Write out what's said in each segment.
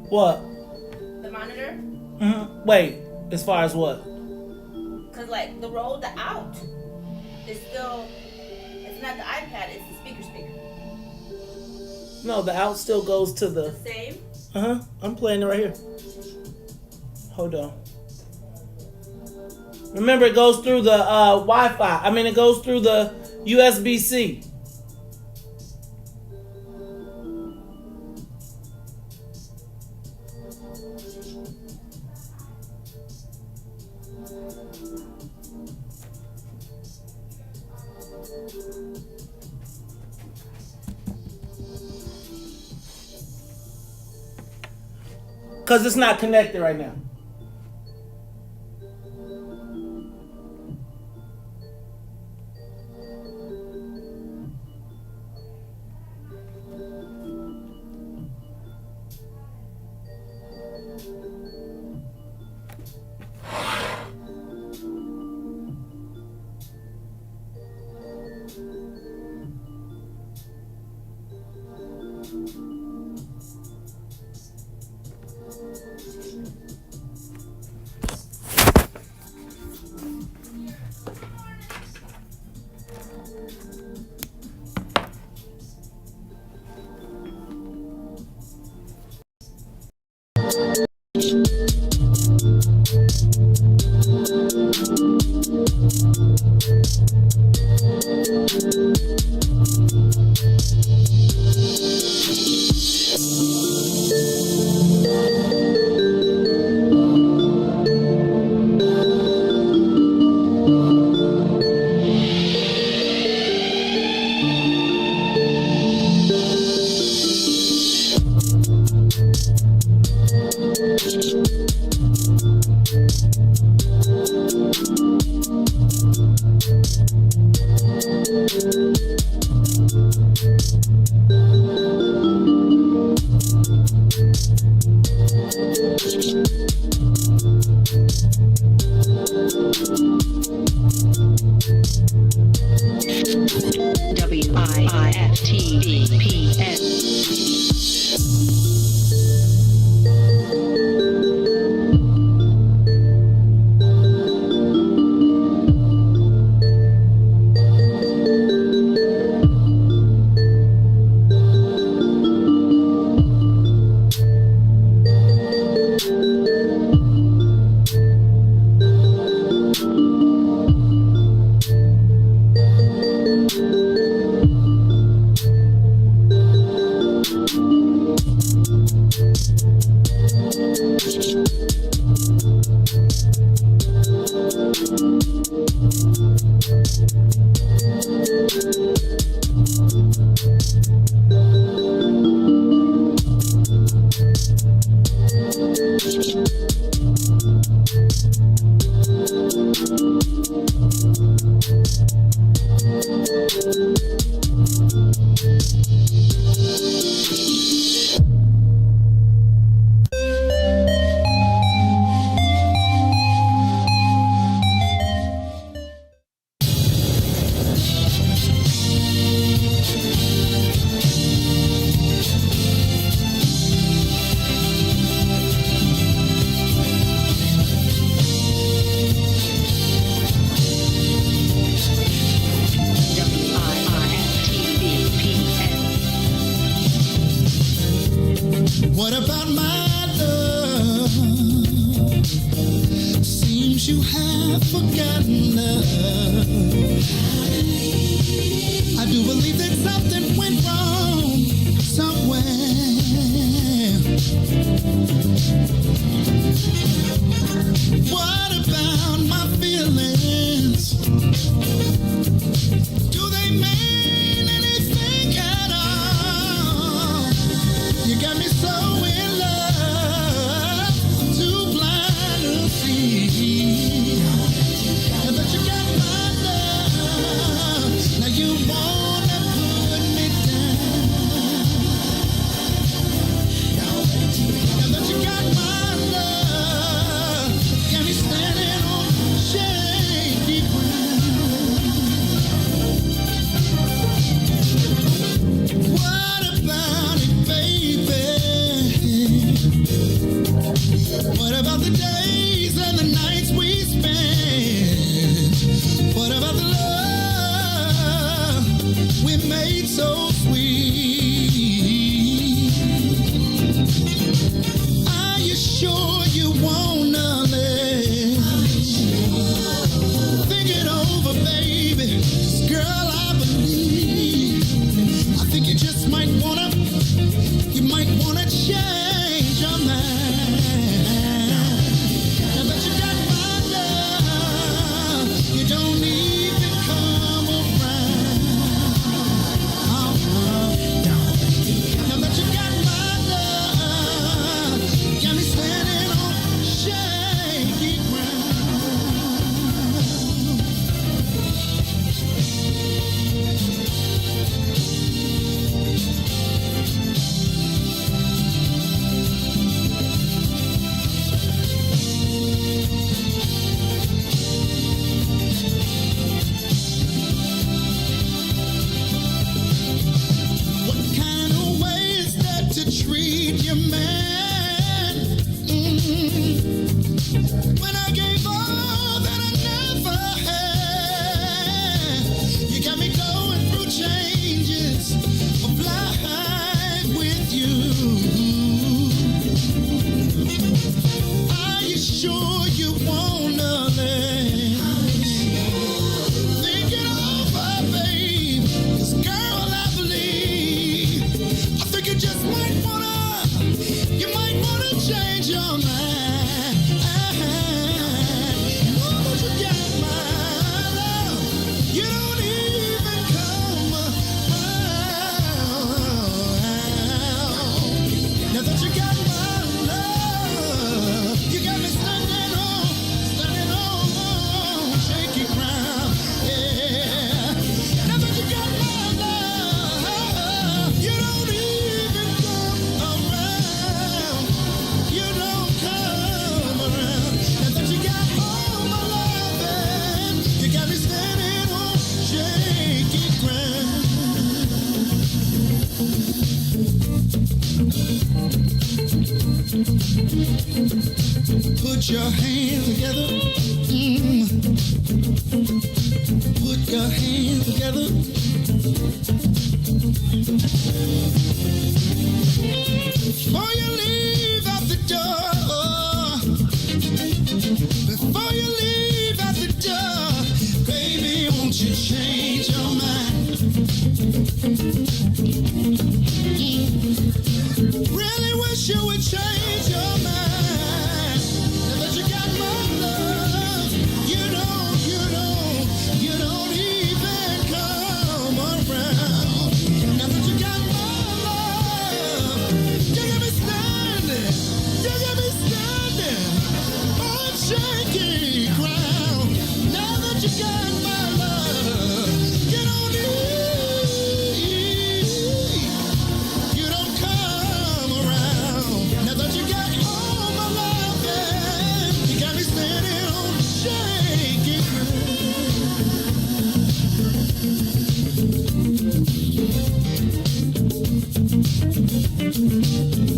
What? The monitor? Mm-hmm. Wait, as far as what? Because, like, the out is still, it's not the iPad, it's the speaker. No, the out still goes to The same? Uh-huh. I'm playing it right here. Hold on. Remember, it goes through the Wi-Fi. I mean, it goes through the USB-C. Because it's not connected right now. change your mind. Know that you got my love. You don't even come around. Now that you got my love, you got me standing on shaky ground. Yeah. Now that you got my love, you don't even come around. You don't come around. Now that you got all my love, you got me standing on shaky ground. Put your hands together. Put your hands together. Before you leave out the door, before you leave out the door, baby, won't you change your mind? Really wish you would change your mind. Now that you got my love, you don't even come around. Now that you got my love, you got me standing on shaky ground. Now that you got my love, you don't come around. Now that you got all my love, you got me standing on shaky ground.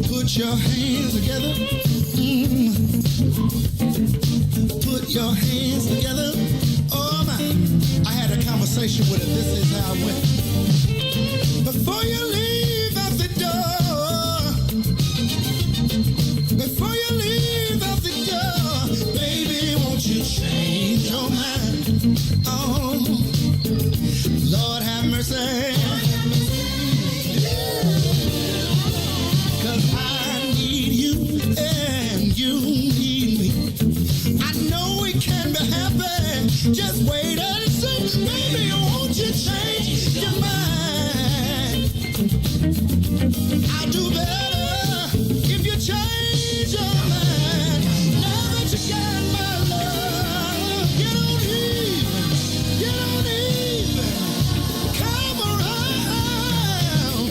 Put your hands together. Put your hands together. Oh my! I had a conversation with her. This is how it went. Before you leave out the door, before you leave out the door, baby, won't you change your mind? Oh, Lord have mercy. 'Cause I need you and you need me. I know it can be happy. Just wait and see. Baby, won't you change your mind? I'll do better if you change your mind. Now that you got my love, you don't even come around.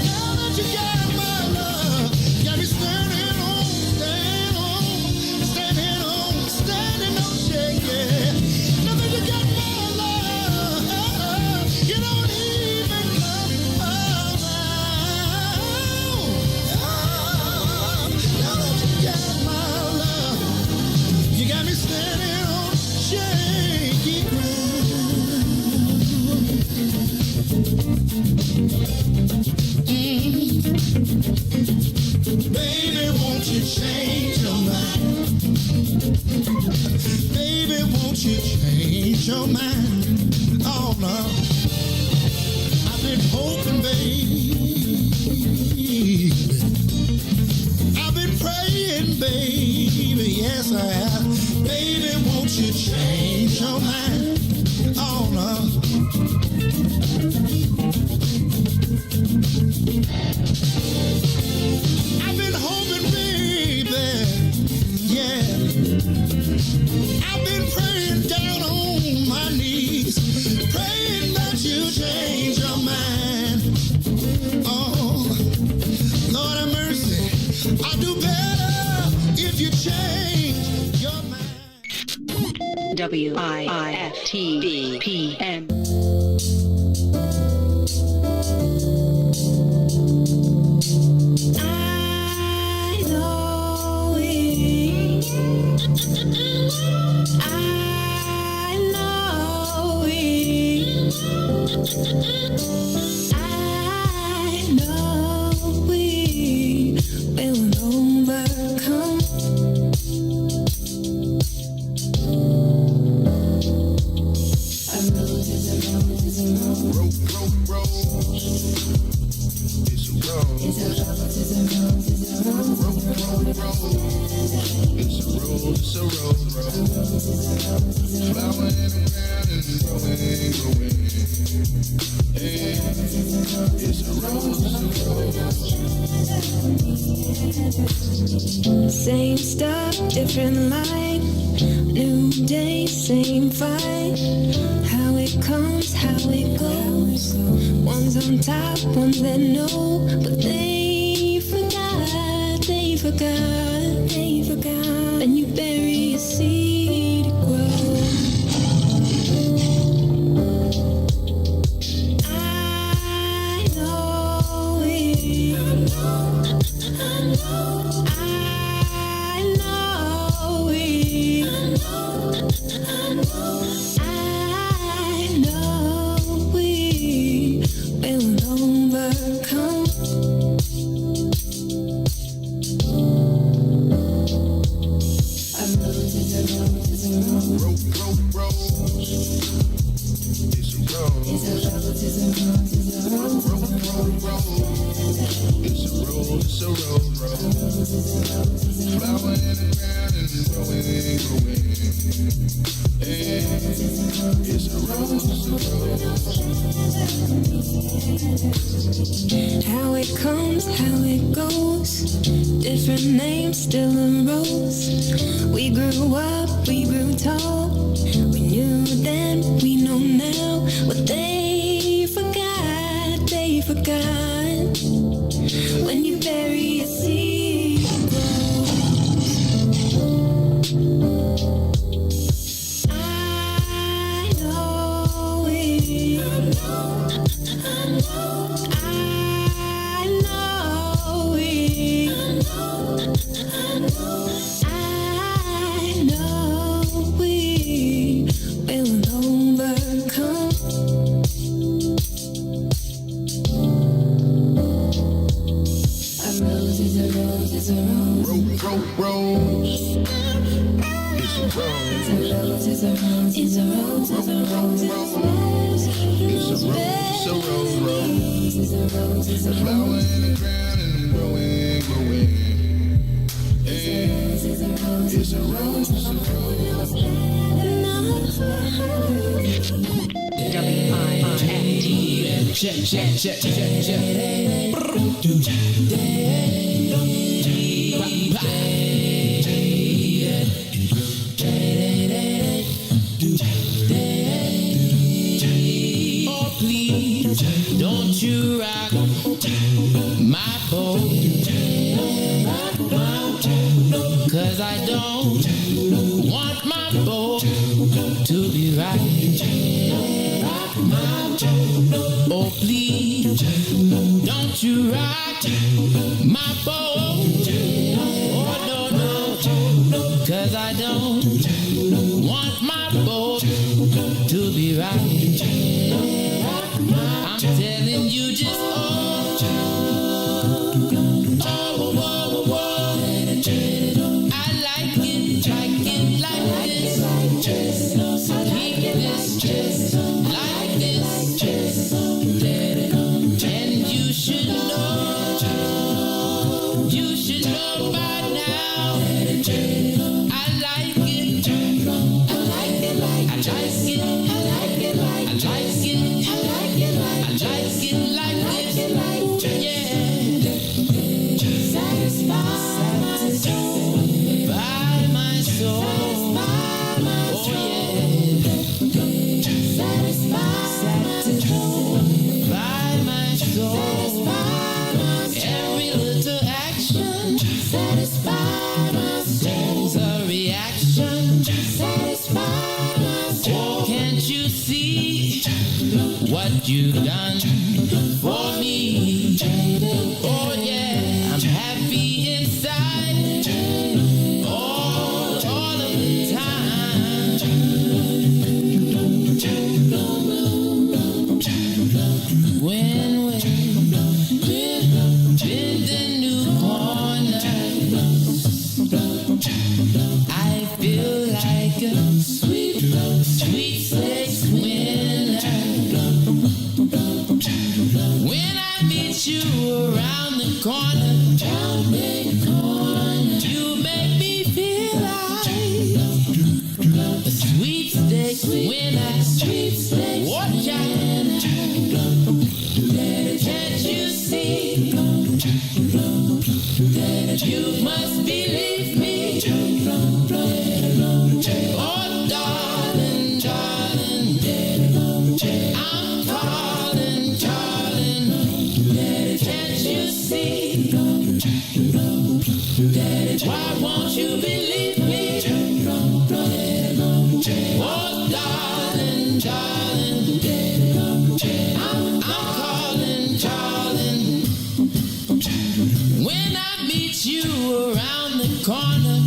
Now that you got my love, got me standing on shaky. Now that you got my love, you don't even come around. Now that you got my love, you got me standing on shaky ground. Baby, won't you change your mind? Baby, won't you change your mind? Oh no, I've been hoping, baby. I've been praying, baby. Yes, I have. Baby, won't you change your mind? Oh no. I've been hoping, baby, yeah. I've been praying down on my knees, praying that you change your mind. Oh, Lord have mercy, I'll do better if you change your mind. WIIFTBP. It's a road. it's a rose. Flower in the ground and growing. Hey, it's a rose, Same stuff, different light. New day, same fight. How it comes, how it goes. One's on top, one's that know. But they forgot, they forgot, they forgot. And you bury a seed to grow. I know it. I know it. I know we will overcome. A rose is a rose is a rose. It's a rose. It's a rose is a rose is a rose. It's a rose, it's a rose. Flower in the ground and growing. Hey, it's a rose, How it comes, how it goes. Different names, still a rose. We grew up, we grew tall. We knew then, we know now. What they forgot, they forgot. When you bury a seed, it grows. I know it. I know it. I know we will overcome. A rose is a rose is a rose. rose. It's a rose. It's a rose is a rose is a rose is a rose is a rose. It's a rose, it's a rose. It's a Flower in the ground and growing. Hey, it's a rose, it's a rose. WIIFTBP. Check. Oh, please, don't you rock my boat, 'cause I don't want my boat to be right. Oh, please, don't you rock my boat. Oh, no, 'cause I don't want my boat to be right. I'm telling you just I like it like this. Keep this just like this. And you should know by now. I like it. I like it like I like it. I like it like I like it. I like it like I like it like this. Yeah. Satisfied by my soul. Oh yeah. Satisfied by my soul. Every little action satisfy my soul. There's a reaction satisfy my soul. Can't you see what you've done for me? Oh yeah, I'm happy inside all of the time. When we're in the new corner, I feel like a sweet, sweet sex winner. You must believe me. Oh, darling, darling, I'm calling, darling. Can't you see? Why won't you believe me? Oh, darling, darling, I'm calling, darling. When I meet you around the corner,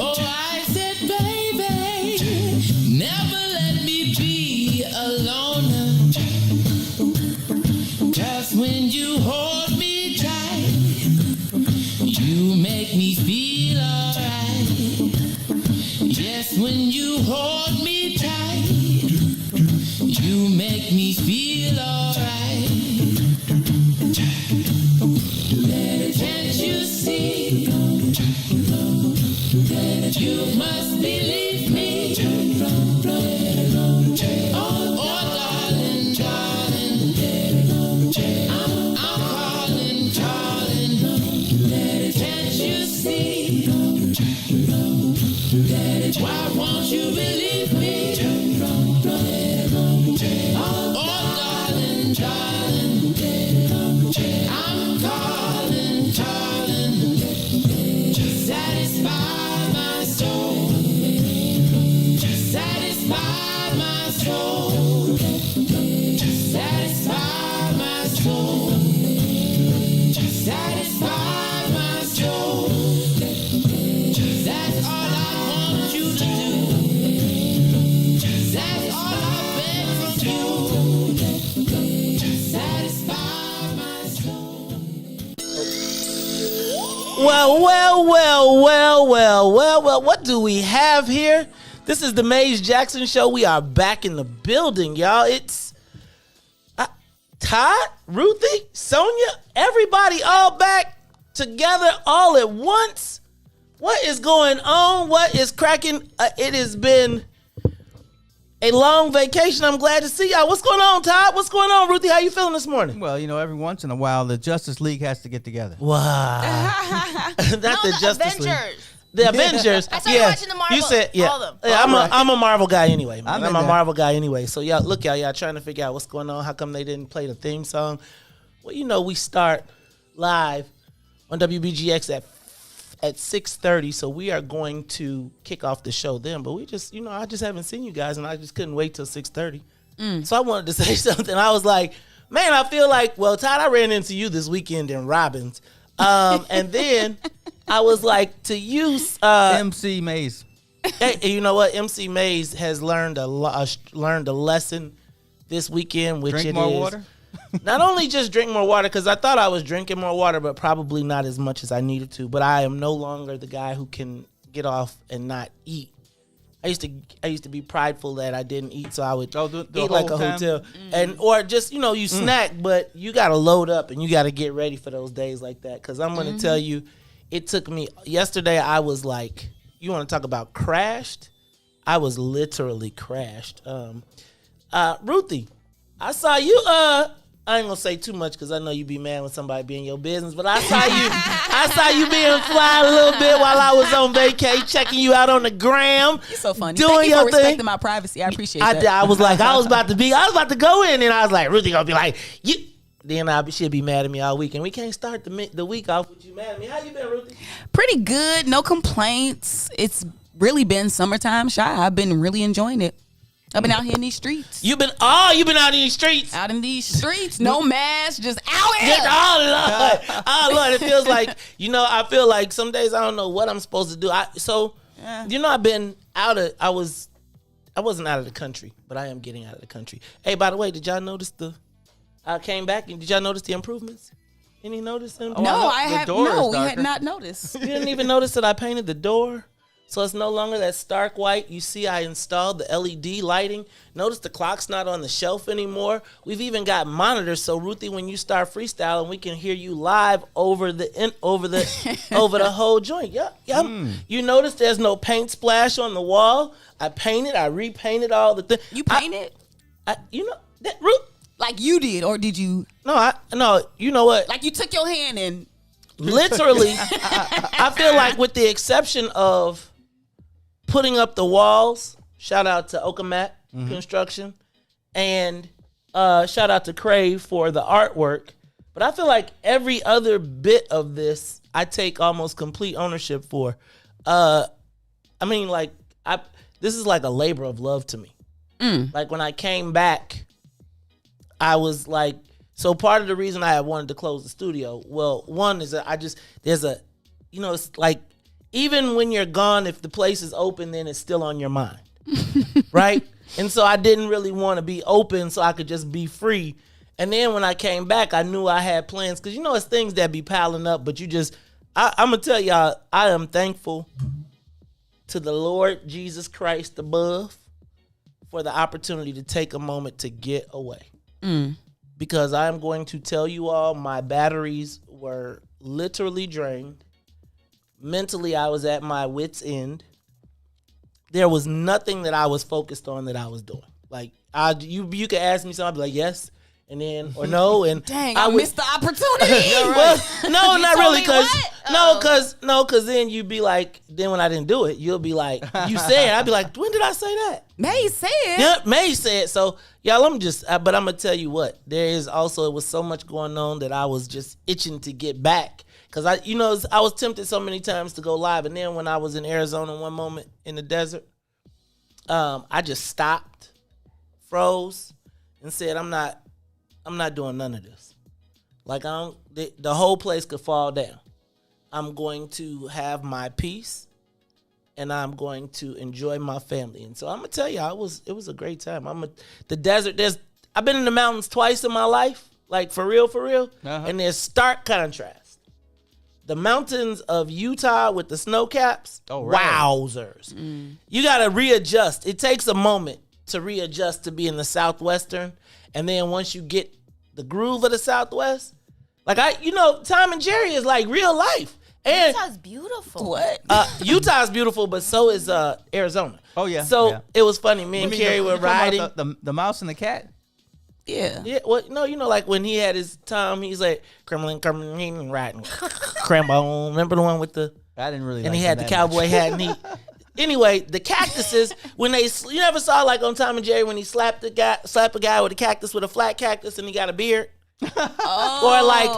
oh, I said, baby, never let me be alone. 'Cause when you hold me tight, you make me feel alright. Yes, when you hold me tight, you make me feel alright. Can't you see? You must believe me. Oh, darling, darling, I'm calling, darling. Can't you see? Why won't you believe me? Oh, darling, darling, I'm calling, darling. Satisfy my soul. Satisfy my soul. Satisfy my soul. Satisfy my soul. That's all I want you to do. That's all I beg from you. Satisfy my soul. Well, what do we have here? This is the Maze Jackson Show. We are back in the building, y'all. It's Todd, Ruthie, Sonia, everybody all back together all at once. What is going on? What is cracking? It has been a long vacation. I'm glad to see y'all. What's going on, Todd? What's going on, Ruthie? How you feeling this morning? Well, every once in a while, the Justice League has to get together. Wow. Not the Justice Avengers. League. The Avengers. I started watching the Marvel. You said, yeah. All of them. Yeah, I'm a Marvel guy anyway, man. I'm a there. Marvel guy anyway. So y'all trying to figure out what's going on. How come they didn't play the theme song? Well, we start live on WBGX at 6:30, so we are going to kick off the show then. But we just, I just haven't seen you guys, and I just couldn't wait till 6:30. So I wanted to say something. I was like, man, I feel like, well, Todd, I ran into you this weekend in Robbins. And then I was like, to you, MC Maze. hey, you know what? MC Maze has learned a lesson this weekend, which Drink it more is water? not only just drink more water, because I thought I was drinking more water, but probably not as much as I needed to. But I am no longer the guy who can get off and not eat. I used to be prideful that I didn't eat, so I would eat like a hotel, or just you snack, but you got to load up and you got to get ready for those days like that. Because I'm going to tell you, it took me yesterday. I was like, you want to talk about crashed? I was literally crashed. Ruthie, I saw you. I ain't gonna say too much because I know you be mad when somebody be in your business, but I saw you being fly a little bit while I was on vacay, checking you out on the gram. You're so funny. Doing Thank you your for thing. respecting my privacy. I appreciate that. I was about to go in, and I was like, Ruthie gonna be like, you. Then she'll be mad at me all week, and we can't start the week off with you mad at me. How you been, Ruthie? Pretty good. No complaints. It's really been summertime shy. I've been really enjoying it. I've been out here in these streets. You've been out in these streets. Out in these streets. No mask. Just out here. Oh, Lord. Oh, Lord. It feels like, I feel like some days I don't know what I'm supposed to do. I've been I wasn't out of the country, but I am getting out of the country. Hey, by the way, did y'all notice I came back, and did y'all notice the improvements? Any notice them? No, I have. No, we darker. had not noticed. You didn't even notice that I painted the door? So it's no longer that stark white. You see, I installed the LED lighting. Notice the clock's not on the shelf anymore. We've even got monitors, so Ruthie, when you start freestyling, we can hear you live over the whole joint. Yeah. You notice there's no paint splash on the wall. I repainted all the things. You painted? Ruth. Like you did, or did you? No, you know what? Like you took your hand and literally, I feel like with the exception of putting up the walls, shout out to Okamat Construction, and shout out to Crave for the artwork. But I feel like every other bit of this, I take almost complete ownership for. I mean, like, this is like a labor of love to me. Like, when I came back, I was like, so part of the reason I wanted to close the studio, well, one is that it's like, even when you're gone, if the place is open, then it's still on your mind, right? And so I didn't really want to be open so I could just be free. And then when I came back, I knew I had plans, because, it's things that be piling up, but I'm going to tell y'all, I am thankful to the Lord Jesus Christ above for the opportunity to take a moment to get away. Because I'm going to tell you all, my batteries were literally drained. Mentally, I was at my wit's end. There was nothing that I was focused on that I was doing. Like, you could ask me something, I'd be like, yes, and then, or no, and dang, I missed the opportunity. Well, no, not really, because then you'd be like, then when I didn't do it, you'll be like, you said, I'd be like, when did I say that? May said. Yeah, May said. So, y'all, but I'm gonna tell you what, it was so much going on that I was just itching to get back. Because I was tempted so many times to go live, and then when I was in Arizona one moment in the desert, I just stopped, froze, and said, I'm not doing none of this. Like, the whole place could fall down. I'm going to have my peace, and I'm going to enjoy my family. And so I'm gonna tell you, it was a great time. The desert. I've been in the mountains twice in my life, like for real, and there's stark contrast. The mountains of Utah with the snow caps, wowzers. You got to readjust. It takes a moment to readjust to be in the Southwestern. And then once you get the groove of the Southwest, like Tom and Jerry is like real life. And Utah's beautiful. What? Utah's beautiful, but so is Arizona. Oh, yeah. So it was funny. Me and Carrie were riding. The mouse and the cat? Yeah. Yeah, well, no, like when he had his time, he's like, Kremlin, riding. Kremlin. Remember the one with the... I didn't really and like he had the cowboy hat, and Anyway, the cactuses, when you never saw like on Tom and Jerry when he slapped a guy with a cactus with a flat cactus and he got a beard? Or like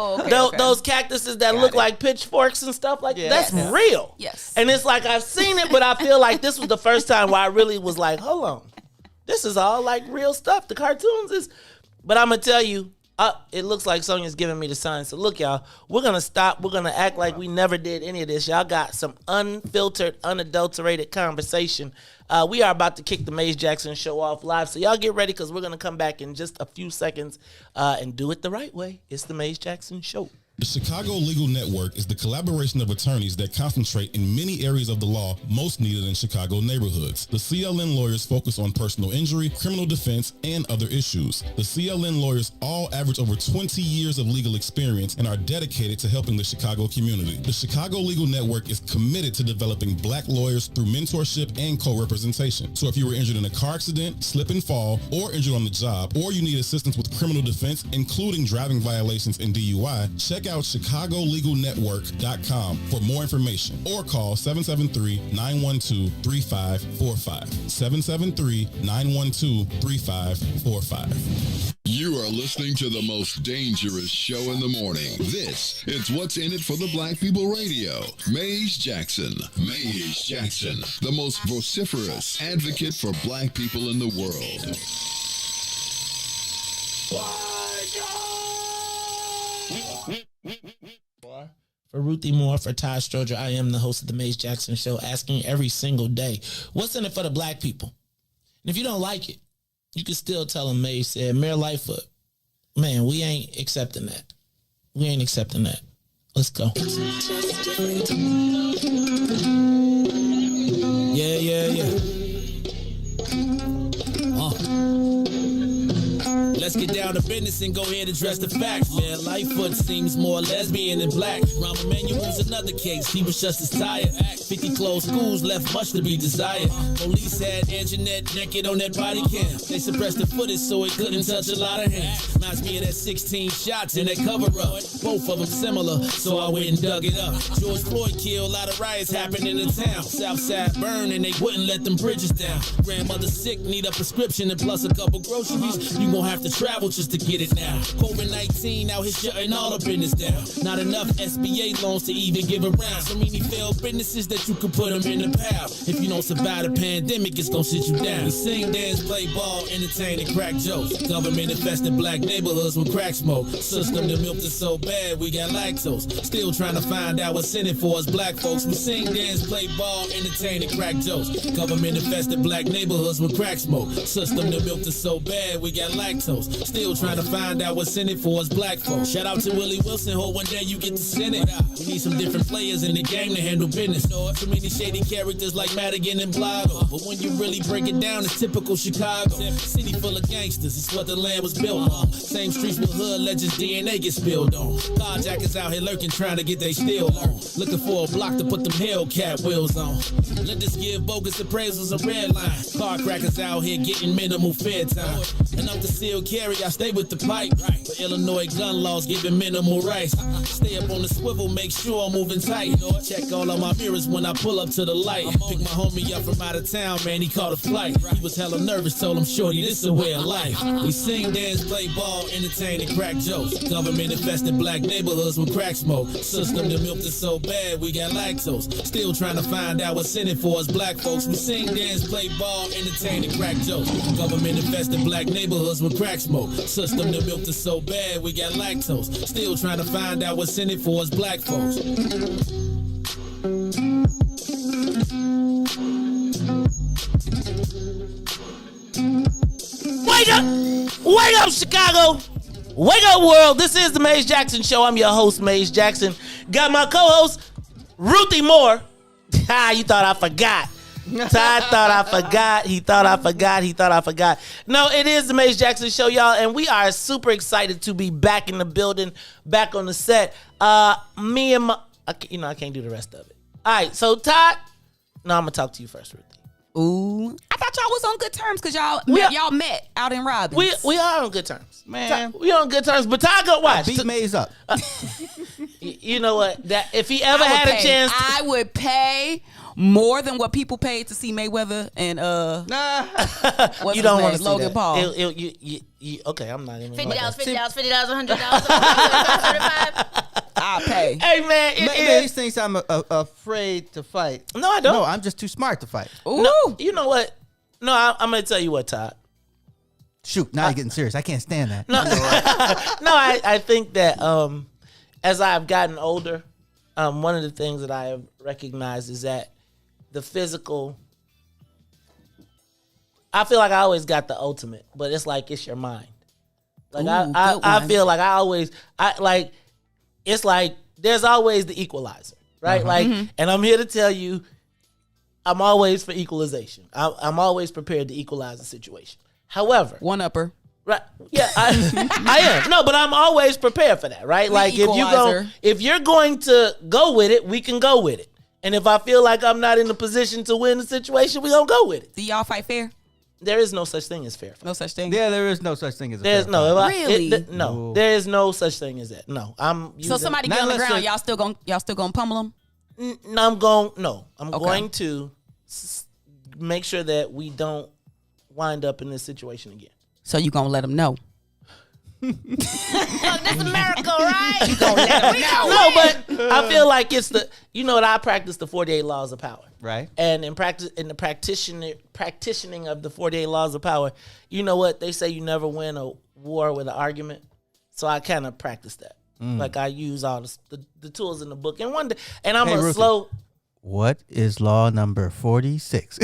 those cactuses that look like pitchforks and stuff like that. That's real. Yes. And it's like I've seen it, but I feel like this was the first time where I really was like, hold on. This is all like real stuff. The cartoons is... But I'm going to tell you, it looks like Sonia's giving me the sign. So look, y'all, we're going to stop. We're going to act like we never did any of this. Y'all got some unfiltered, unadulterated conversation. We are about to kick the Maze Jackson show off live. So y'all get ready because we're going to come back in just a few seconds and do it the right way. It's the Maze Jackson show. The Chicago Legal Network is the collaboration of attorneys that concentrate in many areas of the law most needed in Chicago neighborhoods. The CLN lawyers focus on personal injury, criminal defense, and other issues. The CLN lawyers all average over 20 years of legal experience and are dedicated to helping the Chicago community. The Chicago Legal Network is committed to developing black lawyers through mentorship and co-representation. So if you were injured in a car accident, slip and fall, or injured on the job, or you need assistance with criminal defense, including driving violations and DUI, check out ChicagoLegalNetwork.com for more information or call 773-912-3545. 773-912-3545. You are listening to the most dangerous show in the morning. This is What's in It for the Black People Radio. Maze Jackson. Maze Jackson, the most vociferous advocate for black people in the world. For Ruthie Moore, for Todd Stroger, I am the host of the Maze Jackson Show, asking every single day, what's in it for the black people? And if you don't like it, you can still tell them Maze said, Mayor Lightfoot, man, we ain't accepting that. We ain't accepting that. Let's go. Yeah. let's get down to business and go ahead and address the facts, man. Lightfoot seems more lesbian than black. Rahm Emanuel's another case, he was just as tired. 50 closed schools left much to be desired. Police had Anjanette naked on that body cam. They suppressed the footage so it couldn't touch a lot of hands. Reminds me of that 16 shots in that cover-up. Both of them similar, so I went and dug it up. George Floyd killed, a lot of riots happened in the town. Southside burned and they wouldn't let them bridges down. Grandmother sick, need a prescription and plus a couple groceries. You gon' have to travel just to get it now. COVID-19 out here shutting all the business down. Not enough SBA loans to even give around. So many failed businesses that you could put them in the pile. If you don't survive the pandemic, it's gon' sit you down. We sing, dance, play ball, entertain, and crack jokes. Government infested black neighborhoods with crack smoke. System that milked us so bad, we got lactose. Still trying to find out what's in it for us black folks. We sing, dance, play ball, entertain, and crack jokes. Government infested black neighborhoods with crack smoke. System that milked us so bad, we got lactose. Still trying to find out what's in it for us black folks. Shout out to Willie Wilson, hope one day you get to send it. We need some different players in the game to handle business. Too many shady characters like Madigan and Blago. But when you really break it down, it's typical Chicago. City full of gangsters, it's what the land was built on. Same streets with hood legends, DNA get spilled on. Carjackers out here lurking, trying to get they steel on. Looking for a block to put them Hellcat wheels on. Let us give bogus appraisals a red line. Car crackers out here getting minimal fair time. And I'm the seal carry, I stay with the pipe. But Illinois gun laws giving minimal rights. Stay up on the swivel, make sure I'm moving tight. Check all of my mirrors when I pull up to the light. Pick my homie up from out of town, man, he caught a flight. He was hella nervous, told him, shorty, this a way of life. We sing, dance, play ball, entertain, and crack jokes. Government infested black neighborhoods with crack smoke. System that milked us so bad, we got lactose. Still trying to find out what's in it for us black folks. We sing, dance, play ball, entertain, and crack jokes. Government infested black neighborhoods with crack smoke. System that milked us so bad, we got lactose. Still trying to find out what's in it for us black folks. Wake up, Chicago! Wake up, world! This is the Maze Jackson Show. I'm your host, Maze Jackson. Got my co-host, Ruthie Moore. You thought I forgot. Todd thought I forgot. He thought I forgot. No, it is the Maze Jackson Show, y'all, and we are super excited to be back in the building, back on the set. Me and my, I can't do the rest of it. All right, so Todd, no, I'm gonna talk to you first, Ruthie. Ooh, I thought y'all was on good terms because y'all met out in Robbins. We are on good terms, Man. We on good terms, but Todd go watch. Beat Maze up. You know what? That if he ever had a chance, I would pay more than what people paid to see Mayweather and what's you don't want to Logan that. Paul. Okay, I'm not even. $50, $100. I'll pay. Hey man, Maze thinks I'm afraid to fight. No, I don't. No, I'm just too smart to fight. Ooh. No, you know what? No, I'm gonna tell you what, Todd. Shoot, now you're getting serious. I can't stand that. No, I think that as I've gotten older, one of the things that I have recognized is that the physical. I feel like I always got the ultimate, but it's like it's your mind. Like I feel like it's like there's always the equalizer, right? Like, and I'm here to tell you, I'm always for equalization. I'm always prepared to equalize the situation. However, one upper. Right. Yeah, I am. No, but I'm always prepared for that, right? Like if you're going to go with it, we can go with it. And if I feel like I'm not in the position to win the situation, we gonna go with it. Do y'all fight fair? There is no such thing as fair fight. No such thing. Yeah, there is no such thing as a There's fair no fight. Really? No, there is no such thing as that. No, I'm. So somebody get on the ground, y'all still gonna pummel them? I'm going to make sure that we don't wind up in this situation again. So you gonna let them know? Look, that's America, right? You gonna let them know? No, but I feel like it's what I practice the 48 laws of power. Right. And in the practicing of the 48 laws of power, you know what? They say you never win a war with an argument. So I kind of practice that. Like I use all the tools in the book. And I'm slow. What is law number 46?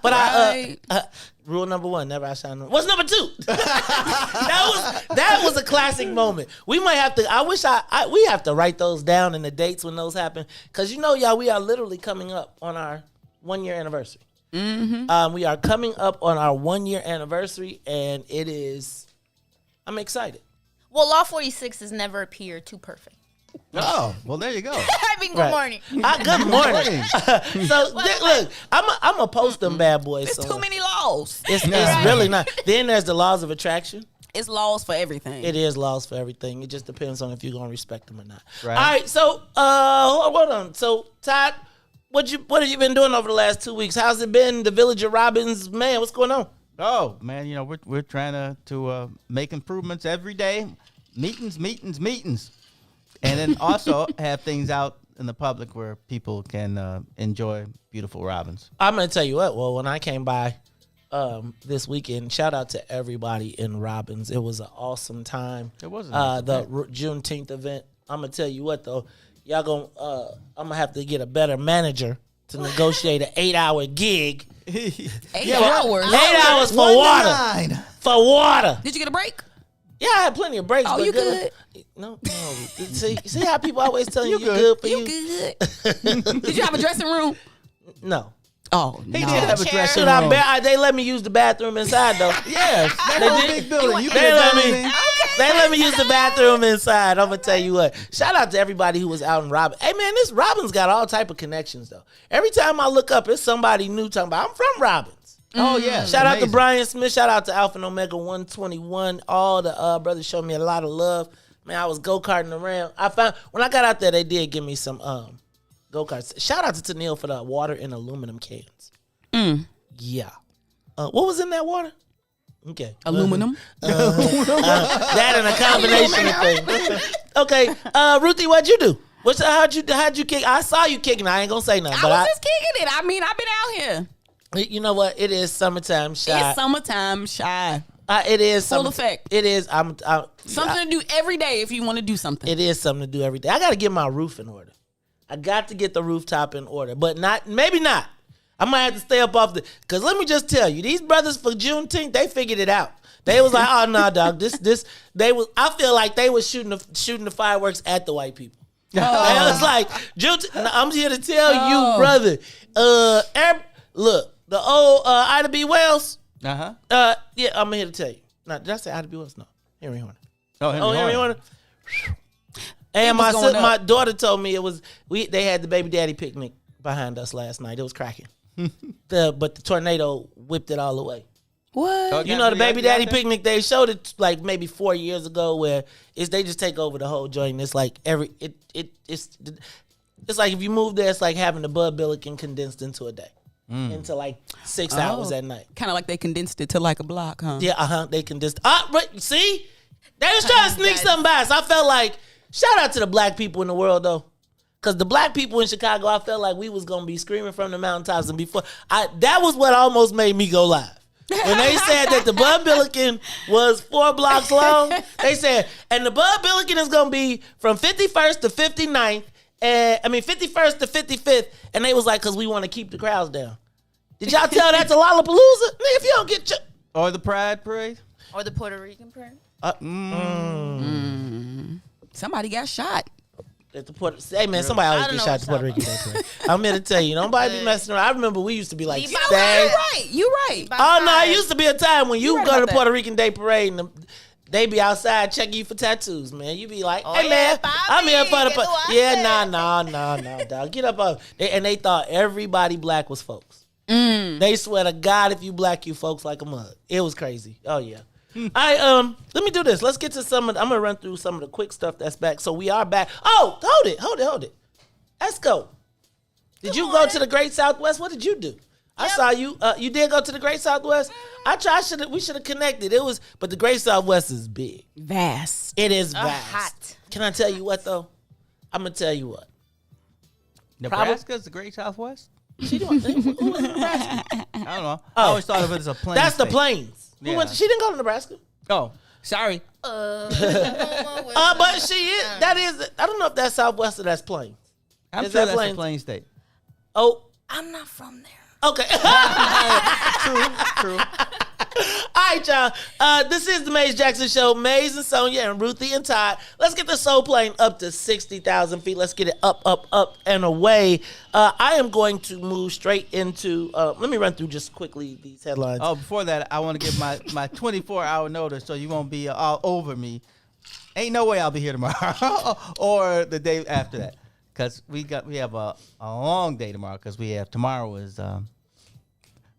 But rule number 1, never outshine number. What's number 2? that was a classic moment. We might have to. We have to write those down and the dates when those happen, because y'all, we are literally coming up on our 1-year anniversary. Mm-hmm. We are coming up on our 1-year anniversary, and it is I'm excited. Well, Law 46 has never appeared too perfect. Oh, well, there you go. I mean, good morning. Good morning. So look, I'm gonna post them bad boys. There's too many laws. It's really not. Then there's the laws of attraction. It's laws for everything. It is laws for everything. It just depends on if you're gonna respect them or not. Right. All right. So hold on. So Todd, what have you been doing over the last 2 weeks? How's it been? The Village of Robins, man. What's going on? Oh man, we're trying to make improvements every day. Meetings, and then also have things out in the public where people can enjoy beautiful robins. I'm gonna tell you what. Well, when I came by this weekend, shout out to everybody in Robins. It was an awesome time. It was the Juneteenth event. I'm gonna tell you what though, y'all I'm gonna have to get a better manager to negotiate an 8-hour gig. 8 hours. 8 hours for water. For water. Did you get a break? Yeah, I had plenty of breaks. Oh, but you good? No. See how people always tell you good. good for You you? good? Did you have a dressing room? No. Oh, He no. did have a dressing Should room. they let me use the bathroom inside though. Yes, that whole big building. You They could have let done me. anything. They let me use the bathroom inside. I'm gonna tell you what. Shout out to everybody who was out in Robin. Hey man, this Robin's got all type of connections though. Every time I look up, it's somebody new talking about I'm from Robins. Oh yeah. Shout out to amazing. Brian Smith. Shout out to Alpha and Omega 121. All the brothers showed me a lot of love. Man, I was go-karting around. When I got out there, they did give me some go-karts. Shout out to Tennille for the water in aluminum cans. Yeah. What was in that water? Okay. Aluminum. That and a combination of things. Okay. Ruthie, what'd you do? How'd you kick? I saw you kicking. I ain't gonna say nothing. I But was just kicking it. I mean, I've been out here. You know what? It is summertime shy. It's summertime shy. It is Full effect. It is. Something to do every day if you want to do something. It is something to do every day. I got to get my roof in order. I got to get the rooftop in order, but maybe not. I might have to stay up off because let me just tell you, these brothers for Juneteenth, they figured it out. They was like, oh no, dog, I feel like they was shooting the fireworks at the white people. They was like, I'm here to tell you, brother. Look, the old Ida B. Wells. Yeah, I'm here to tell you. Now, did I say Ida B. Wells? No, Henry Horner. Oh, Henry Horner. And my daughter told me they had the baby daddy picnic behind us last night. It was cracking. But the tornado whipped it all away. What? You know the baby daddy picnic, they showed it like maybe 4 years ago where they just take over the whole joint. It's like it's like if you move there, it's like having the Bud Billiken condensed into a day. Into like 6 hours at night. Kind of like they condensed it to like a block, huh? Yeah, they condensed. But see, they was trying to sneak something by us. I felt like, shout out to the black people in the world though. Because the black people in Chicago, I felt like we was going to be screaming from the mountaintops. And that was what almost made me go live. When they said that the Bud Billiken was 4 blocks long, they said, and the Bud Billiken is going to be from 51st to 59th, 51st to 55th. And they was like, because we want to keep the crowds down. Did y'all tell that to Lollapalooza? Nigga, if you don't get or the Pride Parade? Or the Puerto Rican Parade? Somebody got shot. Hey man, somebody always get shot at the Puerto Rican Day Parade. I'm here to tell you, nobody be messing around. I remember we used to be like, You right. Oh no, it used to be a time when you go to the Puerto Rican Day Parade and they be outside checking you for tattoos, man. You be like, hey man, I'm here for the no, dog. Get up off. And they thought everybody black was folks. They swear to God, if you black, you folks like a mug. It was crazy. Oh yeah. Let me do this. Let's get to I'm gonna run through some of the quick stuff that's back. So we are back. Oh, hold it. Esco, did you go to the Great Southwest? What did you do? I saw you. You did go to the Great Southwest. We should have connected. But the Great Southwest is big, vast. It is vast. Hot. Can I tell you what though? I'm gonna tell you what. Nebraska's the Great Southwest. She doing? Who was in Nebraska? I don't know. I always thought of it as a plains. That's the state. plains. Yeah. She didn't go to Nebraska. Oh, sorry. But she is. That is. I don't know if that's Southwest or that's plains. I'm Is sure that that's plains? a plain state. Oh, I'm not from there. okay. True. All right, y'all. This is the Maze Jackson Show. Maze and Sonia and Ruthie and Todd. Let's get the soul plane up to 60,000 feet. Let's get it up, up, up, and away. I am going to move straight into. Let me run through just quickly these headlines. Oh, before that, I want to give my 24-hour notice so you won't be all over me. Ain't no way I'll be here tomorrow or the day after that, because we have a long day tomorrow, because tomorrow is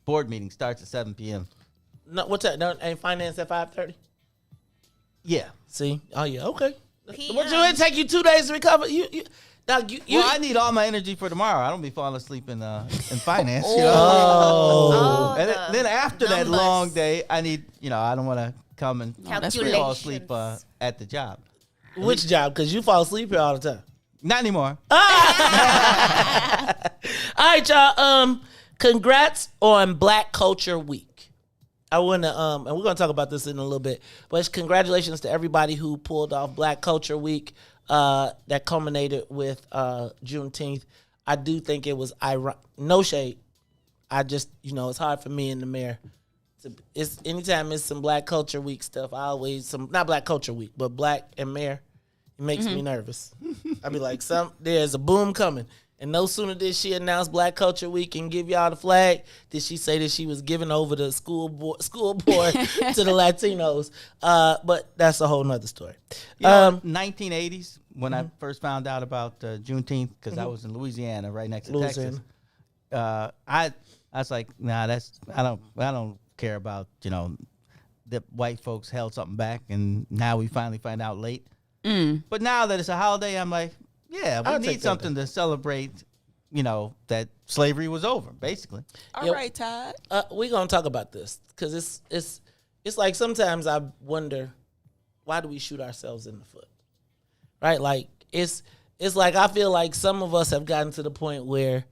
board meeting starts at 7 p.m. No, what's that? No, ain't finance at 5:30? Yeah. See? Oh yeah. Okay. PM. What you? It take you 2 days to recover. Well, I need all my energy for tomorrow. I don't be falling asleep in finance. Oh, And then after that numbers. long day, I need. I don't want to come and fall asleep Calculations. at the job. Which job? Because you fall asleep here all the time. Not anymore. All right, y'all. Congrats on Black Culture Week. I want to, and we're going to talk about this in a little bit, but it's congratulations to everybody who pulled off Black Culture Week that culminated with Juneteenth. I do think it was no shade. I just, it's hard for me in the mirror. It's anytime it's some Black Culture Week stuff, I always, not Black Culture Week, but Black and Mayor, it makes me nervous. I be like, there's a boom coming. And no sooner did she announce Black Culture Week and give y'all the flag, did she say that she was giving over the school board to the Latinos. But that's a whole nother story. 1980s, when I first found out about Juneteenth, because I was in Louisiana, right next to Texas. I was like, nah, I don't care about, that white folks held something back, and now we finally find out late. But now that it's a holiday, I'm like, yeah, we need something to celebrate, that slavery was over, basically. All right, Todd. We're going to talk about this, because it's like sometimes I wonder, why do we shoot ourselves in the foot? Right? Like, it's like I feel like some of us have gotten to the point where,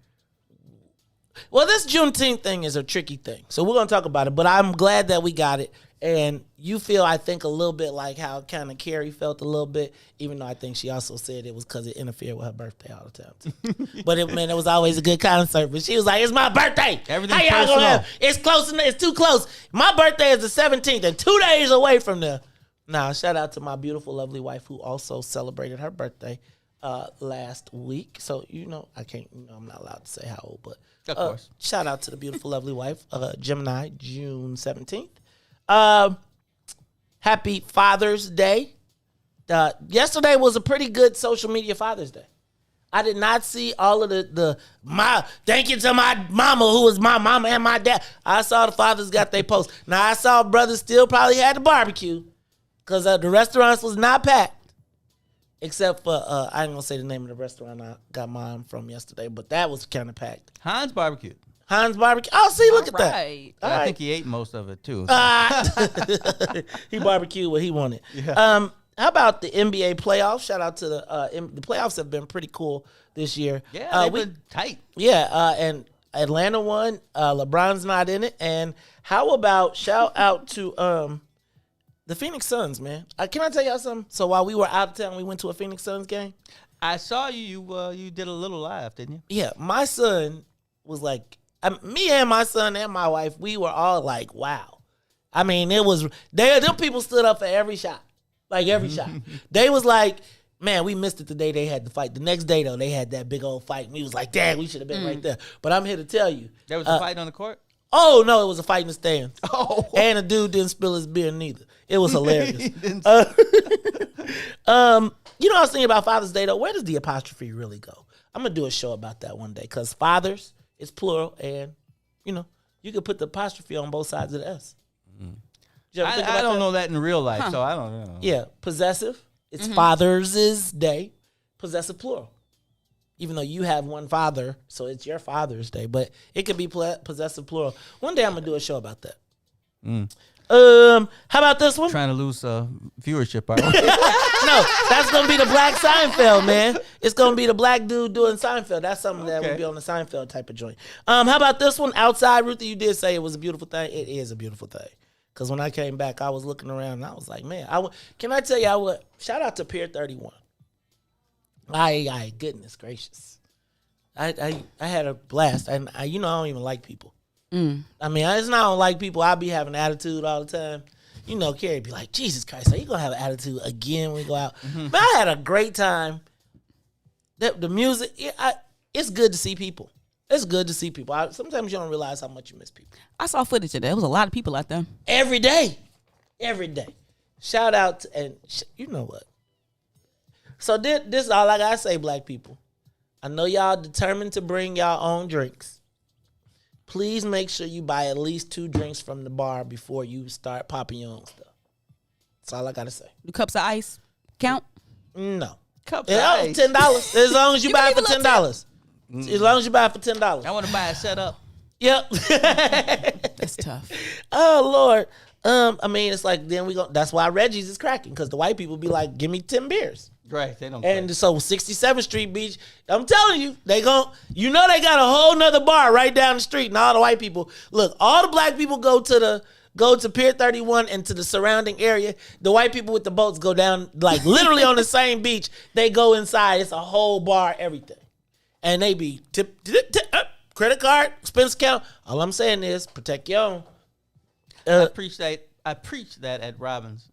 well, this Juneteenth thing is a tricky thing. So we're going to talk about it, but I'm glad that we got it. And you feel, I think, a little bit like how kind of Carrie felt a little bit, even though I think she also said it was because it interfered with her birthday all the time, too. But it was always a good concert. But she was like, it's my birthday. Everything's How y'all personal. gonna have? It's close enough. It's too close. My birthday is the 17th and 2 days away from there. Now, shout out to my beautiful, lovely wife who also celebrated her birthday last week. So, I can't, I'm not allowed to say how old, but Of course. Shout out to the beautiful, lovely wife, Gemini, June 17th. Happy Father's Day. Yesterday was a pretty good social media Father's Day. I did not see all of thank you to my mama, who was my mama and my dad. I saw the fathers got their post. Now, I saw brothers still probably had the barbecue because the restaurants was not packed. Except for, I ain't going to say the name of the restaurant I got mine from yesterday, but that was kind of packed. Hans Barbecue. Hans Barbecue. Oh, see, look at that. Right. I think he ate most of it, too. He barbecued what he wanted. Yeah. How about the NBA playoffs? Shout out to the playoffs have been pretty cool this year. Yeah, they've been tight. Yeah, and Atlanta won. LeBron's not in it. And how about shout out to the Phoenix Suns, man? Can I tell y'all something? So while we were out of town, we went to a Phoenix Suns game. I saw you did a little live, didn't you? Yeah, my son was like, me and my son and my wife, we were all like, wow. I mean, it was, them people stood up for every shot. Like every shot. They was like, man, we missed it the day they had the fight. The next day, though, they had that big old fight. And we was like, dang, we should have been right there. But I'm here to tell you. There was a fight on the court? Oh, no, it was a fight in the stands. Oh. And a dude didn't spill his beer neither. It was hilarious. You know what I was thinking about Father's Day, though? Where does the apostrophe really go? I'm going to do a show about that one day. Because fathers is plural. And, you could put the apostrophe on both sides of the S. I don't know that in real life, so I don't know. Yeah, possessive. It's Father's Day. Possessive plural. Even though you have one father, so it's your Father's Day. But it could be possessive plural. One day I'm going to do a show about that. How about this one? Trying to lose viewership, are we? No, that's going to be the Black Seinfeld, man. It's going to be the black dude doing Seinfeld. That's something that would be on the Seinfeld type of joint. How about this one? Outside, Ruthie, you did say it was a beautiful thing. It is a beautiful thing. Because when I came back, I was looking around and I was like, man, can I tell you, shout out to Pier 31. Goodness gracious. I had a blast. And I don't even like people. I mean, it's not like people. I be having attitude all the time. You know, Carrie be like, Jesus Christ, are you gonna have an attitude again when we go out? But I had a great time. The music, it's good to see people. It's good to see people. Sometimes you don't realize how much you miss people. I saw footage of that. There was a lot of people out there. Every day. Shout out to, and you know what? So this is all I gotta say, black people. I know y'all determined to bring y'all own drinks. Please make sure you buy at least 2 drinks from the bar before you start popping your own stuff. That's all I gotta say. Do cups of ice count? No. Cups of ice. $10. As long as you buy it for $10. As long as you buy it for $10. I want to buy a setup. Yep. That's tough. Oh Lord. I mean, it's like then that's why Reggie's is cracking, because the white people be like, give me 10 beers. Right, they don't. And so 67th Street Beach, I'm telling you, they got a whole nother bar right down the street, and all the white people, look, all the black people go to Pier 31 and to the surrounding area. The white people with the boats go down, like literally on the same beach. They go inside. It's a whole bar, everything. And they be tip, credit card, expense account. All I'm saying is protect your own. I preach that at Robbins.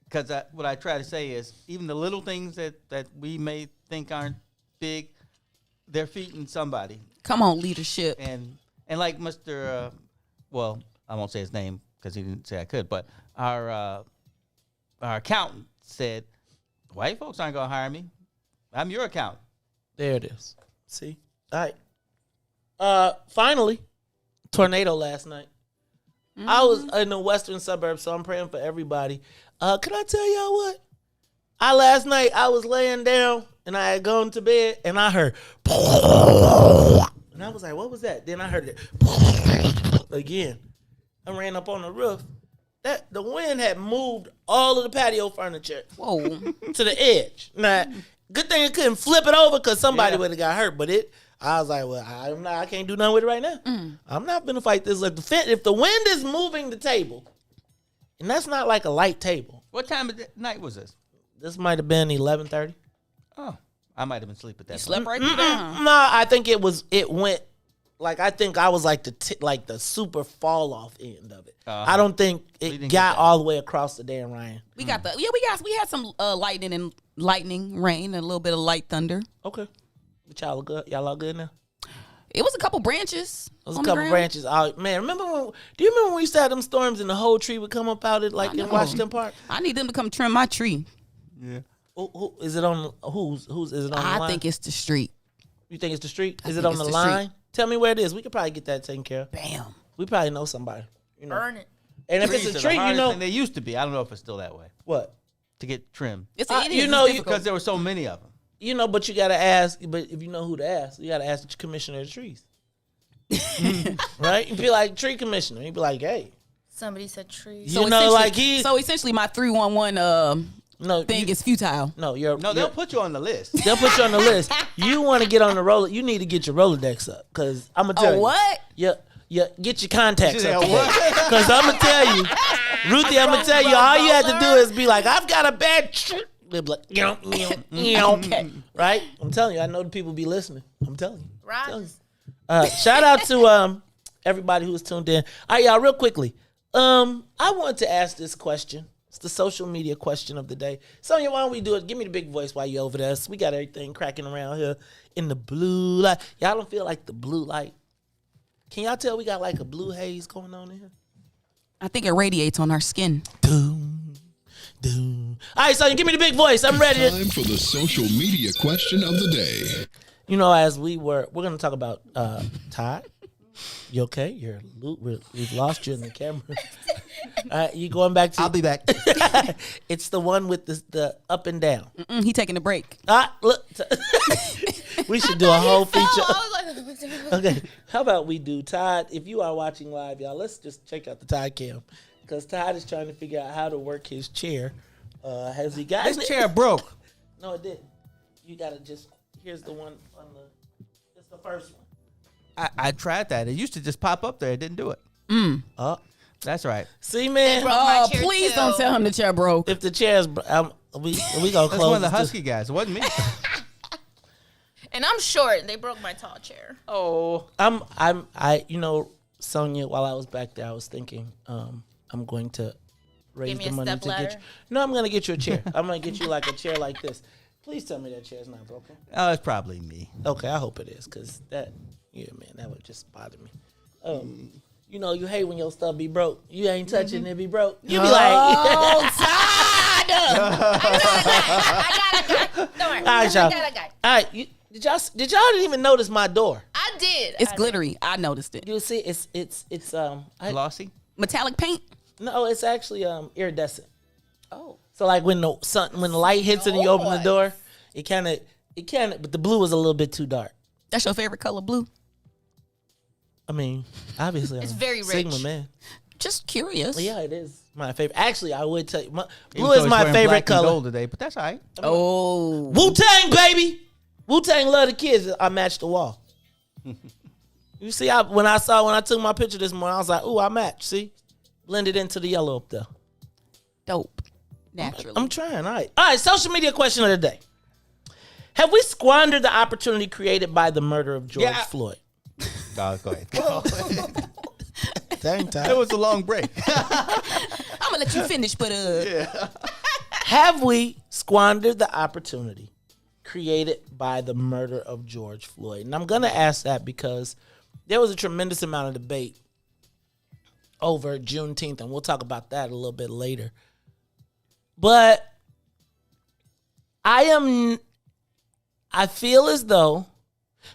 Because what I try to say is, even the little things that we may think aren't big, they're feeding somebody. Come on, leadership. And like Mr. Well, I won't say his name because he didn't say I could, but our accountant said, white folks aren't going to hire me. I'm your accountant. There it is. See? All right. Finally, tornado last night. I was in the western suburbs, so I'm praying for everybody. Can I tell y'all what? Last night, I was laying down, and I had gone to bed, and I heard, and I was like, what was that? Then I heard it again. I ran up on the roof. The wind had moved all of the patio furniture to the edge. Now, good thing it couldn't flip it over, because somebody would have got hurt, but I was like, well, I can't do nothing with it right now. I'm not going to fight this. If the wind is moving the table, and that's not like a light table. What time of night was this? This might have been 11:30. Oh, I might have been asleep at that. You slept right through that? No, I think it went, like, I think I was like the super fall off end of it. I don't think it got all the way across the damn Ryan. We got we had some lightning, rain, and a little bit of light thunder. Okay. But y'all look good. Y'all all good now? It was a couple branches. It was a couple branches. Oh, man, do you remember when we used to have them storms and the whole tree would come up out it like in Washington Park? I need them to come trim my tree. Yeah. Who is it on? Who's is it on the line? I think it's the street. You think it's the street? Is it on the line? Street. Tell me where it is. We could probably get that taken care of. Bam. We probably know somebody. Burn it. And if it's a tree, you know. They used to be. I don't know if it's still that way. What? To get trimmed. It's because there were so many of them. You know, but you got to ask. But if you know who to ask, you got to ask the commissioner of the trees. Right? You'd be like, tree commissioner. He'd be like, hey. Somebody said trees. So essentially my 311 thing is futile. No, they'll put you on the list. They'll put you on the list. You want to get on the roller. You need to get your Rolodex up. Because I'm going to tell you. What? Yeah, get your contacts up. Because I'm going to tell you. Ruthie, I'm going to tell you. All you have to do is be like, I've got a bad they'll be like, okay. Right? I'm telling you. I know the people be listening. I'm telling you. Right. Shout out to everybody who was tuned in. All right, y'all, real quickly. I wanted to ask this question. It's the social media question of the day. Sonia, why don't we do it? Give me the big voice while you're over there. We got everything cracking around here in the blue light. Y'all don't feel like the blue light? Can y'all tell we got like a blue haze going on in here? I think it radiates on our skin. Doom. All right, Sonia, give me the big voice. I'm ready. Time for the social media question of the day. You know, as we're going to talk about Todd. You okay? We've lost you in the camera. You going back to? I'll be back. It's the one with the up and down. He taking a break. Look. We should do a whole feature. Okay, how about we do Todd? If you are watching live, y'all, let's just check out the Todd cam because Todd is trying to figure out how to work his chair. Has he got this chair broke? No, it didn't. You gotta just. Here's the one on the. It's the first one. I tried that. It used to just pop up there. It didn't do it. Oh, that's right. See, man. Oh, please don't tell him the chair broke. If the chair's, we gonna close. That's one of the Husky guys. It wasn't me. And I'm short. They broke my tall chair. Oh, Sonia, while I was back there, I was thinking, I'm going to raise the money to get you. No, I'm going to get you a chair. I'm going to get you like a chair like this. Please tell me that chair's not broken. Oh, it's probably me. Okay, I hope it is, because that would just bother me. You hate when your stuff be broke. You ain't touching it be broke. You be like, oh, Todd! I got a guy. Don't worry. All right, y'all. I got a guy. All right, did y'all didn't even notice my door? I did. It's glittery. I noticed it. You see, it's glossy, metallic paint. No, it's actually iridescent. Oh, so like when the light hits it and you open the door, it kind of, but the blue is a little bit too dark. That's your favorite color, blue? I mean, obviously, it's very rich. Sigma man. Just curious. Well, yeah, it is my favorite. Actually, I would tell you, blue is my favorite color. Gold today, but that's all right. Oh, Wu-Tang, baby. Wu-Tang love the kids. I matched the wall. You see, when I took my picture this morning, I was like, ooh, I matched. See? Blended into the yellow up there. Dope. Naturally. I'm trying. All right, social media question of the day. Have we squandered the opportunity created by the murder of George Floyd? Go ahead. Dang time. It was a long break. I'm going to let you finish, but Have we squandered the opportunity created by the murder of George Floyd? And I'm going to ask that because there was a tremendous amount of debate over Juneteenth, and we'll talk about that a little bit later. But I feel as though,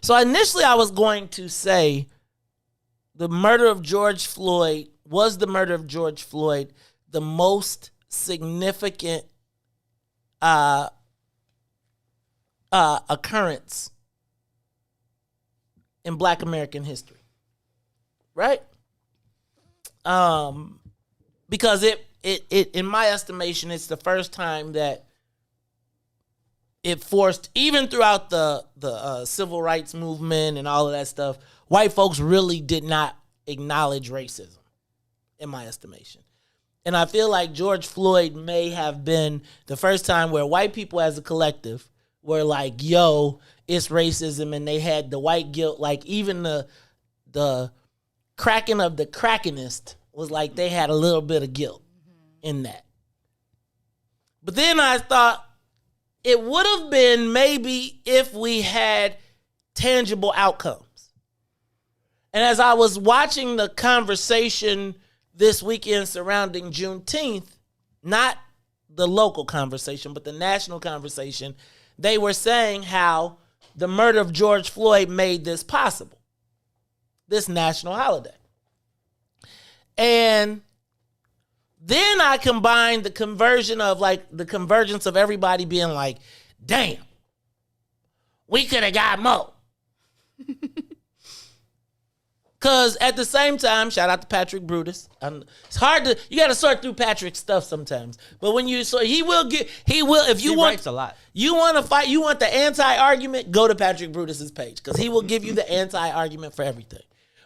so initially I was going to say the murder of George Floyd, was the murder of George Floyd the most significant occurrence in Black American history, right? Because it in my estimation, it's the first time that it forced, even throughout the civil rights movement and all of that stuff, white folks really did not acknowledge racism, in my estimation. And I feel like George Floyd may have been the first time where white people as a collective were like, yo, it's racism, and they had the white guilt, like even the cracking of the crackinist was like they had a little bit of guilt in that. But then I thought it would have been maybe if we had tangible outcomes. And as I was watching the conversation this weekend surrounding Juneteenth, not the local conversation, but the national conversation, they were saying how the murder of George Floyd made this possible, this national holiday. And then I combined the convergence of everybody being like, damn, we could have got more. Because at the same time, shout out to Patrick Brutus. It's hard to, you got to sort through Patrick's stuff sometimes. But when you, so he will, if you want, writes a lot. You want to fight, you want the anti-argument, go to Patrick Brutus's page. Because he will give you the anti-argument for everything.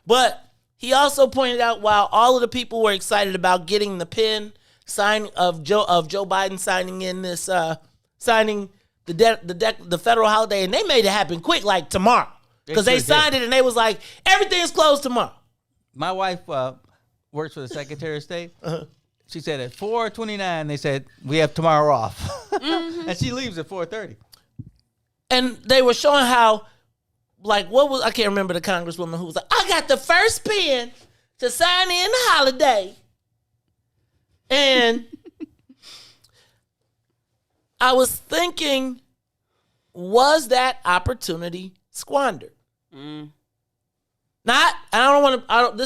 But he also pointed out, while all of the people were excited about getting the pen sign of Joe Biden signing in this, signing the federal holiday, and they made it happen quick, like tomorrow. Because they signed it and they was like, everything's closed tomorrow. My wife works for the Secretary of State. She said at 4:29, they said, we have tomorrow off. Mm-hmm. And she leaves at 4:30. And they were showing how, like, I can't remember the congresswoman who was like, I got the first pen to sign in the holiday. And I was thinking, was that opportunity squandered? This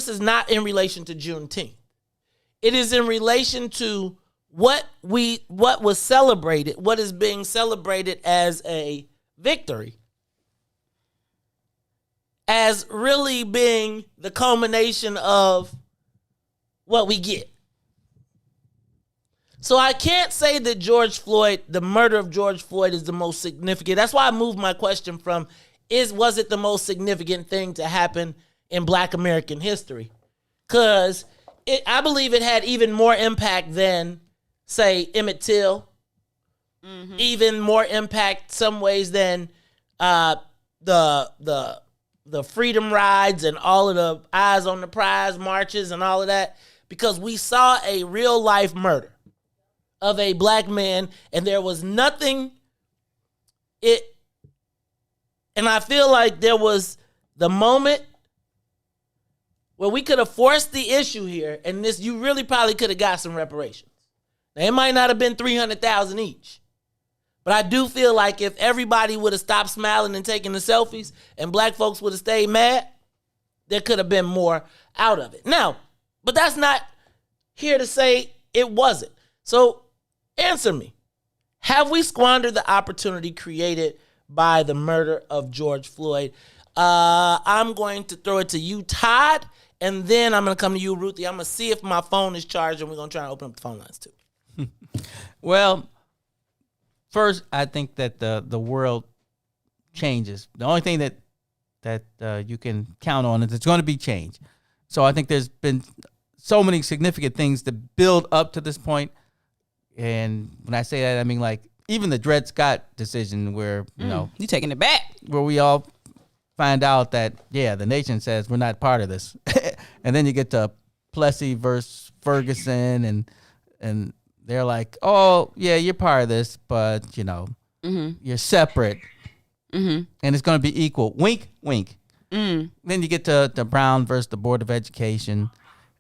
is not in relation to Juneteenth. It is in relation to what was celebrated, what is being celebrated as a victory, as really being the culmination of what we get. So I can't say that the murder of George Floyd is the most significant. That's why I moved my question from, was it the most significant thing to happen in Black American history? Because I believe it had even more impact than, say, Emmett Till. Mm-hmm. Even more impact some ways than the freedom rides and all of the eyes on the prize marches and all of that, because we saw a real life murder of a black man, and there was nothing. And I feel like there was the moment where we could have forced the issue here, and this, you really probably could have got some reparations. Now, it might not have been $300,000 each, but I do feel like if everybody would have stopped smiling and taking the selfies, and black folks would have stayed mad, there could have been more out of it. Now, but that's not here to say it wasn't. So answer me. Have we squandered the opportunity created by the murder of George Floyd? I'm going to throw it to you, Todd, and then I'm going to come to you, Ruthie. I'm going to see if my phone is charged, and we're going to try and open up the phone lines too. Well, first, I think that the world changes. The only thing that you can count on is it's going to be change. So I think there's been so many significant things to build up to this point. And when I say that, I mean, like, even the Dred Scott decision where, you taking it back, where we all find out that, yeah, the nation says we're not part of this. And then you get to Plessy versus Ferguson, and they're like, oh, yeah, you're part of this, but, you're separate. And it's going to be equal. Wink, wink. Then you get to Brown versus the Board of Education.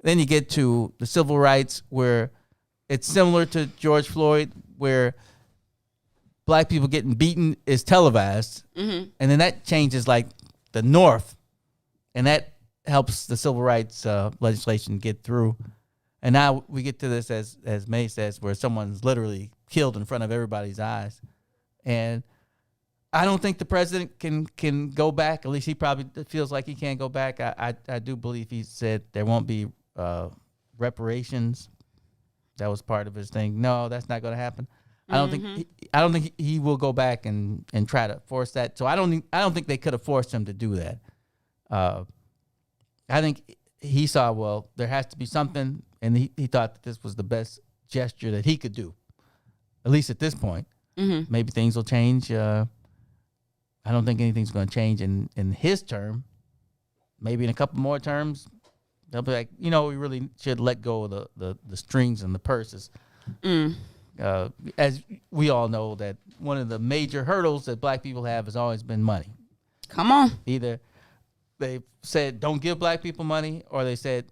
Then you get to the civil rights, where it's similar to George Floyd, where black people getting beaten is televised. And then that changes like the North. And that helps the civil rights legislation get through. And now we get to this, as May says, where someone's literally killed in front of everybody's eyes. And I don't think the president can go back. At least he probably feels like he can't go back. I do believe he said there won't be reparations. That was part of his thing. No, that's not going to happen. I don't think he will go back and try to force that. So I don't think they could have forced him to do that. I think he saw, well, there has to be something, and he thought that this was the best gesture that he could do, at least at this point. Maybe things will change. I don't think anything's going to change in his term. Maybe in a couple more terms, they'll be like, we really should let go of the strings and the purses. As we all know, that one of the major hurdles that black people have has always been money. Come on. Either they said, don't give black people money, or they said,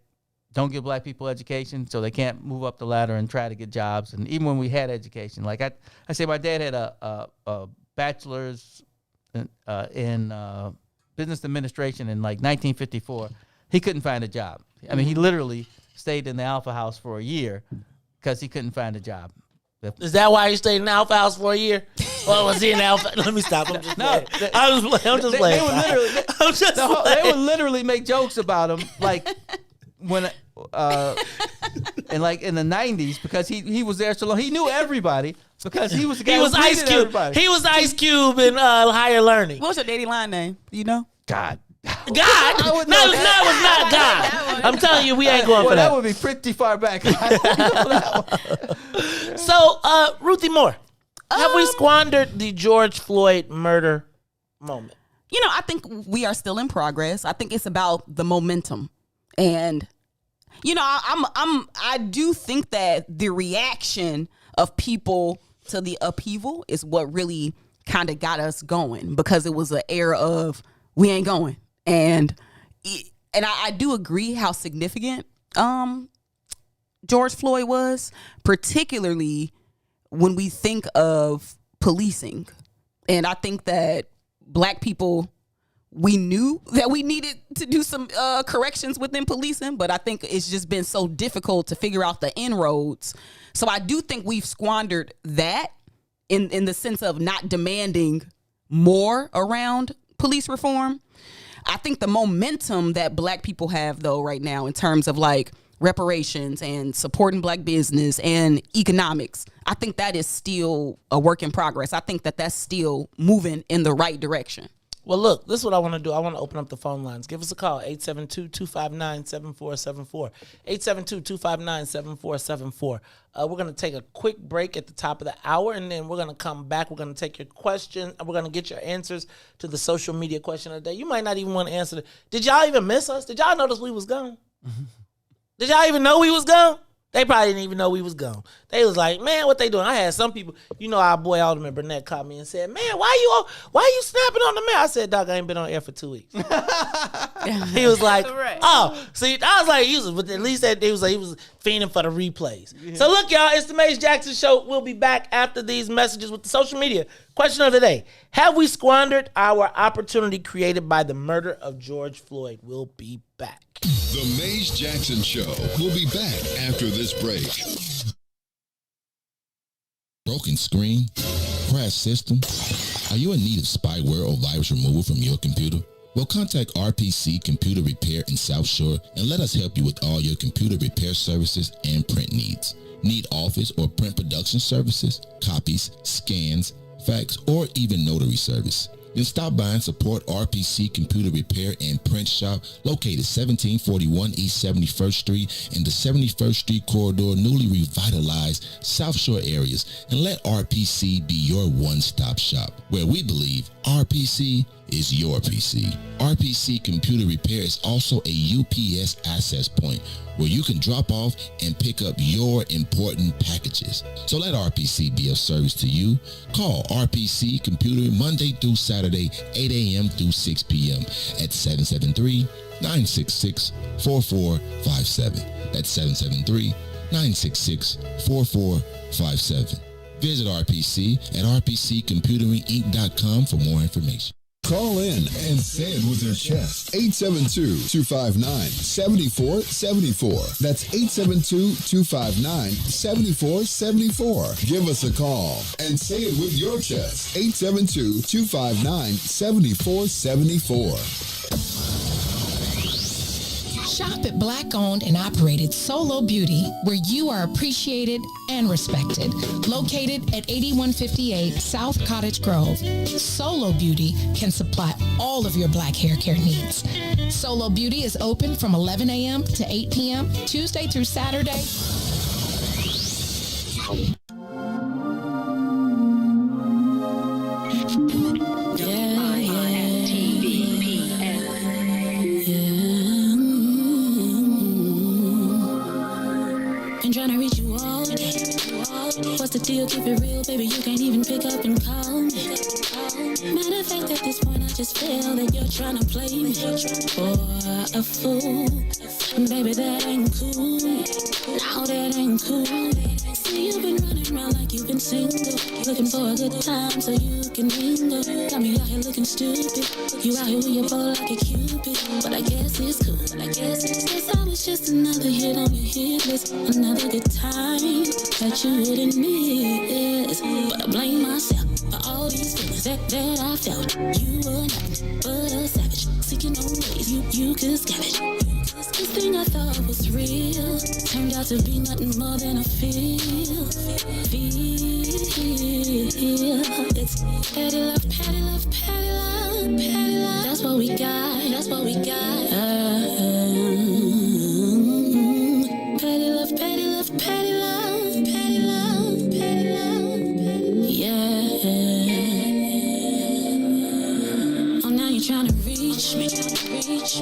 don't give black people education, so they can't move up the ladder and try to get jobs. And even when we had education, like I say, my dad had a bachelor's in business administration in like 1954. He couldn't find a job. I mean, he literally stayed in the Alpha House for a year because he couldn't find a job. Is that why he stayed in the Alpha House for a year? Well, was he in the Alpha? Let me stop. I'm just playing. They would literally make jokes about him, like when, and like in the 90s, because he was there so long. He knew everybody because he was the guy who Ice Cube. Everybody. He was Ice Cube in Higher Learning. What was your daddy line name? Do you know? God. No, it was not God. I'm telling you, we ain't going for that. That would be pretty far back. So, Ruthie Moore, have we squandered the George Floyd murder moment? I think we are still in progress. I think it's about the momentum, and I do think that the reaction of people to the upheaval is what really kind of got us going, because it was an era of we ain't going. And I do agree how significant George Floyd was, particularly when we think of policing. And I think that black people, we knew that we needed to do some corrections within policing, but I think it's just been so difficult to figure out the inroads. So I do think we've squandered that in the sense of not demanding more around police reform. I think the momentum that black people have, though, right now in terms of like reparations and supporting black business and economics, I think that is still a work in progress. I think that that's still moving in the right direction. Well, look, this is what I want to do. I want to open up the phone lines. Give us a call, 872-259-7474. 872-259-7474. We're going to take a quick break at the top of the hour, and then we're going to come back. We're going to take your question, and we're going to get your answers to the social media question of the day. You might not even want to answer it. Did y'all even miss us? Did y'all notice we was gone? Did y'all even know we was gone? They probably didn't even know we was gone. They was like, man, what they doing? I had some people, our boy Alderman Burnett called me and said, man, why you snapping on the mayor? I said, dog, I ain't been on air for 2 weeks. He was like, oh, see, I was like, but at least that he was fiending for the replays. Yeah. So look, y'all, it's the Maze Jackson Show. We'll be back after these messages with the social media. Question of the day: have we squandered our opportunity created by the murder of George Floyd? We'll be back. The Maze Jackson Show. We'll be back after this break. Broken screen? Crash system? Are you in need of spyware or virus removal from your computer? Well, contact RPC Computer Repair in South Shore and let us help you with all your computer repair services and print needs. Need office or print production services, copies, scans, fax, or even notary service? Then stop by and support RPC Computer Repair and Print Shop located 1741 East 71st Street in the 71st Street corridor, newly revitalized South Shore areas, and let RPC be your one-stop shop, where we believe RPC is your PC. RPC Computer Repair is also a UPS access point where you can drop off and pick up your important packages. So let RPC be of service to you. Call RPC Computer Monday through Saturday, 8 a.m. through 6 p.m. at 773-966-4457. That's 773-966-4457. Visit RPC at rpccomputeringinc.com for more information. Call in and say it with your chest. 872-259-7474. That's 872-259-7474. Give us a call and say it with your chest. 872-259-7474. Shop at Black-owned and operated Solo Beauty, where you are appreciated and respected. Located at 8158 South Cottage Grove, Solo Beauty can supply all of your black hair care needs. Solo Beauty is open from 11 a.m. to 8 p.m., Tuesday through Saturday. Trying to reach you all day. What's the deal? Keep it real, baby. You can't even pick up and call me. Matter of fact, at this point, I just feel that you're trying to play me for a fool. Baby, that ain't cool. Now that ain't cool. See, you've been running around like you've been single, looking for a good time so you can mingle. Got me out here looking stupid. You out here with your bow like a cupid, but I guess it's cool. I guess I was just another hit on your hit list, another good time that you wouldn't miss. But I blame myself for all these feelings that I felt. You were nothing but a savage, seeking no ways you could scavenge. This thing I thought was real turned out to be nothing more than a feel. It's petty love, petty love, petty love, petty love. That's what we got. That's what we got. Petty love, petty love, petty love, petty love, petty love, yeah. Oh, now you're trying to reach me.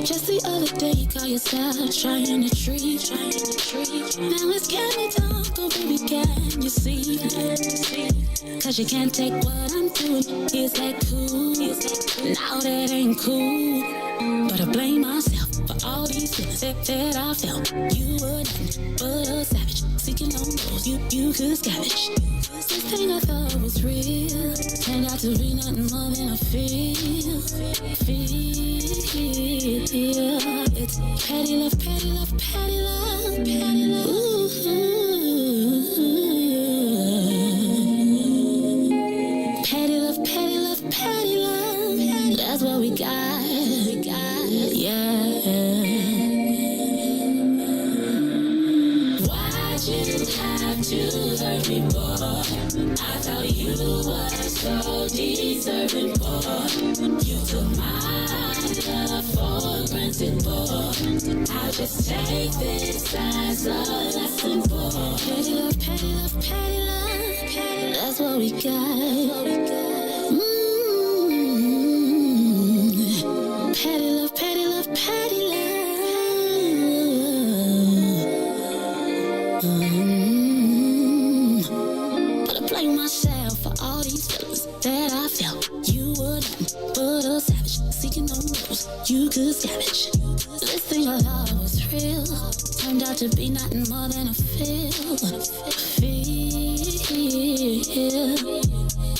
Just the other day you call yourself trying to treat. Now it's can we talk, oh baby, can you see? Cause you can't take what I'm doing. Is that cool? Now that ain't cool. But I blame myself for all these feelings that I felt. You were nothing but a savage, seeking no roles you could scavenge. This thing I thought was real turned out to be nothing more than a feel. It's petty love, petty love, petty love, petty love. Ooh. Petty love, petty love, petty love. That's what we got. Yeah. Why'd you have to hurt me, boy? I thought you was so deserving for. You took my love for granted, boy. I'll just take this as a lesson, boy. Petty love, petty love, petty love. That's what we got. Petty love, petty love, petty love. But I blame myself for all these feelings that I felt. You were nothing but a savage, seeking no rules. You could scavenge. This thing I thought was real turned out to be nothing more than a feel.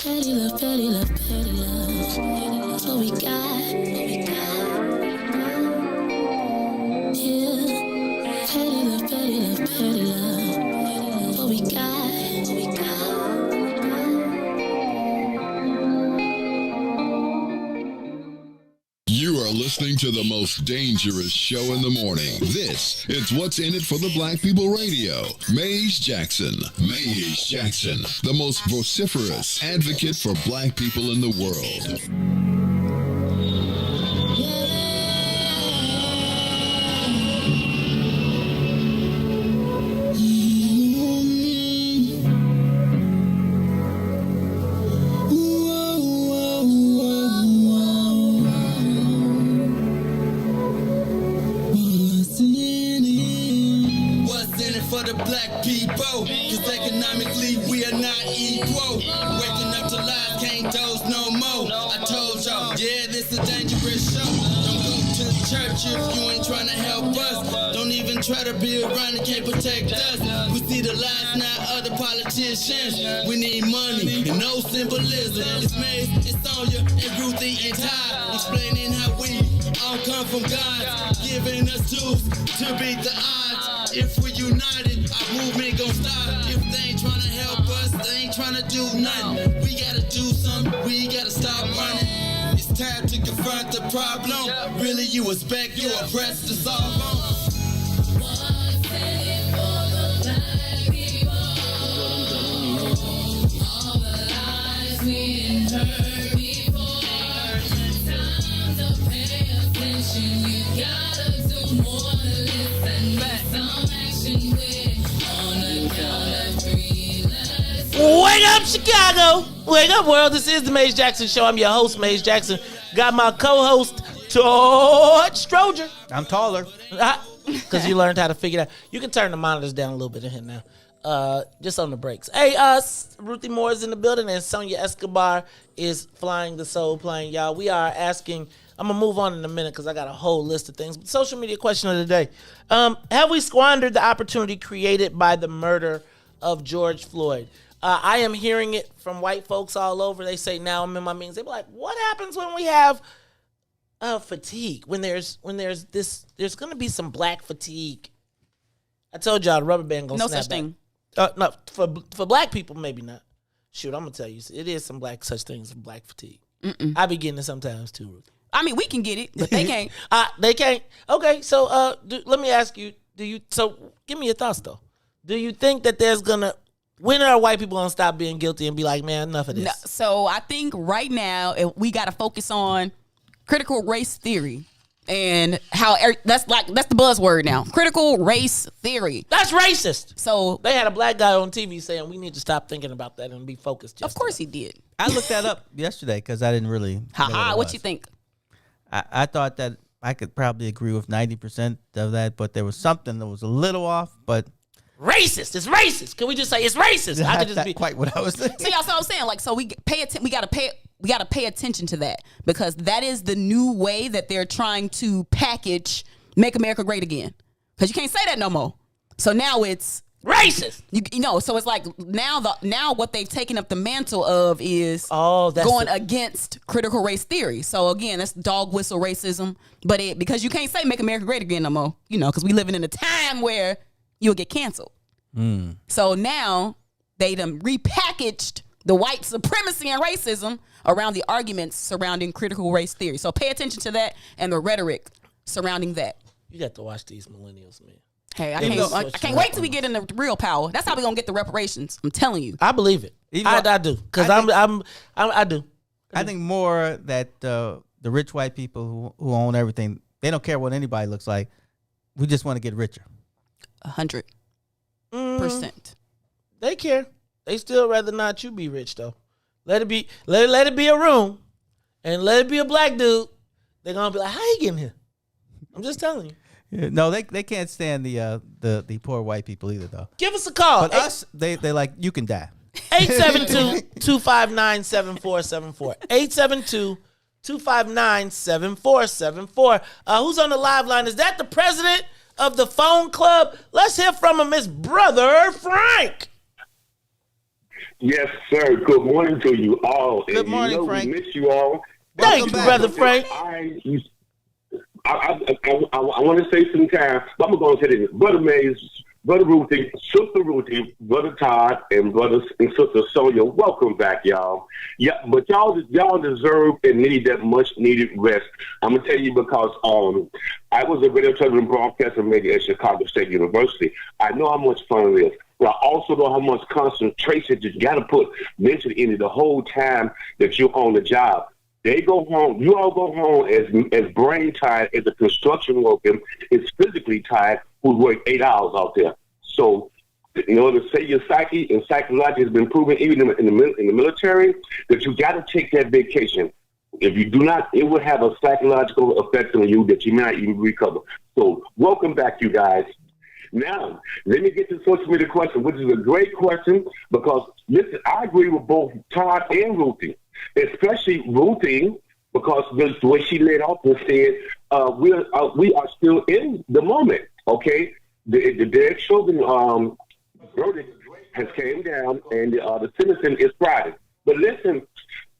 Petty love, petty love, petty love. That's what we got. Yeah, petty love, petty love, petty love. What we got. You are listening to the most dangerous show in the morning. This is What's in It for the Black People Radio. Maze Jackson. Maze Jackson, the most vociferous advocate for black people in the world. For the black people, cause economically we are not equal. Waking up to lies, can't doze no more. I told y'all, yeah, this is a dangerous show. Don't go to the church if you ain't trying to help us. Don't even try to be around and can't protect us. We see the lies now, other politicians. We need money and no symbolism. It's Maze, it's Sonia, and Ruthie, and Todd, explaining how we all come from God, giving us tools to beat the odds. If we're united, our movement gon' stop. If they ain't tryna help us, they ain't tryna do nothing. We gotta do something, we gotta stop running. It's time to confront the problem. Really, you expect your oppressed to solve on. All the lies we heard before. Time to pay attention. You gotta do more than listen. Some action with on the count of three. Wake up, Chicago! Wake up, world! This is the Maze Jackson Show. I'm your host, Maze Jackson. Got my co-host, Todd Stroger. I'm taller. Because you learned how to figure it out. You can turn the monitors down a little bit in here now. Just on the breaks. Hey, Ruthie Moore is in the building, and Sonia Escobar is flying the soul plane, y'all. We are asking, I'm going to move on in a minute because I got a whole list of things. But social media question of the day. Have we squandered the opportunity created by the murder of George Floyd? I am hearing it from white folks all over. They say, now I'm in my meetings. They be like, what happens when we have fatigue? When there's going to be some black fatigue. I told y'all the rubber band going to snap back. No such thing. No, for black people, maybe not. Shoot, I'm going to tell you. It is some such things as black fatigue. I be getting it sometimes too, Ruth. I mean, we can get it, but they can't. They can't. Okay, so let me ask you, give me your thoughts, though. Do you think that when are white people going to stop being guilty and be like, man, enough of this? No, so I think right now, we got to focus on critical race theory. And how that's the buzzword now. Critical race theory. That's racist. So they had a black guy on TV saying we need to stop thinking about that and be focused. Of course he did. I looked that up yesterday because I didn't really. What you think? I thought that I could probably agree with 90% of that, but there was something that was a little off. But racist. It's racist. Can we just say it's racist? I could just be quite what I was saying. See, that's what I'm saying. Like, so we got to pay attention to that because that is the new way that they're trying to package "Make America Great Again." Because you can't say that no more. So now it's racist. You know, so it's like now what they've taken up the mantle of is going against critical race theory. So again, that's dog whistle racism. But because you can't say "Make America Great Again" no more, you know, because we living in a time where you'll get canceled. So now they done repackaged the white supremacy and racism around the arguments surrounding critical race theory. So pay attention to that and the rhetoric surrounding that. You got to watch these millennials, man. Hey, I can't wait till we get into real power. That's how we gonna get the reparations. I'm telling you. I believe it. I do because I do. I think more that the rich white people who own everything, they don't care what anybody looks like. We just want to get richer. 100%. They care. They still rather not you be rich though. Let it be. Let it be a room, and let it be a black dude. They're gonna be like, "How you getting here?" I'm just telling you. Yeah, no, they can't stand the poor white people either though. Give us a call. But us, they like you can die. 872-259-7474. 872-259-7474. Who's on the live line? Is that the president of the phone club? Let's hear from him, Miss Brother Frank. Yes, sir. Good morning to you all. Good morning, Frank. We miss you all. Thank you, Brother Frank. I want to say some time, but I'm going to say this. Brother Mays, Brother Ruthie, Sister Ruthie, Brother Todd, and Brother and Sister Sonia, welcome back, y'all. Yeah, but y'all deserve and need that much needed rest. I'm gonna tell you because I was a radio television broadcaster maybe at Chicago State University. I know how much fun it is, but I also know how much concentration you got to put mentally into the whole time that you're on the job. They go home. You all go home as brain tired as a construction worker is physically tired who work 8 hours out there. So, in order to save your psyche and psychology has been proven even in the military that you got to take that vacation. If you do not, it will have a psychological effect on you that you may not even recover. So, welcome back, you guys. Now, let me get to the social media question, which is a great question because, listen, I agree with both Todd and Ruthie. Especially Ruthie, because the way she laid off and said, we are still in the moment, okay? The Derek Chauvin verdict has came down, and the sentencing is Friday. But listen,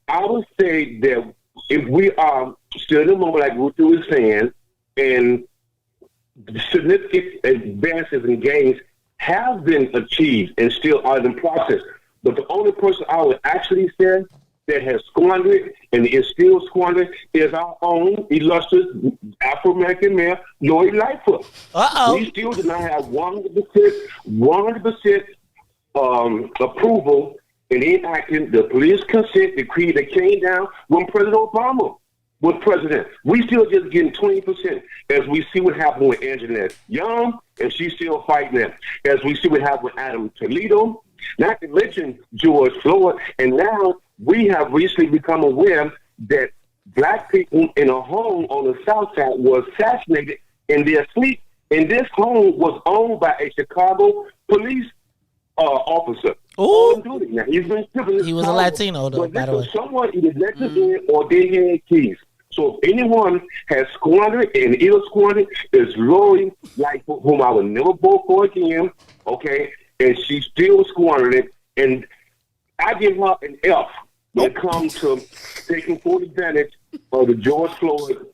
I would say that if we are still in the moment, like Ruthie was saying, and significant advances and gains have been achieved and still are in process, but the only person I would actually say that has squandered and is still squandering is our own illustrious Afro-American mayor, Lori Lightfoot. We still do not have 100% approval in enacting the police consent decree that came down when President Obama was president. We still just getting 20% as we see what happened with Anjanette Young, and she's still fighting that. As we see what happened with Adam Toledo, not to mention George Floyd, and now we have recently become aware that black people in a home on the South Side were assassinated in their sleep, and this home was owned by a Chicago police officer. On duty. Now, he's been he was a Latino, though, by the way. Someone either let them in or they had keys. So if anyone has squandered and is squandered, is Lori Lightfoot, whom I will never vote for again, okay? And she still squandered it, and I give her an F when it comes to taking full advantage of the George Floyd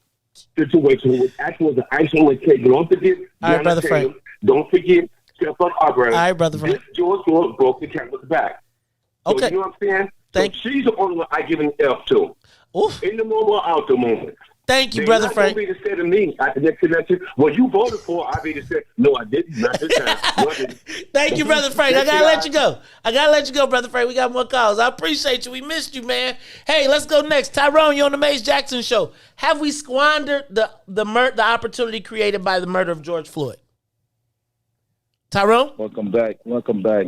situation, which actually was an icing on the cake. Don't forget, all right, Brother Frank. Don't forget, Stephen Arbery. All right, Brother Frank. George Floyd broke the camera's back. So, okay. You know what I'm saying? She's the only one I give an F to. Oof. In the moment, out the moment. Thank you, Brother Frank. They're not going to be to say to me at the next election, well, you voted for, I'll be to say, no, I didn't. Not this time. No, I didn't. Thank you, Brother Frank. I got to let you go. Brother Frank. We got more calls. I appreciate you. We missed you, man. Hey, let's go next. Tyrone, you're on the Mace Jackson Show. Have we squandered the opportunity created by the murder of George Floyd? Tyrone? Welcome back,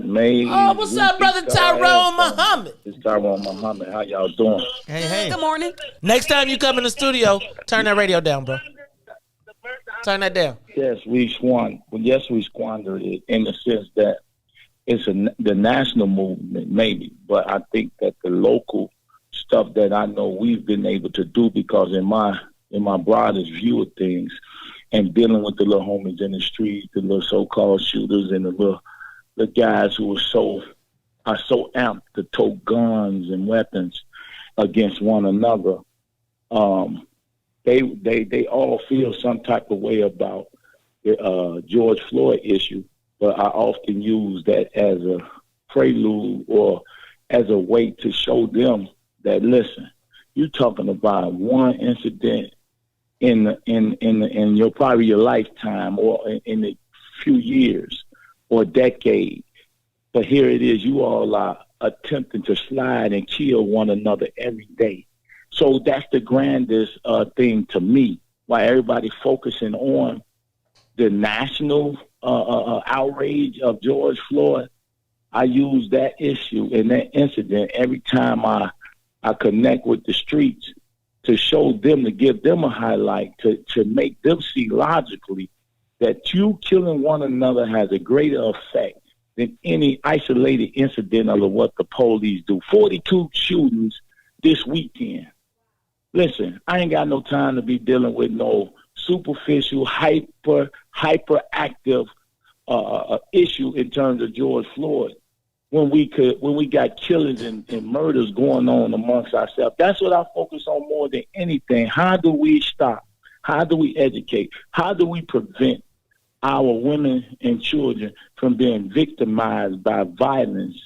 May. Oh, what's up, Brother Tyrone Muhammad? It's Tyrone Muhammad. How y'all doing? Hey. Good morning. Next time you come in the studio, turn that radio down, bro. Turn that down. Yes, we squandered it in the sense that it's the national movement, maybe, but I think that the local stuff that I know we've been able to do, because in my broadest view of things, and dealing with the little homies in the streets, the little so-called shooters, and the guys who are so amped to tote guns and weapons against one another. They all feel some type of way about the George Floyd issue, but I often use that as a prelude or as a way to show them that, listen, you're talking about one incident in your probably your lifetime or in the few years or decade. But here it is, you all are attempting to slide and kill one another every day. So that's the grandest thing to me, why everybody focusing on the national outrage of George Floyd. I use that issue and that incident every time I connect with the streets to show them, to give them a highlight, to make them see logically that you killing one another has a greater effect than any isolated incident of what the police do. 42 shootings this weekend. Listen, I ain't got no time to be dealing with no superficial, hyperactive issue in terms of George Floyd when we got killings and murders going on amongst ourselves. That's what I focus on more than anything. How do we stop? How do we educate? How do we prevent our women and children from being victimized by violence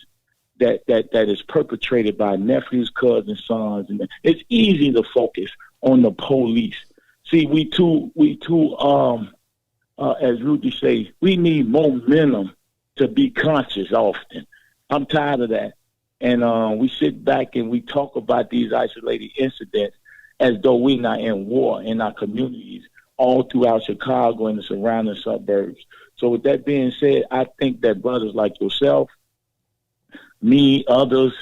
that is perpetrated by nephews, cousins, sons? And it's easy to focus on the police. See, we too as Ruthie says, we need momentum to be conscious often. I'm tired of that. And we sit back and we talk about these isolated incidents as though we're not in war in our communities all throughout Chicago and the surrounding suburbs. So with that being said, I think that brothers like yourself, me, others,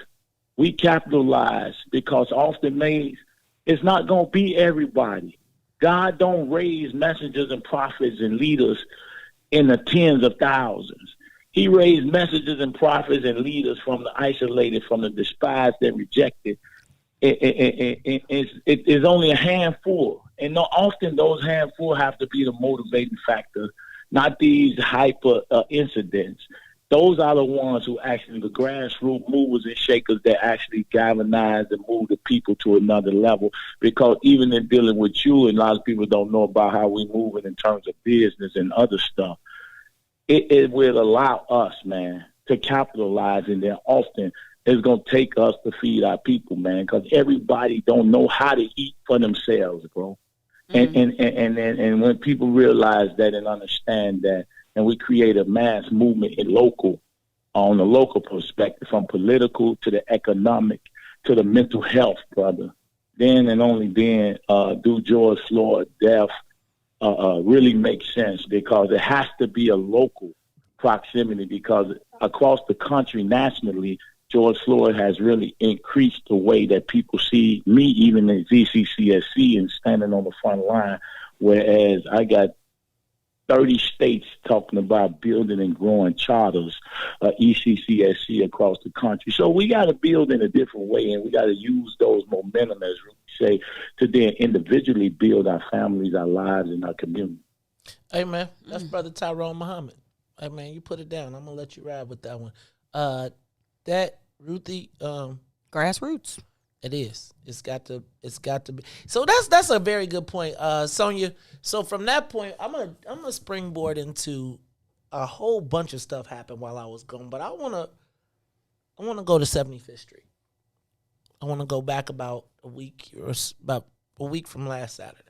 we capitalize because often, Mays, it's not going to be everybody. God don't raise messengers and prophets and leaders in the tens of thousands. He raised messengers and prophets and leaders from the isolated, from the despised and rejected. It's only a handful. And often those handful have to be the motivating factor, not these hyper incidents. Those are the ones who actually, the grassroots movers and shakers that actually galvanize and move the people to another level. Because even in dealing with you, and a lot of people don't know about how we move in terms of business and other stuff, it will allow us, man, to capitalize. And then often it's going to take us to feed our people, man, because everybody don't know how to eat for themselves, bro. Mm-hmm. And when people realize that and understand that, and we create a mass movement on the local perspective, from political to the economic to the mental health, brother, then and only then do George Floyd death really make sense, because it has to be a local proximity, because across the country, nationally, George Floyd has really increased the way that people see me, even in ZCCSC, and standing on the front line, whereas I got 30 states talking about building and growing charters, ECCSC across the country. So we got to build in a different way, and we got to use those momentum, as Ruthie say, to then individually build our families, our lives, and our community. Hey, man, that's Brother Tyrone Muhammad. Hey, man, you put it down. I'm going to let you ride with that one. That, Ruthie, grassroots. It is. It's got to be. So that's a very good point, Sonia. So from that point, I'm gonna springboard into a whole bunch of stuff happened while I was gone. But I wanna go to 75th Street. I wanna go back about a week from last Saturday,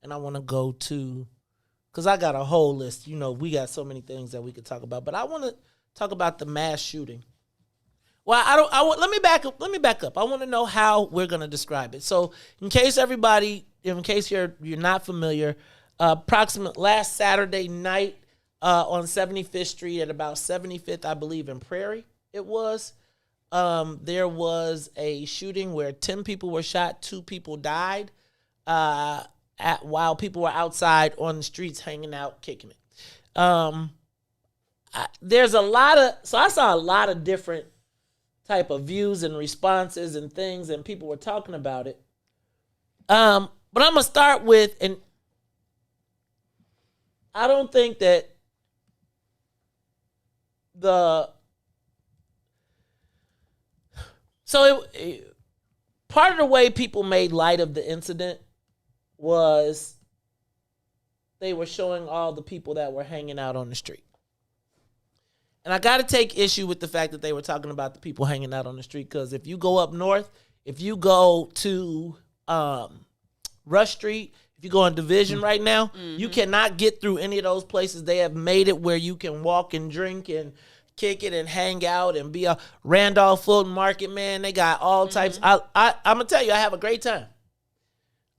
and I wanna go to, because I got a whole list. You know, we got so many things that we could talk about, but I want to talk about the mass shooting. Well, let me back up. I want to know how we're going to describe it. So, in case you're not familiar, approximate last Saturday night on 75th Street at about 75th, I believe, in Prairie, it was. There was a shooting where 10 people were shot, 2 people died, while people were outside on the streets hanging out, kicking it. I saw a lot of different type of views and responses and things, and people were talking about it. But I'm gonna start with, and I don't think that part of the way people made light of the incident was they were showing all the people that were hanging out on the street. And I got to take issue with the fact that they were talking about the people hanging out on the street, because if you go up north, if you go to Rush Street, If you go on Division right now, you cannot get through any of those places. They have made it where you can walk and drink and kick it and hang out and be a Randolph Fulton Market, man. They got all types. I'm gonna tell you, I have a great time.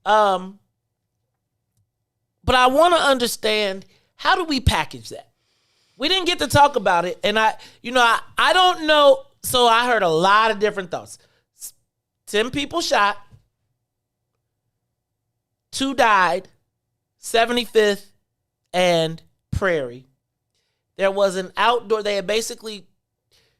But I want to understand, how do we package that? We didn't get to talk about it, and I don't know. So I heard a lot of different thoughts. 10 people shot, 2 died, 75th and Prairie. There was an outdoor, they had basically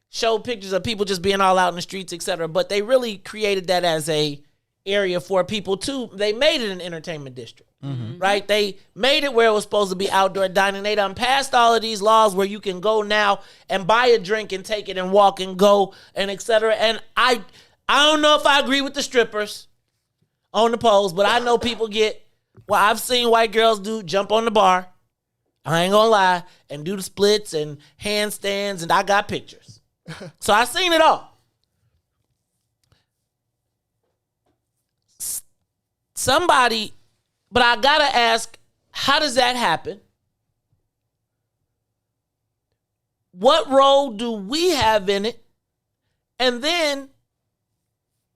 showed pictures of people just being all out in the streets, etc. But they really created that as a area for people too. They made it an entertainment district, right? They made it where it was supposed to be outdoor dining. They done passed all of these laws where you can go now and buy a drink and take it and walk and go and etc. And I don't know if I agree with the strippers on the poles, but I know people I've seen white girls jump on the bar, I ain't gonna lie, and do the splits and handstands, and I got pictures. So I seen it all. Somebody, but I gotta ask, how does that happen? What role do we have in it? And then,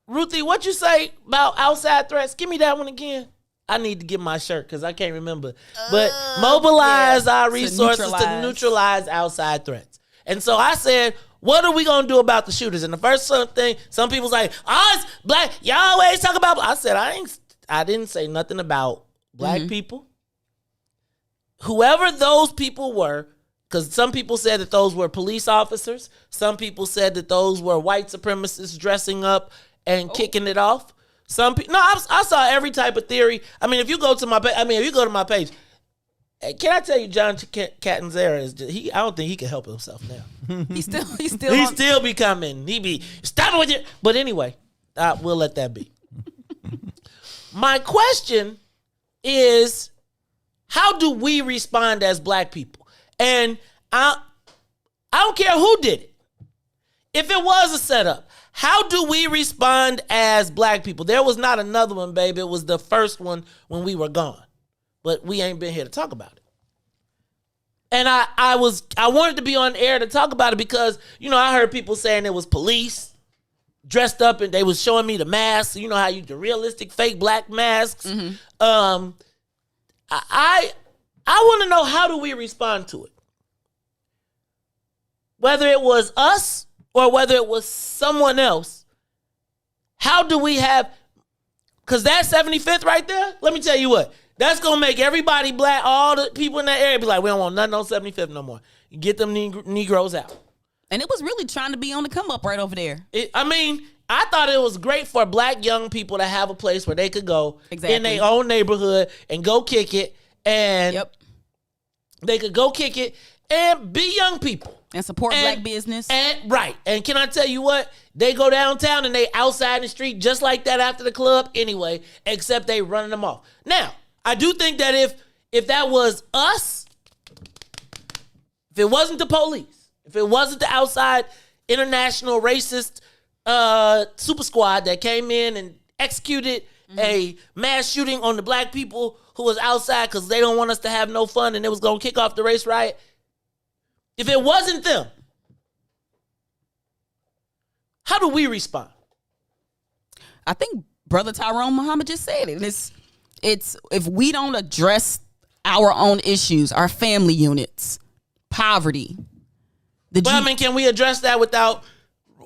Ruthie, what you say about outside threats? Give me that one again. I need to get my shirt because I can't remember. But mobilize our resources to neutralize outside threats. And so I said, what are we going to do about the shooters? And the first thing, some people's like, it's black. Y'all always talk about. I said, I didn't say nothing about black people. Whoever those people were, because some people said that those were police officers. Some people said that those were white supremacists dressing up and kicking it off. Some people, I saw every type of theory. I mean, if you go to my page, can I tell you, John Catanzara is I don't think he can help himself now. He's still becoming. He be stopping with you. But anyway, we'll let that be. My question is, how do we respond as black people? And I don't care who did it. If it was a setup, how do we respond as black people? There was not another one, baby. It was the first one when we were gone. But we ain't been here to talk about it. And I wanted to be on air to talk about it because, I heard people saying it was police dressed up and they was showing me the masks. You know how the realistic fake black masks. I want to know, how do we respond to it? Whether it was us or whether it was someone else, how do we have, because that 75th right there, let me tell you what, that's going to make everybody black, all the people in that area be like, we don't want nothing on 75th no more. You get them Negroes out. And it was really trying to be on the come up right over there. I thought it was great for black young people to have a place where they could go in their own neighborhood and go kick it. And they could go kick it and be young people. And support black business. Right. And can I tell you what? They go downtown and they outside in the street just like that after the club anyway, except they running them off. Now, I do think that if that was us, if it wasn't the police, if it wasn't the outside international racist super squad that came in and executed a mass shooting on the black people who was outside because they don't want us to have no fun and it was going to kick off the race riot, if it wasn't them, how do we respond? I think Brother Tyrone Muhammad just said it. It's if we don't address our own issues, our family units, poverty. Can we address that without?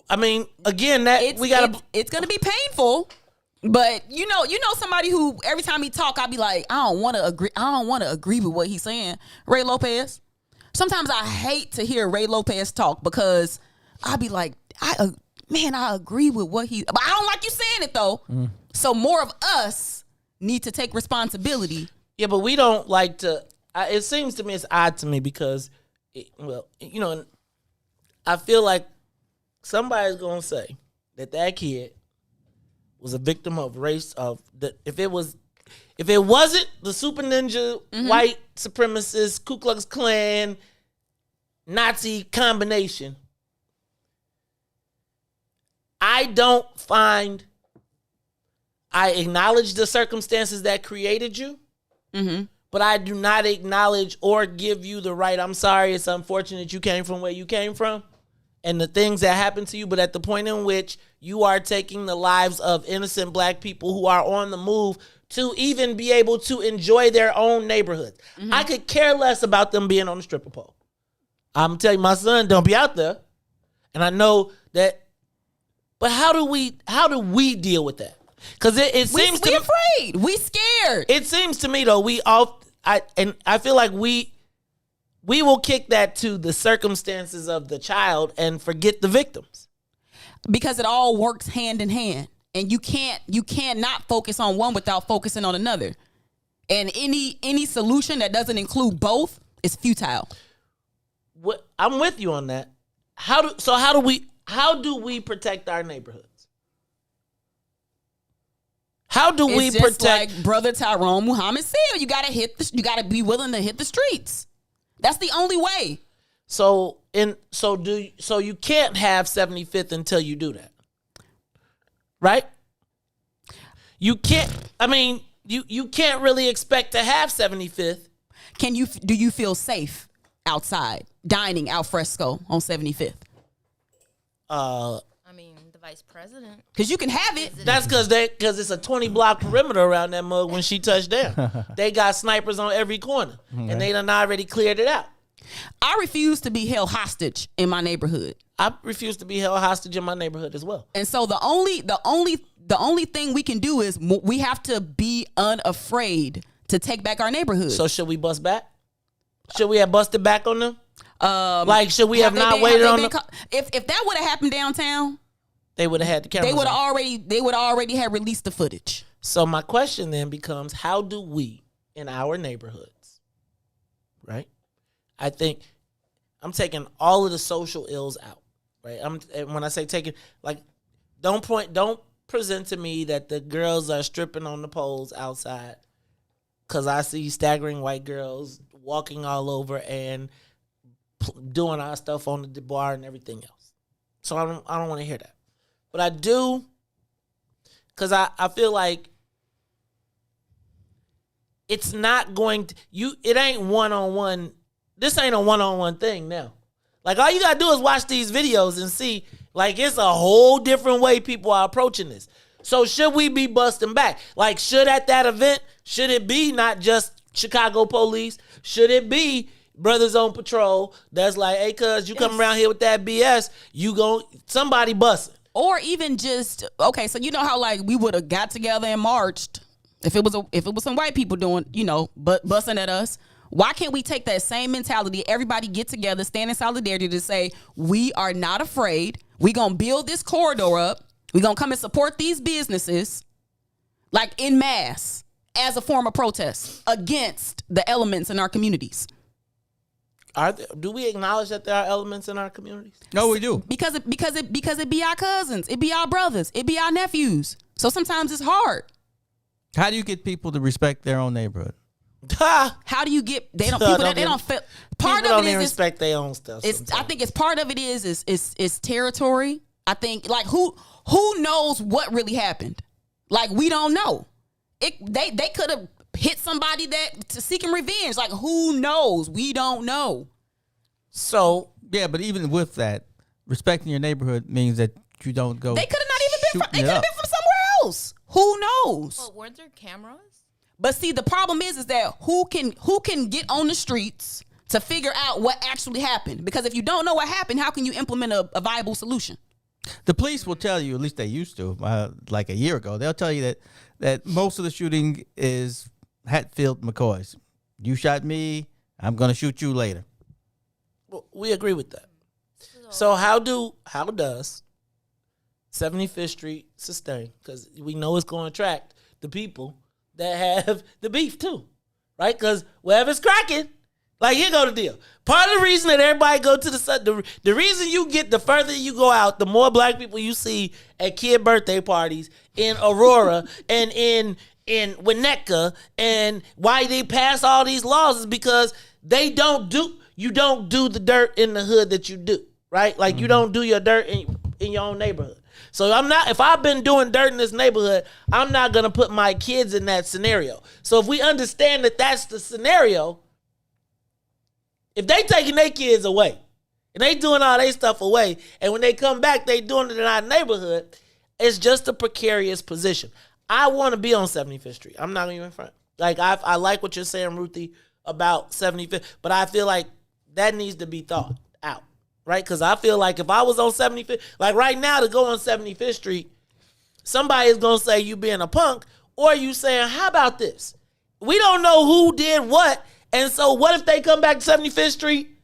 Again, it's gonna be painful. But you know somebody who every time he talk, I'll be like, I don't want to agree with what he's saying. Ray Lopez. Sometimes I hate to hear Ray Lopez talk because I'll be like, I agree with what but I don't like you saying it though. So more of us need to take responsibility. Yeah, but we don't like to. It seems to me it's odd to me because, I feel like somebody's gonna say that kid was a victim of race if it wasn't the super ninja, white supremacist, Ku Klux Klan, Nazi combination, I acknowledge the circumstances that created you, but I do not acknowledge or give you the right. I'm sorry, it's unfortunate you came from where you came from and the things that happened to you, but at the point in which you are taking the lives of innocent black people who are on the move to even be able to enjoy their own neighborhoods. I could care less about them being on the stripper pole. I'm telling you, my son, don't be out there. And I know that, but how do we deal with that? Because it seems to we afraid. We scared. It seems to me though, I feel like we will kick that to the circumstances of the child and forget the victims. Because it all works hand in hand. And you cannot focus on one without focusing on another. And any solution that doesn't include both is futile. I'm with you on that. How do we protect our neighborhoods? How do we protect? Like Brother Tyrone Muhammad said, you gotta be willing to hit the streets. That's the only way. So you can't have 75th until you do that. Right? You can't, I mean, you can't really expect to have 75th. Do you feel safe outside, dining al fresco on 75th? I mean, the vice president. Because you can have it. That's because it's a 20-block perimeter around that mug when she touched down. They got snipers on every corner, and they done already cleared it out. I refuse to be held hostage in my neighborhood. I refuse to be held hostage in my neighborhood as well. And so the only thing we can do is we have to be unafraid to take back our neighborhood. So should we bust back? Should we have busted back on them? Should we have not waited on them? If that would have happened downtown, they would have had the cameras. They would already have released the footage. So my question then becomes, how do we in our neighborhoods, right? I think I'm taking all of the social ills out, right? When I say taking, like, don't present to me that the girls are stripping on the poles outside, because I see staggering white girls walking all over and doing our stuff on the bar and everything else. So I don't want to hear that. But I do, because I feel like it's not going to, it ain't one-on-one. This ain't a one-on-one thing now. Like, all you got to do is watch these videos and see, like, it's a whole different way people are approaching this. So should we be busting back? Like, should at that event, should it be not just Chicago police? Should it be brothers on patrol that's like, hey, cuz, you come around here with that BS, somebody busting. Or even just, okay, so you know how, like, we would have got together and marched if it was some white people doing, busting at us. Why can't we take that same mentality, everybody get together, stand in solidarity to say, we are not afraid. We're going to build this corridor up. We're going to come and support these businesses, like, en masse, as a form of protest against the elements in our communities. Do we acknowledge that there are elements in our communities? No, we do. Because it be our cousins, it be our brothers, it be our nephews. So sometimes it's hard. How do you get people to respect their own neighborhood? How do you get they don't feel part of it is respect their own stuff. I think it's part of it is territory. I think, like, who knows what really happened? Like, we don't know. They could have hit somebody to seeking revenge. Like, who knows? We don't know. So yeah, but even with that, respecting your neighborhood means that you don't go. They could have not even been. They could have been from somewhere else. Who knows? Well, weren't there cameras? But see, the problem is that who can get on the streets to figure out what actually happened? Because if you don't know what happened, how can you implement a viable solution? The police will tell you, at least they used to, like a year ago, they'll tell you that most of the shooting is Hatfield McCoy's. You shot me, I'm going to shoot you later. Well, we agree with that. So how does 75th Street sustain? Because we know it's going to attract the people that have the beef too, right? Because wherever it's cracking, like, here go the deal. Part of the reason that everybody go to the reason you get, the further you go out, the more black people you see at kid birthday parties in Aurora and in Winnetka, and why they pass all these laws is because you don't do the dirt in the hood that you do, right? Like, you don't do your dirt in your own neighborhood. So if I've been doing dirt in this neighborhood, I'm not going to put my kids in that scenario. So if we understand that that's the scenario, if they taking their kids away and they doing all their stuff away, and when they come back, they doing it in our neighborhood, it's just a precarious position. I want to be on 75th Street. I'm not even in front. Like, I like what you're saying, Ruthie, about 75th, but I feel like that needs to be thought out, right? Because I feel like if I was on 75th, like right now to go on 75th Street, somebody is going to say you being a punk, or you saying, how about this? We don't know who did what, and so what if they come back to 75th Street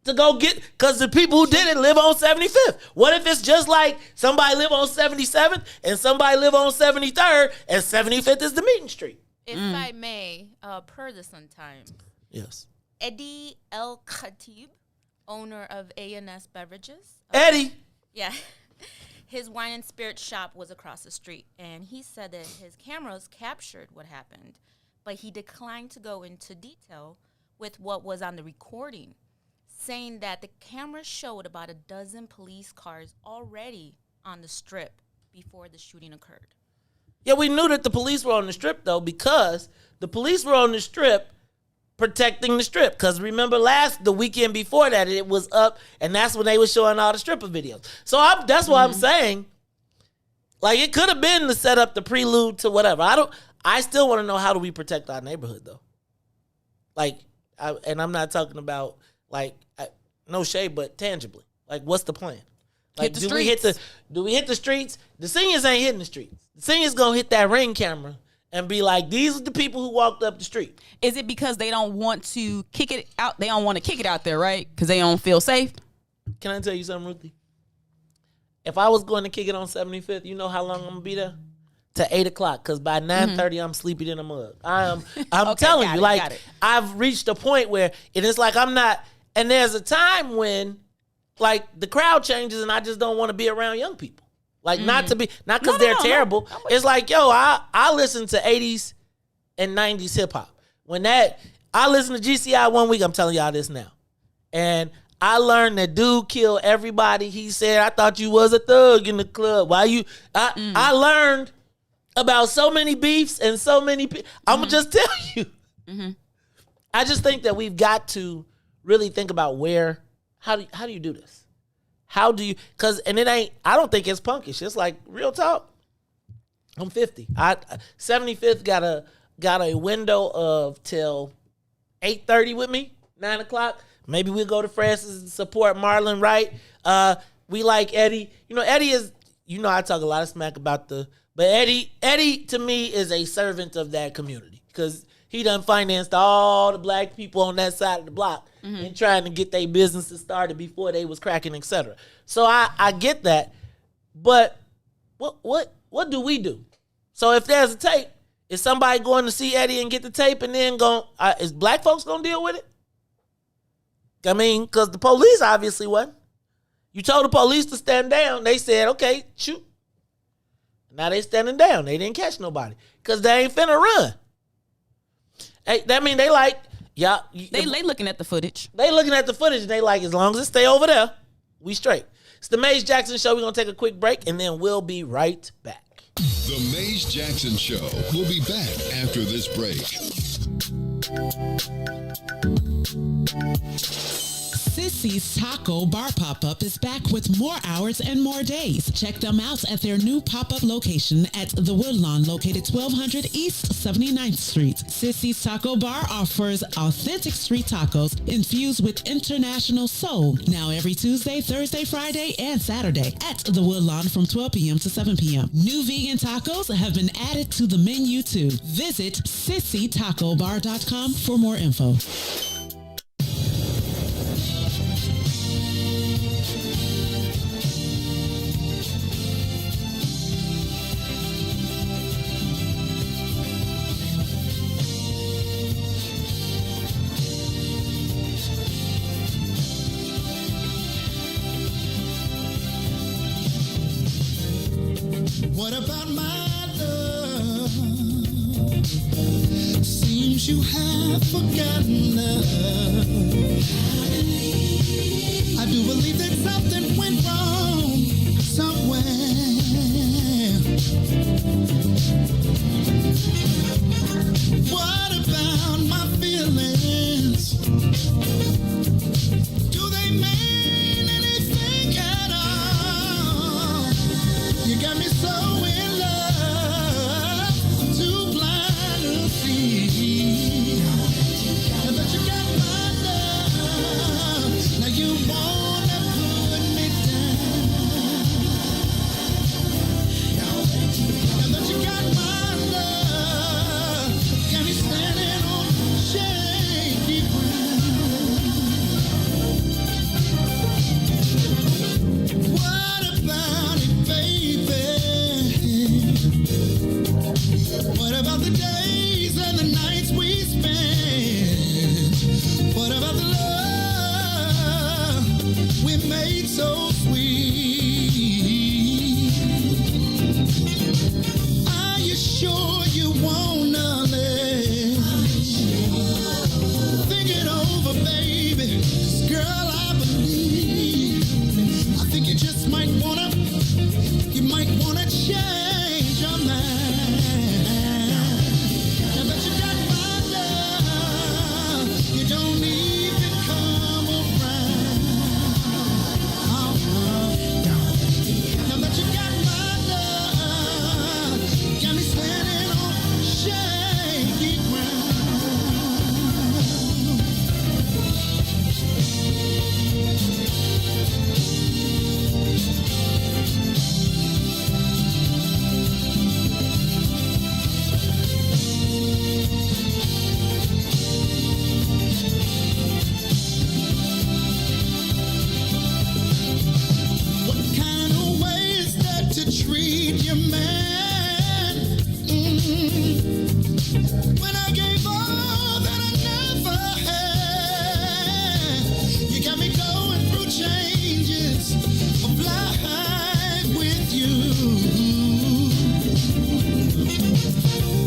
to go get, because the people who did it live on 75th. What if it's just like somebody live on 77th and somebody live on 73rd and 75th is the meeting street? If I may, per the Sun Times. Yes. Eddie El Khatib, owner of A&S Beverages. Eddie. Yeah. His wine and spirit shop was across the street, and he said that his cameras captured what happened, but he declined to go into detail with what was on the recording, saying that the camera showed about a dozen police cars already on the strip before the shooting occurred. Yeah, we knew that the police were on the strip, though, because the police were on the strip protecting the strip. Because remember the weekend before that, it was up, and that's when they were showing all the stripper videos. So that's why I'm saying, like, it could have been to set up the prelude to whatever. I still want to know, how do we protect our neighborhood, though? Like, and I'm not talking about, like, no shade, but tangibly. Like, what's the plan? Like, do we hit the streets? The seniors ain't hitting the streets. The seniors gonna hit that Ring camera and be like, these are the people who walked up the street. Is it because they don't want to kick it out? They don't want to kick it out there, right? Because they don't feel safe? Can I tell you something, Ruthie? If I was going to kick it on 75th, you know how long I'm gonna be there? To 8 o'clock, because by 9:30 I'm sleeping in a mug. I'm telling you, like, I've reached a point where it is like I'm not, and there's a time when, like, the crowd changes and I just don't want to be around young people. Like, not because they're terrible. It's like, yo, I listen to 80s and 90s hip hop. I listened to GCI one week, I'm telling y'all this now. And I learned that dude killed everybody. He said, I thought you was a thug in the club. I learned about so many beefs and so many people. I'm going to just tell you. I just think that we've got to really think about how do you do this? How do you, I don't think it's punkish. It's like, real talk. I'm 50. 75th got a window of till 8:30 with me, 9 o'clock. Maybe we'll go to Francis and support Marlon Wright. We like Eddie. Eddie is, I talk a lot of smack about but Eddie to me is a servant of that community, because he done financed all the black people on that side of the block and trying to get their businesses started before they was cracking, etc. So I get that, but what do we do? So if there's a tape, is somebody going to see Eddie and get the tape and then is black folks going to deal with it? I mean, because the police obviously wasn't. You told the police to stand down. They said, okay, shoot. Now they standing down. They didn't catch nobody because they ain't finna run. Hey, that mean they like, yeah. They looking at the footage. They looking at the footage and they like, as long as it stay over there, we straight. It's the Maze Jackson Show. We're going to take a quick break and then we'll be right back. The Maze Jackson Show. We'll be back after this break. Sissy's Taco Bar Pop-Up is back with more hours and more days. Check them out at their new pop-up location at The Woodlawn, located 1200 East 79th Street. Sissy's Taco Bar offers authentic street tacos infused with international soul. Now every Tuesday, Thursday, Friday, and Saturday at The Woodlawn from 12 p.m. to 7 p.m. New vegan tacos have been added to the menu too. Visit sissytacobar.com for more info. What about my love? Seems you have forgotten love. I do believe that something went wrong somewhere. What about my feelings? Do they mean anything at all? You got me so in love, too blind to see. But you got my love. Now you wanna put me down. Now that you got my love, got me standing on shaky ground. What about it, baby? What about the days and the nights we spent? What about the love we made so sweet? Are you sure you wanna live? Think it over, baby. 'Cause girl, I believe. I think you just might wanna change your mind. Now that you got my love, you don't even come around. Now that you got my love, got me standing on shaky ground. What kind of way is that to treat your man? When I gave all that I never had, you got me going through changes of life with you.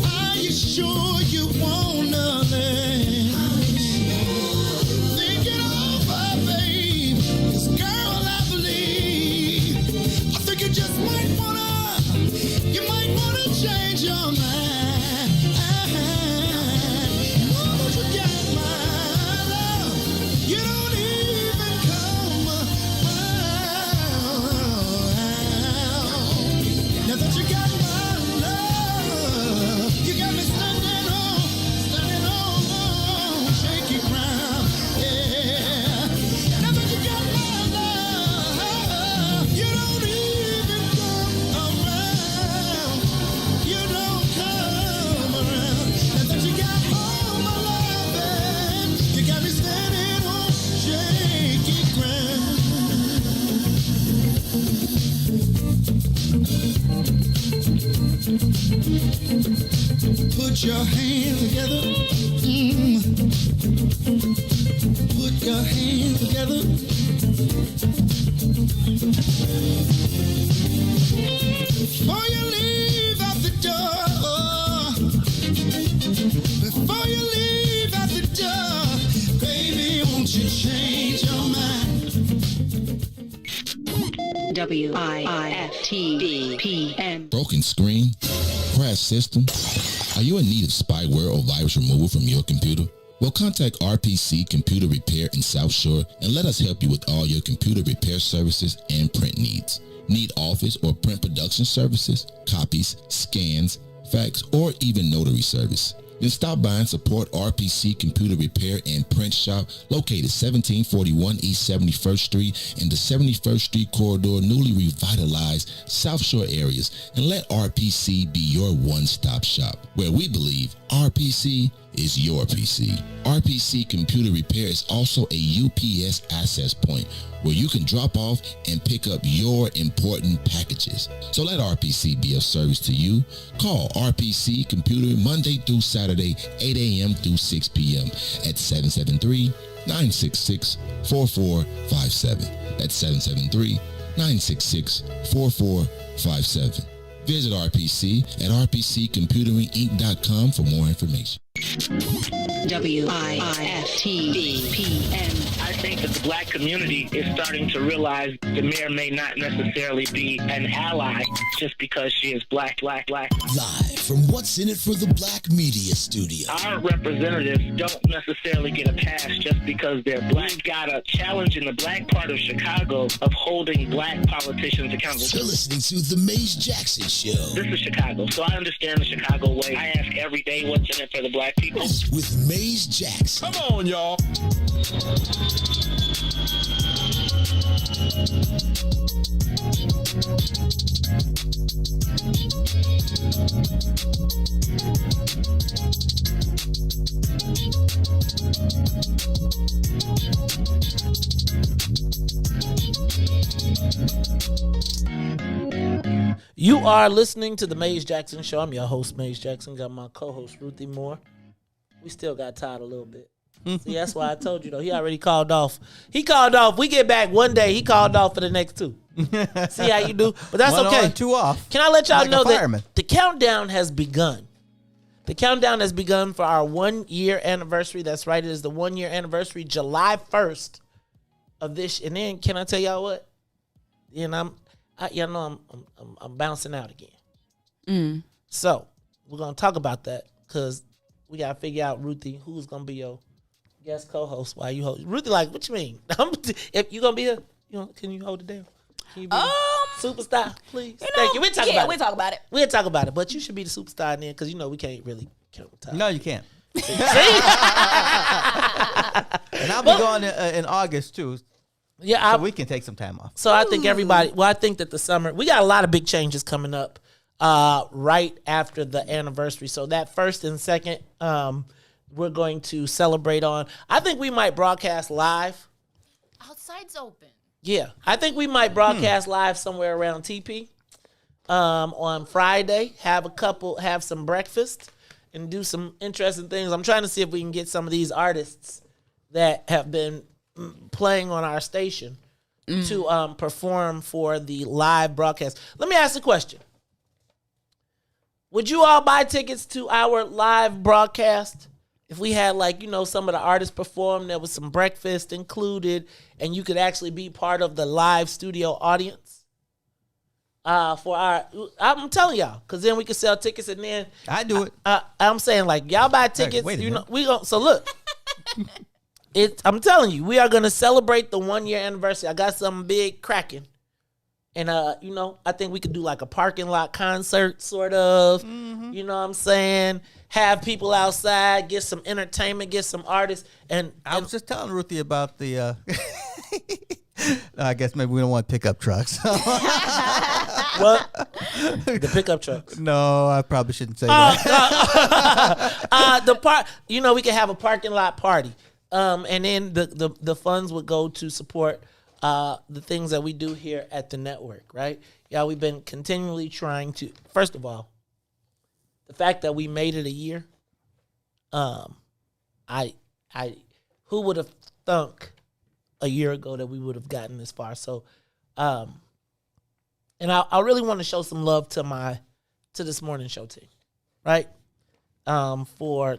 Are you sure you wanna live? Think it over, babe. 'Cause girl, I believe. I think you just might wanna change your mind. Now that you got my love, you don't even come around. Now that you got my love, you got me standing on shaky ground. Yeah. Now that you got my love, you don't even come around. You don't come around. Now that you got all my loving, you got me standing on shaky ground. Put your hands together. Put your hands together. Before you leave out the door, before you leave out the door, baby, won't you change your mind? WIIFTBP. Broken screen? Crash system? Are you in need of spyware or virus removal from your computer? Well, contact RPC Computer Repair in South Shore and let us help you with all your computer repair services and print needs. Need office or print production services, copies, scans, fax, or even notary service? Then stop by and support RPC Computer Repair and Print Shop located 1741 East 71st Street in the 71st Street corridor, newly revitalized South Shore areas, and let RPC be your one-stop shop, where we believe RPC is your PC. RPC Computer Repair is also a UPS access point where you can drop off and pick up your important packages. So let RPC be of service to you. Call RPC Computer Monday through Saturday, 8 a.m. through 6 p.m. at 773-966-4457. That's 773-966-4457. Visit RPC at rpccomputeringinc.com for more information. WIIFTBP. I think that the black community is starting to realize the mayor may not necessarily be an ally just because she is black. Live from What's in It for the Black Media Studio. Our representatives don't necessarily get a pass just because they're black. We've got a challenge in the black part of Chicago of holding black politicians accountable. You're listening to The Maze Jackson Show. This is Chicago, so I understand the Chicago way. I ask every day what's in it for the black people. With Maze Jackson. Come on, y'all. You are listening to the Maze Jackson Show. I'm your host, Maze Jackson. Got my co-host, Ruthie Moore. We still got Todd a little bit. See, that's why I told you, though. He already called off. He called off. We get back one day. He called off for the next two. See how you do? But that's One okay. on, two off. Can I let y'all Like a know fireman. that the countdown has begun? The countdown has begun for our 1 year anniversary. That's right. It is the 1 year anniversary, July 1st of this. And then, can I tell y'all what? And I'm bouncing out again. So we're gonna talk about that because we gotta figure out, Ruthie, who's gonna be your guest co-host while you hold. Ruthie, like, what you mean? If you gonna be here, can you hold it down? Can you be superstar, please? Thank you. We'll talk about it. We'll talk about it. We'll talk about it. But you should be the superstar then, because we can't really count time. No, you can't. And I'll be going in August too. Yeah, so we can take some time off. So I think I think that the summer, we got a lot of big changes coming up right after the anniversary. So that first and second, we're going to celebrate on. I think we might broadcast live. Outside's open. Yeah, I think we might broadcast live somewhere around TP on Friday. Have some breakfast and do some interesting things. I'm trying to see if we can get some of these artists that have been playing on our station to perform for the live broadcast. Let me ask a question. Would you all buy tickets to our live broadcast if we had some of the artists perform, there was some breakfast included, and you could actually be part of the live studio audience? I'm telling y'all, because then we could sell tickets, and then I do it. I'm saying, y'all buy tickets. So look, I'm telling you, we are gonna celebrate the 1 year anniversary. I got something big cracking, and I think we could do like a parking lot concert, sort of. You know what I'm saying? Have people outside, get some entertainment, get some artists, and I was just telling Ruthie about the. I guess maybe we don't want pickup trucks. What? The pickup trucks? No, I probably shouldn't say that. We could have a parking lot party, and then the funds would go to support the things that we do here at the network. Right? Yeah, we've been continually trying to. First of all, the fact that we made it a year, who would have thunk a year ago that we would have gotten this far? So, and I really want to show some love to this morning show team, right? For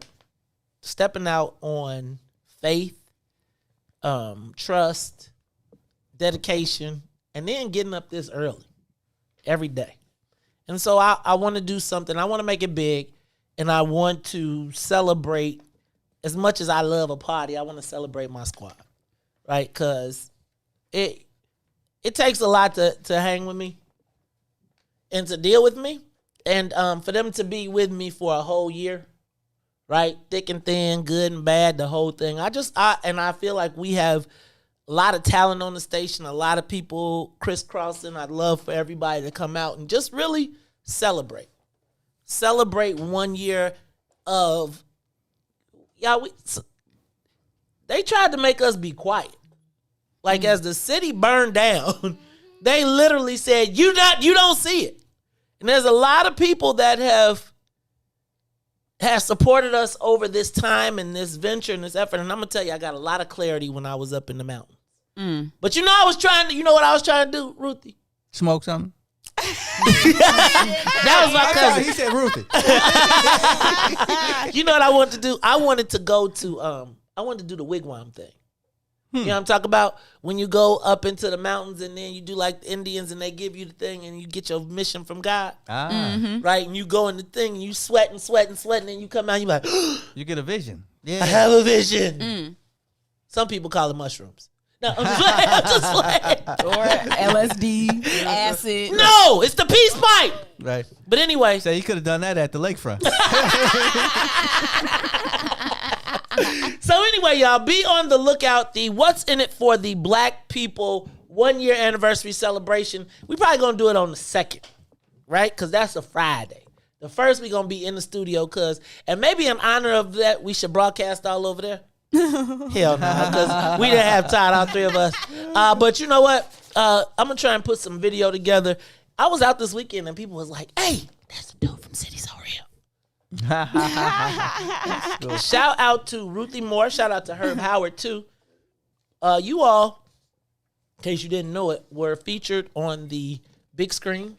stepping out on faith, trust, dedication, and then getting up this early every day. And so I want to do something. I want to make it big, and I want to celebrate. As much as I love a party, I want to celebrate my squad, right? Because it takes a lot to hang with me and to deal with me, and for them to be with me for a whole year, right? Thick and thin, good and bad, the whole thing. I feel like we have a lot of talent on the station, a lot of people crisscrossing. I'd love for everybody to come out and just really celebrate 1 year of, they tried to make us be quiet. Like, as the city burned down, they literally said, you don't see it. And there's a lot of people that have supported us over this time and this venture and this effort. And I'm going to tell you, I got a lot of clarity when I was up in the mountains. But I was trying to, what I was trying to do, Ruthie? Smoke something? That was my cousin. He said Ruthie. You know what I wanted to do? I wanted to go to I wanted to do the wigwam thing. You know what I'm talking about? When you go up into the mountains and then you do like the Indians and they give you the thing and you get your mission from God. Right? And you go in the thing and you sweat and then you come out and you're like, you get a vision. Yeah. I have a vision. Some people call it mushrooms. No, I'm just playing. Or LSD, acid. No, it's the peace pipe. Right. But anyway. So you could have done that at the lakefront. So anyway, y'all, be on the lookout. The What's in It for the Black People 1 year anniversary celebration. We probably going to do it on the 2nd, right? Because that's a Friday. The 1st, we going to be in the studio and maybe in honor of that, we should broadcast all over there. Hell no, because we didn't have time, all three of us. But you know what? I'm going to try and put some video together. I was out this weekend and people was like, hey, that's the dude from City So Real. Shout out to Ruthie Moore. Shout out to Herb Howard too. You all, in case you didn't know it, were featured on the big screen.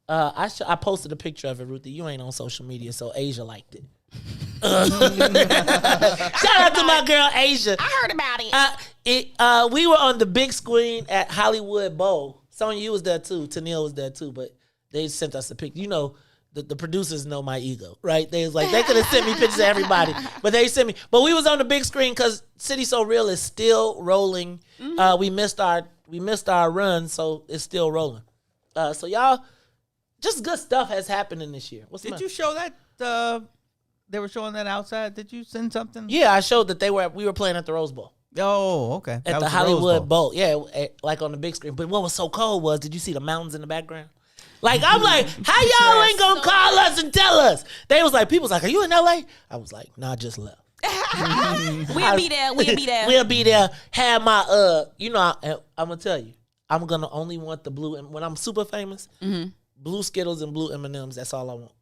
I posted a picture of it, Ruthie. You ain't on social media, so Asia liked it. Shout out to my girl Asia. I heard about it. We were on the big screen at Hollywood Bowl. Sonia, you was there too. Tennille was there too, but they sent us a picture. You know, the producers know my ego, right? They was like, they could have sent me pictures of everybody, but they sent me. But we was on the big screen because City So Real is still rolling. We missed our run, so it's still rolling. So y'all, just good stuff has happened in this year. Did you show that? They were showing that outside. Did you send something? Yeah, I showed that we were playing at the Rose Bowl. Oh, okay. At the Hollywood Bowl. Yeah, like on the big screen. But what was so cold was, did you see the mountains in the background? Like, I'm like, how y'all ain't gonna call us and tell us? They was like, people was like, are you in LA? I was like, nah, I just left. We'll be there. We'll be there. Have my, I'm gonna tell you, I'm gonna only want the blue, and when I'm super famous, blue Skittles and blue M&Ms, that's all I want.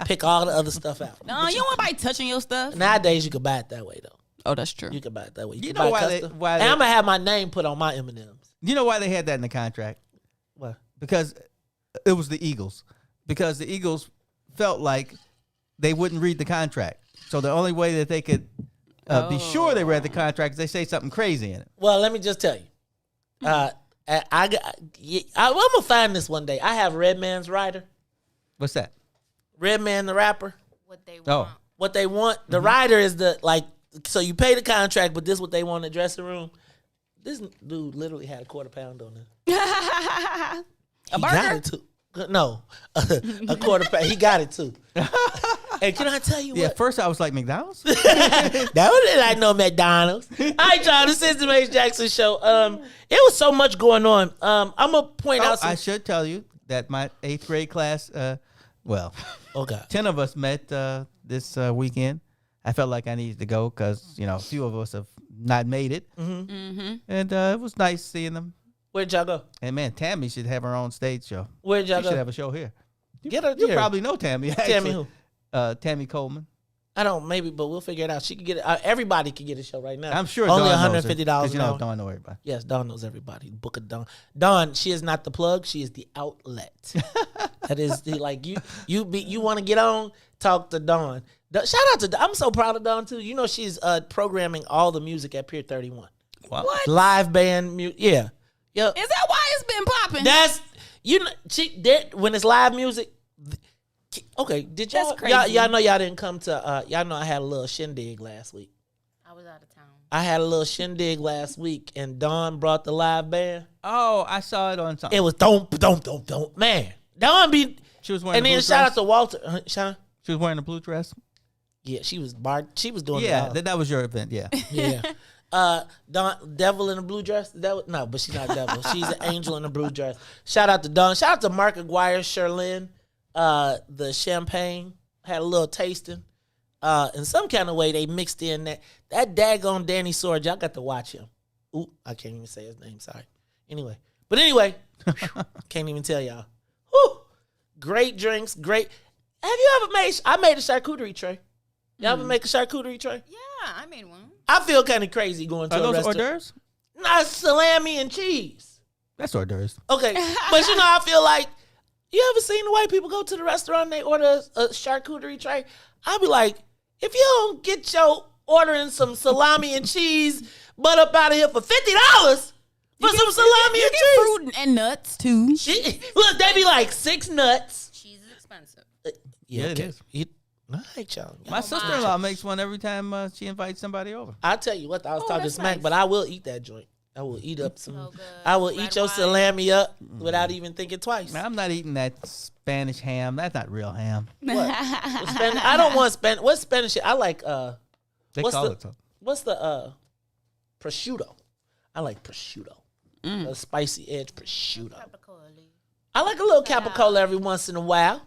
Pick all the other stuff out. No, you don't want anybody touching your stuff. Nowadays, you can buy it that way, though. Oh, that's true. You can buy it that way. You know why and I'm gonna have my name put on my M&Ms. You know why they had that in the contract? What? Because it was the Eagles. Because the Eagles felt like they wouldn't read the contract. So the only way that they could be sure they read the contract is they say something crazy in it. Well, let me just tell you. I'm gonna find this one day. I have Redman's rider. What's that? Redman the rapper. What they want. Oh. What they want. The rider is so you pay the contract, but this is what they want in the dressing room. This dude literally had a quarter pound on it. A burger? Got it too. No, a quarter pound. He got it too. And can I tell you what? Yeah, first I was like, McDonald's? That was like no McDonald's. All right, y'all, this is the Mace Jackson Show. It was so much going on. I'm going to point out some. I should tell you that my 8th grade class, 10 of us met this weekend. I felt like I needed to go because, a few of us have not made it. And it was nice seeing them. Where'd y'all go? And man, Tammy should have her own stage show. Where'd y'all go? She should have a show here. Get her You here. probably know Tammy. Actually. Tammy who? Tammy Coleman. I don't, maybe, but we'll figure it out. She could get it. Everybody can get a show right now. I'm sure only Dawn $150 an hour. Dawn knows everybody. Yes, Dawn knows everybody. Book of Dawn. Dawn, she is not the plug. She is the outlet. That is like you want to get on, talk to Dawn. Shout out to Dawn. I'm so proud of Dawn too. You know she's programming all the music at Pier 31. What? Live band music. Yeah. Is that why it's been popping? That's when it's live music. Okay, did y'all? That's crazy. Y'all know y'all didn't come to. Y'all know I had a little shindig last week. I was out of town. I had a little shindig last week, and Dawn brought the live band. Oh, I saw it on something. It was don't man. Dawn be. She was wearing. And the then blue shout dress? out to Walter. Sean. She was wearing a blue dress. Yeah, she was doing. Yeah, that was your event. Yeah. Yeah. Dawn, Devil in a blue dress. No, but she's not Devil. She's an angel in a blue dress. Shout out to Dawn. Shout out to Mark Aguirre, Sherlyn. The champagne had a little tasting. In some kind of way, they mixed in that daggone Danny Sword. Y'all got to watch him. Ooh, I can't even say his name. Sorry. Anyway, can't even tell y'all. Whew, great drinks. Great. Have you ever made? I made a charcuterie tray. Y'all ever make a charcuterie tray? Yeah, I made one. I feel kind of crazy going to Are a those restaurant. hors d'oeuvres? Not salami and cheese. That's hors d'oeuvres. Okay, but you know, I feel like, you ever seen the white people go to the restaurant and they order a charcuterie tray? I'd be like, if you don't get your ordering some salami and cheese butt up out of here for $50 for some salami and cheese. Fruit and nuts too. Look, they be like 6 nuts. Cheese is expensive. Yeah, it is. I hate y'all. My sister-in-law makes one every time she invites somebody over. I'll tell you what, I was talking smack, nice. but I will eat that joint. I will eat up some. I will eat your salami up without even thinking twice. Now, I'm not eating that Spanish ham. That's not real ham. What? I don't want Spanish. What's Spanish? I like. They call it something. What's the prosciutto? I like prosciutto. A spicy edge prosciutto. I like a little capicola every once in a while.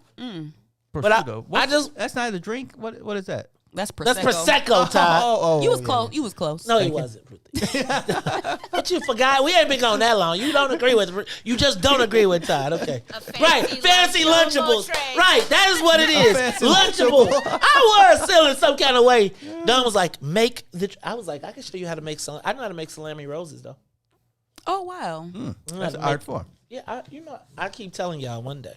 Prosciutto. But that's not a drink. What is that? That's Prosecco. That's Prosecco, Todd. You was close. You was close. No, he wasn't. But you forgot. We ain't been gone that long. You don't agree with. You just don't agree with Todd. Okay. Right. Fancy Lunchables. Right. That is what it is. Lunchable. I was selling some kind of way. Don was like, I was like, I can show you how to make some. I know how to make salami roses though. Oh wow. That's an art form. Yeah. I keep telling y'all one day.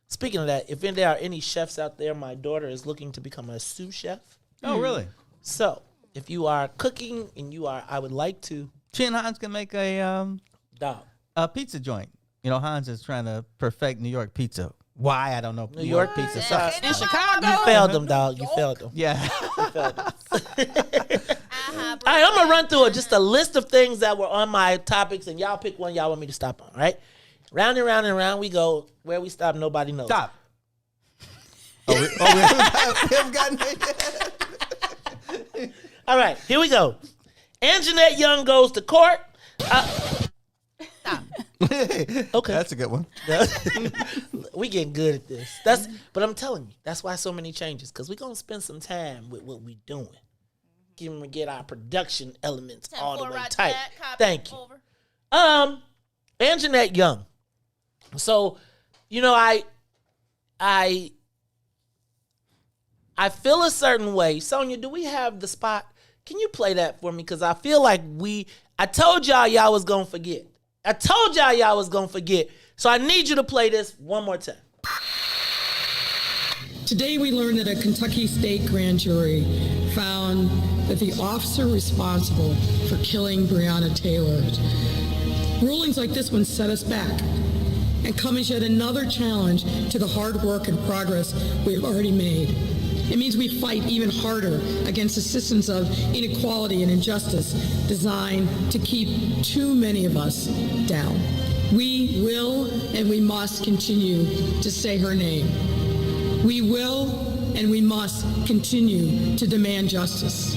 Speaking of that, if there are any chefs out there, my daughter is looking to become a sous chef. Oh, really? So, if you are cooking and I would like to. She and Hans can make a pizza joint. You know, Hans is trying to perfect New York pizza. Why? I don't know. New York pizza. In Chicago? You failed them, dog. You failed them. Yeah. You failed them. All right, I'm going to run through just a list of things that were on my topics, and y'all pick one y'all want me to stop on, all right? Round and round and round we go. Where we stop, nobody knows. Stop. We haven't gotten it. All right, here we go. Anjanette Young goes to court. Stop. Okay. That's a good one. We getting good at this. But I'm telling you, that's why so many changes, because we're going to spend some time with what we doing. Get our production elements all the way tight. Thank you. Anjanette Young. So, you know, I feel a certain way. Sonia, do we have the spot? Can you play that for me? Because I feel like I told y'all was going to forget. I told y'all was going to forget. So I need you to play this one more time. Today we learned that a Kentucky state grand jury found that the officer responsible for killing Breonna Taylor. Rulings like this one set us back and come as yet another challenge to the hard work and progress we have already made. It means we fight even harder against the systems of inequality and injustice designed to keep too many of us down. We will and we must continue to say her name. We will and we must continue to demand justice.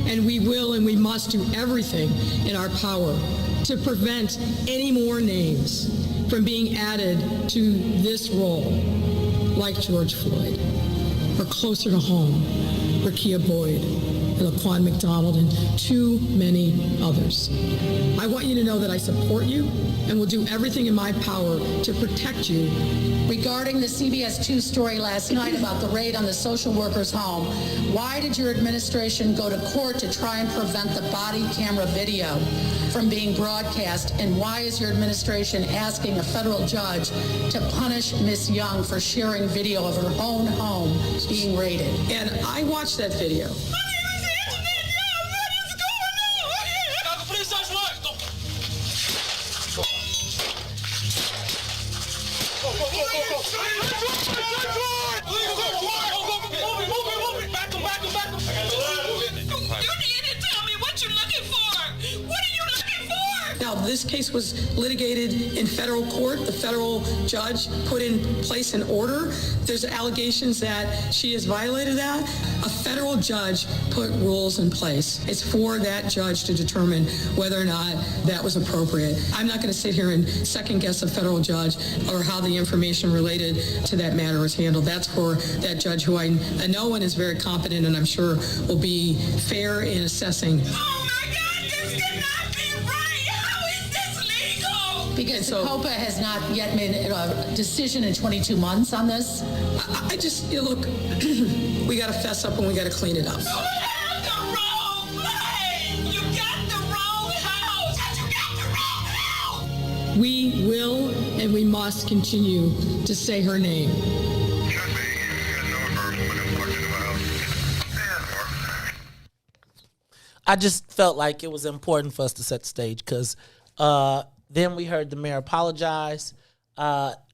And we will and we must do everything in our power to prevent any more names from being added to this role, like George Floyd, or closer to home, Rekia Boyd, and Laquan McDonald, and too many others. I want you to know that I support you and will do everything in my power to protect you. Regarding the CBS 2 story last night about the raid on the social worker's home, why did your administration go to court to try and prevent the body camera video from being broadcast? And why is your administration asking a federal judge to punish Miss Young for sharing video of her own home being raided? And I watched that video. Now, this case was litigated in federal court. The federal judge put in place an order. There's allegations that she has violated that. A federal judge put rules in place. It's for that judge to determine whether or not that was appropriate. I'm not going to sit here and second guess a federal judge or how the information related to that matter is handled. That's for that judge who I know and is very competent and I'm sure will be fair in assessing. Because COPA has not yet made a decision in 22 months on this? I just, look, we got to fess up and we got to clean it up. You have the wrong place! You got the wrong house! You got the wrong house! and we must continue to say her name. I just felt like it was important for us to set the stage because then we heard the mayor apologize.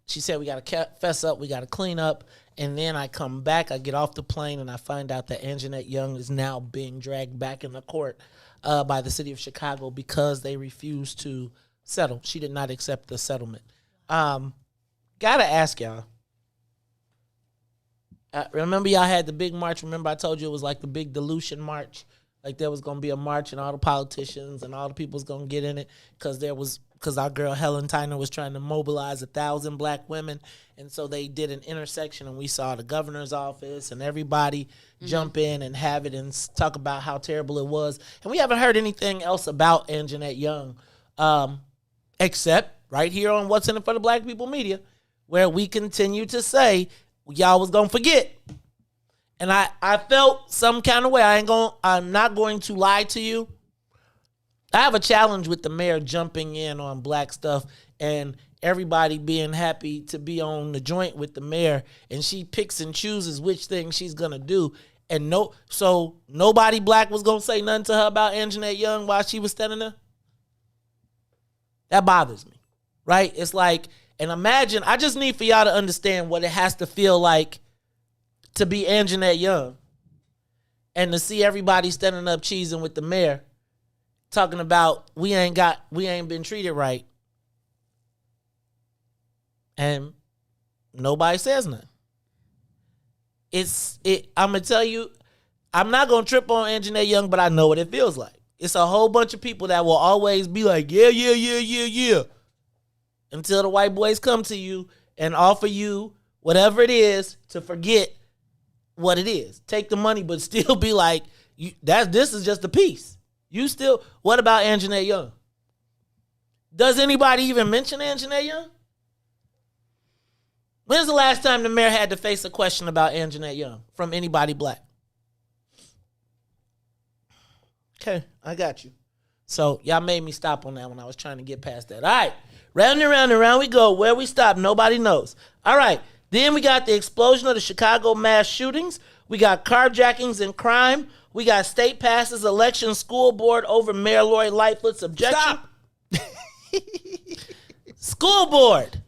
She said we got to fess up, we got to clean up. And then I come back, I get off the plane, and I find out that Anjanette Young is now being dragged back in the court by the city of Chicago because they refused to settle. She did not accept the settlement. Gotta ask y'all. Remember y'all had the big march? Remember I told you it was like the big dilution march? Like there was going to be a march and all the politicians and all the people was going to get in it because our girl Helen Tyner was trying to mobilize 1,000 black women. And so they did an intersection and we saw the governor's office and everybody jump in and have it and talk about how terrible it was. And we haven't heard anything else about Anjanette Young except right here on What's in It for the Black People Media, where we continue to say y'all was going to forget. And I felt some kind of way. I'm not going to lie to you. I have a challenge with the mayor jumping in on black stuff and everybody being happy to be on the joint with the mayor, and she picks and chooses which thing she's gonna do. And so nobody black was gonna say nothing to her about Anjanette Young while she was standing there. That bothers me, right? It's like, and imagine, I just need for y'all to understand what it has to feel like to be Anjanette Young and to see everybody standing up cheesing with the mayor talking about we ain't been treated right. And nobody says nothing. I'm going to tell you, I'm not going to trip on Anjanette Young, but I know what it feels like. It's a whole bunch of people that will always be like, yeah, until the white boys come to you and offer you whatever it is to forget what it is. Take the money, but still be like, this is just a piece. What about Anjanette Young? Does anybody even mention Anjanette Young? When's the last time the mayor had to face a question about Anjanette Young from anybody black? Okay, I got you. So y'all made me stop on that when I was trying to get past that. All right, round and round and round we go. Where we stop, nobody knows. All right, then we got the explosion of the Chicago mass shootings. We got carjackings and crime. We got state passes, election, school board over Mayor Lori Lightfoot's objection. Stop. School board.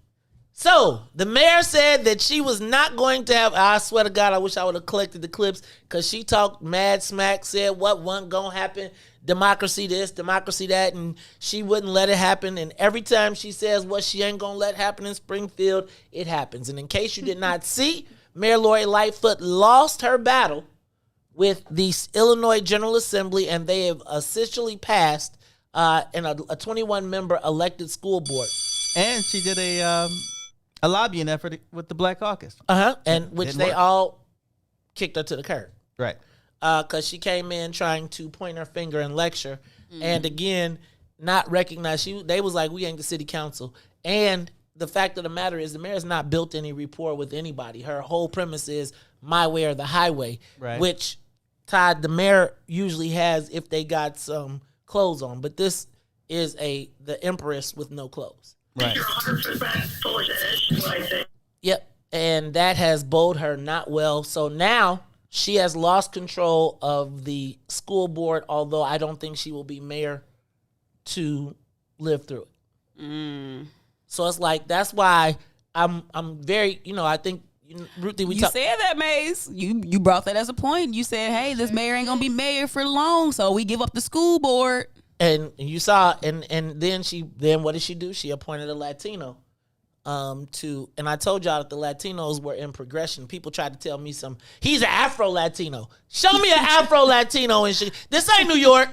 So the mayor said that she was not going to have, I swear to God, I wish I would have collected the clips because she talked mad smack, said what wasn't going to happen, democracy this, democracy that, and she wouldn't let it happen. And every time she says what she ain't going to let happen in Springfield, it happens. And in case you did not see, Mayor Lori Lightfoot lost her battle with the Illinois General Assembly, and they have officially passed in a 21-member elected school board. And she did a lobbying effort with the Black Caucus. And which they all kicked her to the curb. Right. Because she came in trying to point her finger and lecture. And again, not recognize they was like, we ain't the city council. And the fact of the matter is the mayor has not built any rapport with anybody. Her whole premise is my way or the highway. Right. Which, Todd, the mayor usually has if they got some clothes on. But this is the empress with no clothes. Right. You're 100% bullshit, is what I think. Yep. And that has bode her not well. So now she has lost control of the school board, although I don't think she will be mayor to live through it. So it's like, that's why I'm very, I think, Ruthie, you said that, Maze. You brought that as a point. You said, hey, this mayor ain't going to be mayor for long, so we give up the school board. And you saw, and then what did she do? She appointed a Latino and I told y'all that the Latinos were in progression. People tried to tell me he's an Afro-Latino. Show me an Afro-Latino. This ain't New York.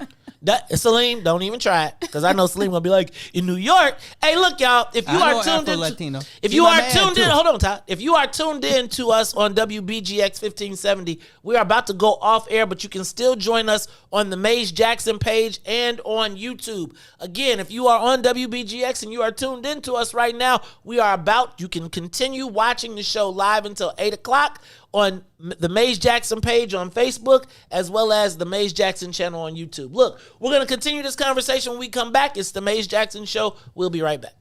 Salim, don't even try it, because I know Salim gonna be like, in New York. Hey, look, y'all, if you are tuned in, hold on, Todd. If you are tuned in to us on WBGX 1570, we are about to go off air, but you can still join us on the Maze Jackson page and on YouTube. Again, if you are on WBGX and you are tuned in to us right now, you can continue watching the show live until 8 o'clock on the Maze Jackson page on Facebook, as well as the Maze Jackson channel on YouTube. Look, we're going to continue this conversation when we come back. It's the Maze Jackson Show. We'll be right back.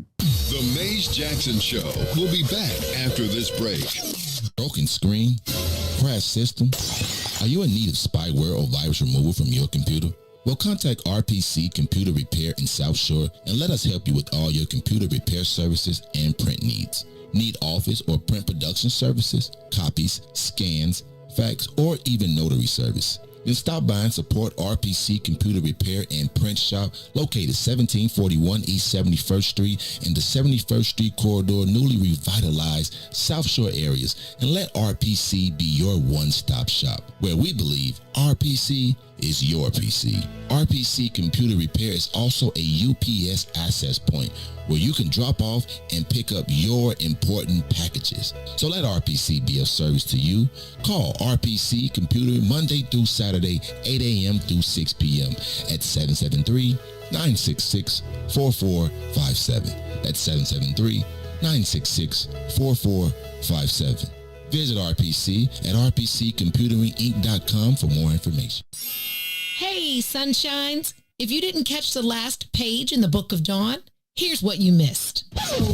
The Maze Jackson Show will be back after this break. Broken screen? Crash system? Are you in need of spyware or virus removal from your computer? Well, contact RPC Computer Repair in South Shore and let us help you with all your computer repair services and print needs. Need office or print production services, copies, scans, fax, or even notary service? Then stop by and support RPC Computer Repair and Print Shop located 1741 East 71st Street in the 71st Street corridor, newly revitalized South Shore areas, and let RPC be your one-stop shop, where we believe RPC is your PC. RPC Computer Repair is also a UPS access point where you can drop off and pick up your important packages. So let RPC be of service to you. Call RPC Computer Monday through Saturday, 8 a.m. through 6 p.m. at 773-966-4457. That's 773-966-4457. Visit RPC at rpccomputeringinc.com for more information. Hey, sunshines. If you didn't catch the last page in the Book of Dawn, here's what you missed.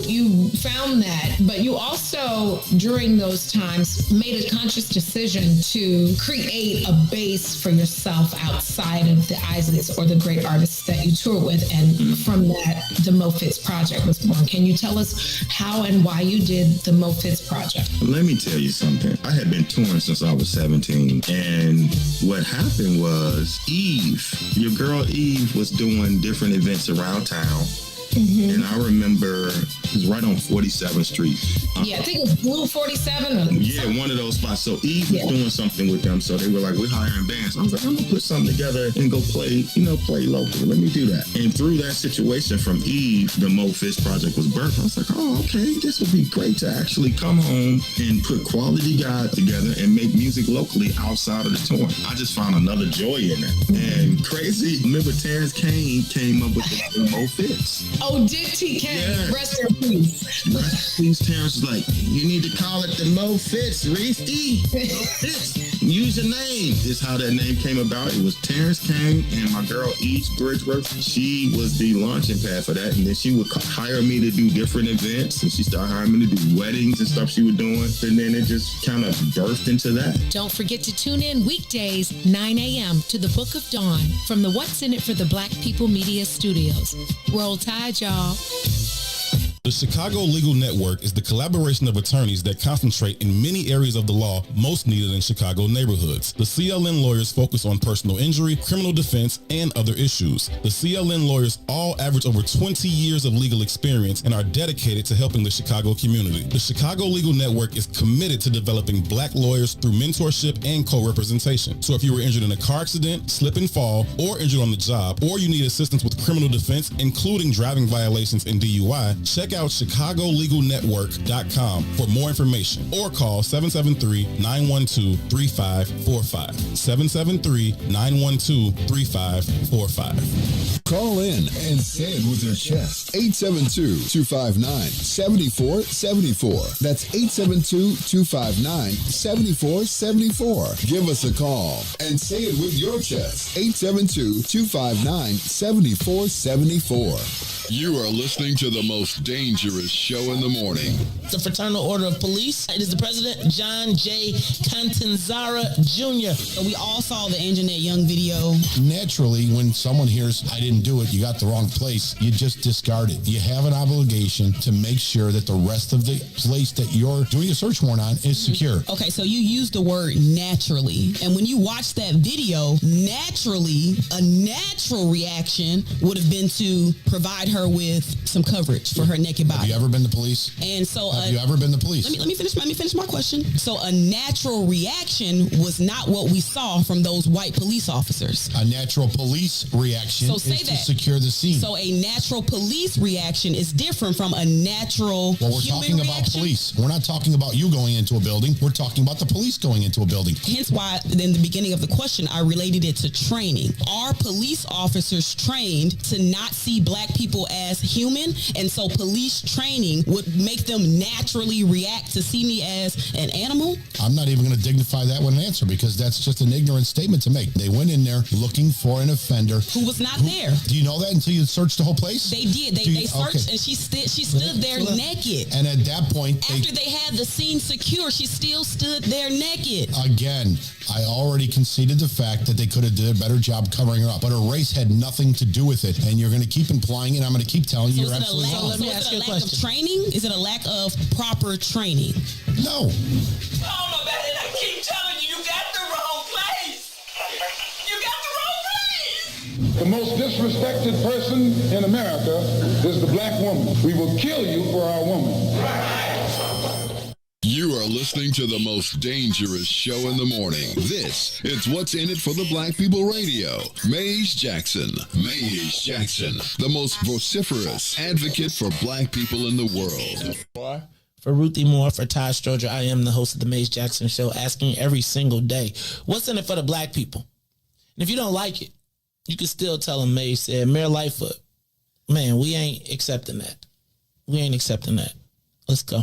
You found that, but you also, during those times, made a conscious decision to create a base for yourself outside of the Isleys or the great artists that you tour with. And from that, the Mo Fitz Project was born. Can you tell us how and why you did the Mo Fitz Project? Let me tell you something. I had been touring since I was 17. And what happened was your girl Eve was doing different events around town. Mm-hmm. And I remember it was right on 47th Street. Yeah, I think it was Blue 47. One of those spots. So Eve was doing something with them. So they were like, we're hiring bands. I was like, I'm going to put something together and go play locally. Let me do that. And through that situation from Eve, the Mo Fitz Project was birthed. I was like, oh, okay, this would be great to actually come home and put quality guys together and make music locally outside of the touring. I just found another joy in it. And crazy, remember Terrence Kane came up with the Mo Fitz. Oh, did he? Yeah. Rest in peace. Rest in peace. Terrence was like, you need to call it the Mo Fitz, Ruthie. Use your name. This is how that name came about. It was Terrence Kane and my girl Eve Bridgeworth. She was the launching pad for that. And then she would hire me to do different events. And she started hiring me to do weddings and stuff she was doing. And then it just kind of birthed into that. Don't forget to tune in weekdays, 9 a.m. to the Book of Dawn from the What's in It for the Black People Media Studios. Roll Tide, y'all. The Chicago Legal Network is the collaboration of attorneys that concentrate in many areas of the law most needed in Chicago neighborhoods. The CLN lawyers focus on personal injury, criminal defense, and other issues. The CLN lawyers all average over 20 years of legal experience and are dedicated to helping the Chicago community. The Chicago Legal Network is committed to developing black lawyers through mentorship and co-representation. So if you were injured in a car accident, slip and fall, or injured on the job, or you need assistance with criminal defense, including driving violations and DUI, check out ChicagoLegalNetwork.com for more information or call 773-912-3545. 773-912-3545. Call in and say it with your chest. 872-259-7474. That's 872-259-7474. Give us a call and say it with your chest. 872-259-7474. You are listening to the most dangerous show in the morning. The Fraternal Order of Police. It is the president, John J. Catanzara Jr. So we all saw the Anjanette Young video. Naturally, when someone hears, I didn't do it, you got the wrong place, you just discard it. You have an obligation to make sure that the rest of the place that you're doing a search warrant on is secure. Okay, so you used the word naturally. And when you watch that video, naturally, a natural reaction would have been to provide her with some coverage for her naked body. Have you ever been to police? And so have you ever been to police? Let me finish my question. So a natural reaction was not what we saw from those white police officers. A natural police reaction is to secure the scene. So a natural police reaction is different from a natural we're talking about police. We're not talking about you going into a building. We're talking about the police going into a building. Hence why in the beginning of the question, I related it to training. Are police officers trained to not see black people people as human, and so police training would make them naturally react to see me as an animal? I'm not even going to dignify that with an answer because that's just an ignorant statement to make. They went in there looking for an offender who was not there. Do you know that until you searched the whole place? They did. They searched, and she stood there naked. And at that point, after they had the scene secure, she still stood there naked. Again, I already conceded the fact that they could have did a better job covering her up, but her race had nothing to do with it, and you're going to keep implying it. I'm going to keep telling you you're absolutely wrong. Let me ask you a question. Of training? Is it a lack of proper training? No. Oh, man, I keep telling you, you got the wrong place. You got the wrong place. The most disrespected person in America is the black woman. We will kill you for our woman. You are listening to the most dangerous show in the morning. This is What's in It for the Black People Radio. Maze Jackson. Maze Jackson, the most vociferous advocate for black people in the world. For Ruthie Moore, for Todd Stroger, I am the host of the Maze Jackson Show, asking every single day, what's in it for the black people? And if you don't like it, you can still tell them Maze said, Mayor Lightfoot, man, we ain't accepting that. We ain't accepting that. Let's go.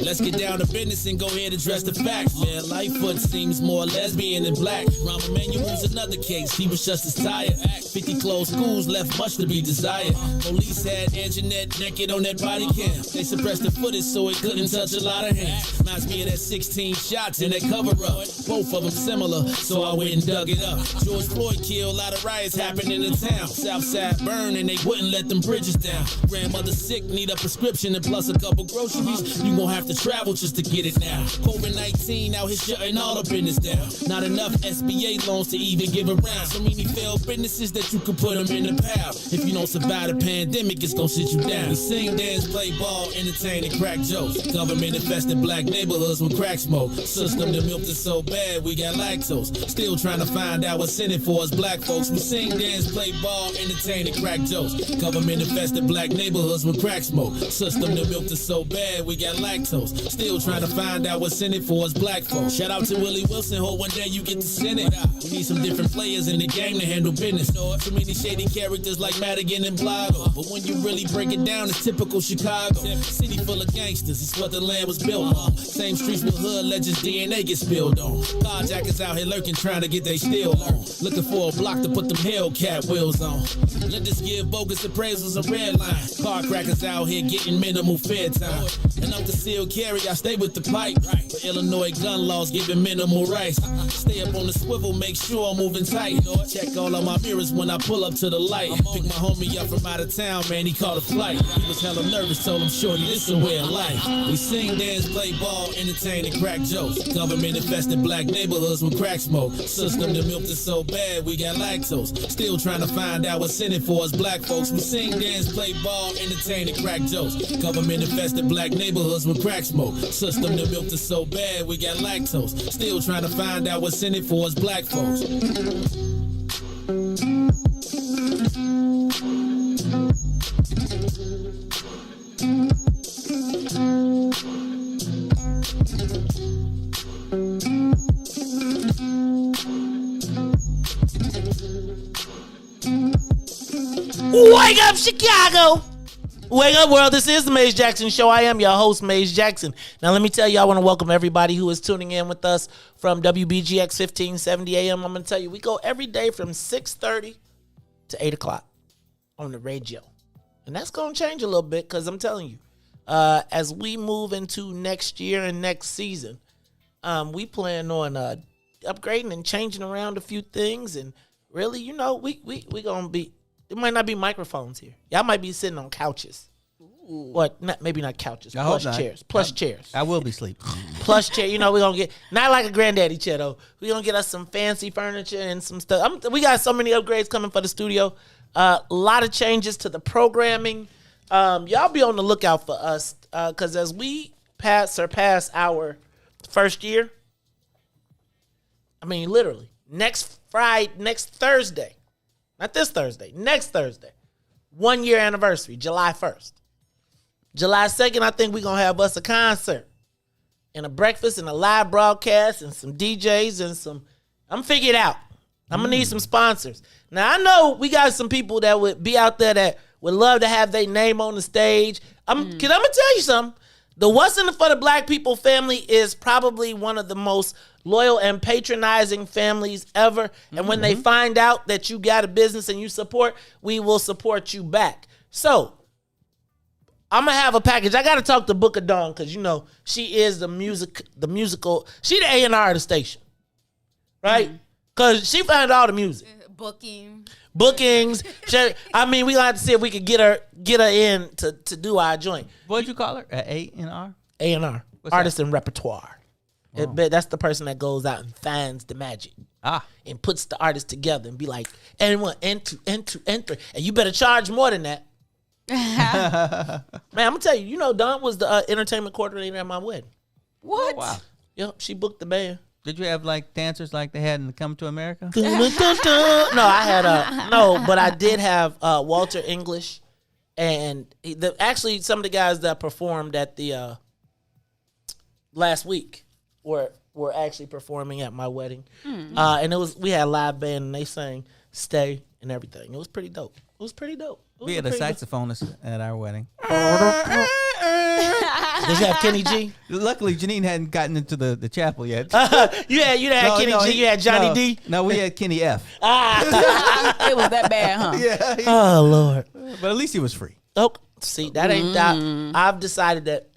Let's get down to business and go ahead and address the facts, man. Lightfoot seems more lesbian than black. Rahm Emanuel's another case. He was just as tired. 50 closed schools left much to be desired. Police had Anjanette naked on that body cam. They suppressed the footage so it couldn't touch a lot of hands. Reminds me of that 16 shots in that cover-up. Both of them similar, so I went and dug it up. George Floyd killed, a lot of riots happened in the town. Southside burned and they wouldn't let them bridges down. Grandmother sick, need a prescription and plus a couple groceries. You gon' have to travel just to get it now. COVID-19 out here shutting all the business down. Not enough SBA loans to even give around. So many failed businesses that you could put them in the pile. If you don't survive the pandemic, it's gonna sit you down. We sing, dance, play ball, entertain, and crack jokes. Government infested black neighborhoods with crack smoke. System that milked us so bad, we got lactose. Still trying to find out what's in it for us black folks. We sing, dance, play ball, entertain, and crack jokes. Government infested black neighborhoods with crack smoke. System that milked us so bad, we got lactose. Still trying to find out what's in it for us black folks. Shout out to Willie Wilson, hope one day you get to send it. We need some different players in the game to handle business. Too many shady characters like Madigan and Blotto. But when you really break it down, it's typical Chicago. City full of gangsters, it's what the land was built on. Same streets with hood legends, DNA gets spilled on. Carjackers out here lurking, trying to get they steal on. Looking for a block to put them Hellcat wheels on. Let this give bogus appraisals a red line. Car crackers out here getting minimal fair time. And I'm concealed carry, I stay with the pipe. But Illinois gun laws giving minimal rights. Stay up on the swivel, make sure I'm moving tight. Check all of my mirrors when I pull up to the light. Pick my homie up from out of town, man, he caught a flight. He was hella nervous, told him, shorty, this a way of life. We sing, dance, play ball, entertain, and crack jokes. Government infested black neighborhoods with crack smoke. System that milked us so bad, we got lactose. Still trying to find out what's in it for us black folks. We sing, dance, play ball, entertain, and crack jokes. Government infested black neighborhoods with crack smoke. System that milked us so bad, we got lactose. Still trying to find out what's in it for us black folks. Wake up, Chicago! Wake up, world. This is the Maze Jackson Show. I am your host, Maze Jackson. Now, let me tell you, I want to welcome everybody who is tuning in with us from WBGX 1570 AM. I'm going to tell you, we go every day from 6:30 to 8 o'clock on the radio. And that's going to change a little bit because I'm telling you, as we move into next year and next season, we plan on upgrading and changing around a few things. And really, you know, we going to be... There might not be microphones here. Y'all might be sitting on couches. Or maybe not couches, plush chairs. Plush chairs. I will be sleeping. Plush chair. You know, we're going to get, not like a granddaddy chair, though. We're going to get us some fancy furniture and some stuff. We got so many upgrades coming for the studio. A lot of changes to the programming. Y'all be on the lookout for us. Because as we surpass our first year, I mean, literally, next Thursday, not this Thursday, next Thursday, 1 year anniversary, July 1st. July 2nd, I think we're going to have us a concert. and a breakfast and a live broadcast and some DJs and some. I'm figure it out. I'm gonna need some sponsors. Now I know we got some people that would be out there that would love to have their name on the stage. I'm gonna tell you something. The What's in It for the Black People family is probably one of the most loyal and patronizing families ever. And when they find out that you got a business and you support, we will support you back. So I'm gonna have a package. I gotta talk to Booker Dawn because you know she is the musical. She the A&R of the station, right? Because she found all the music. Bookings. I mean, we gonna have to see if we could get her in to do our joint. What'd you call her? A&R? A&R. Artist and Repertoire. That's the person that goes out and finds the magic. And puts the artists together and be like, anyone, enter. And you better charge more than that. Man, I'm gonna tell you, Dawn was the entertainment coordinator at my wedding. What? Wow. Yep, she booked the band. Did you have like dancers like they had in Come to America? No, I had but I did have Walter English, and actually some of the guys that performed at the last week were actually performing at my wedding, and we had a live band and they sang "Stay" and everything. It was pretty dope. We had a saxophonist at our wedding. Did you have Kenny G? Luckily, Janine hadn't gotten into the chapel yet. You had Kenny G. You had Johnny D. No, we had Kenny F. It was that bad, huh? Yeah. Oh Lord. But at least he was free. Oh, see, that ain't that. I've decided that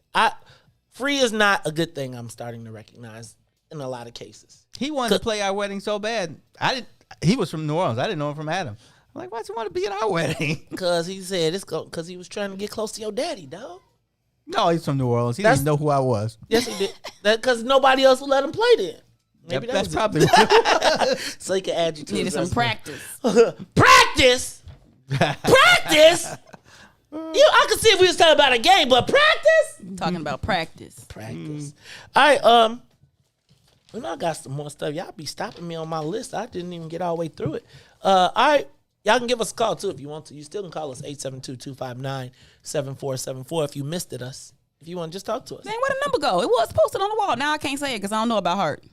free is not a good thing. I'm starting to recognize in a lot of cases. He wanted to play our wedding so bad. He was from New Orleans. I didn't know him from Adam. I'm like, why'd you want to be at our wedding? Because he said because he was trying to get close to your daddy, dog. No, he's from New Orleans. He didn't know who I was. Yes, he did. Because nobody else would let him play then. Maybe that's was probably it. So he could add you to Needed some practice. Practice? Practice? I could see if we was talking about a game, but practice? Talking about practice. Practice. All right, I got some more stuff. Y'all be stopping me on my list. I didn't even get all the way through it. All right. Y'all can give us a call, too, if you want to. You still can call us, 872-259-7474 if you missed us. If you want to just talk to us. Man, where'd the number go? It was posted on the wall. Now I can't say it because I don't know about Heart.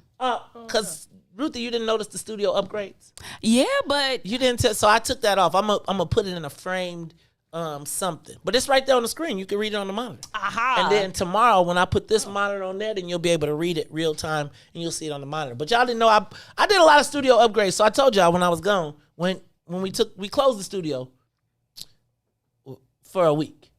Because, Ruthie, you didn't notice the studio upgrades? Yeah, but... You didn't so I took that off. I'm going to put it in a framed something. But it's right there on the screen. You can read it on the monitor. Aha. And then tomorrow, when I put this monitor on there, then you'll be able to read it real time, and you'll see it on the monitor. But y'all didn't know I did a lot of studio upgrades. So I told y'all when I was gone, when we closed the studio for a week.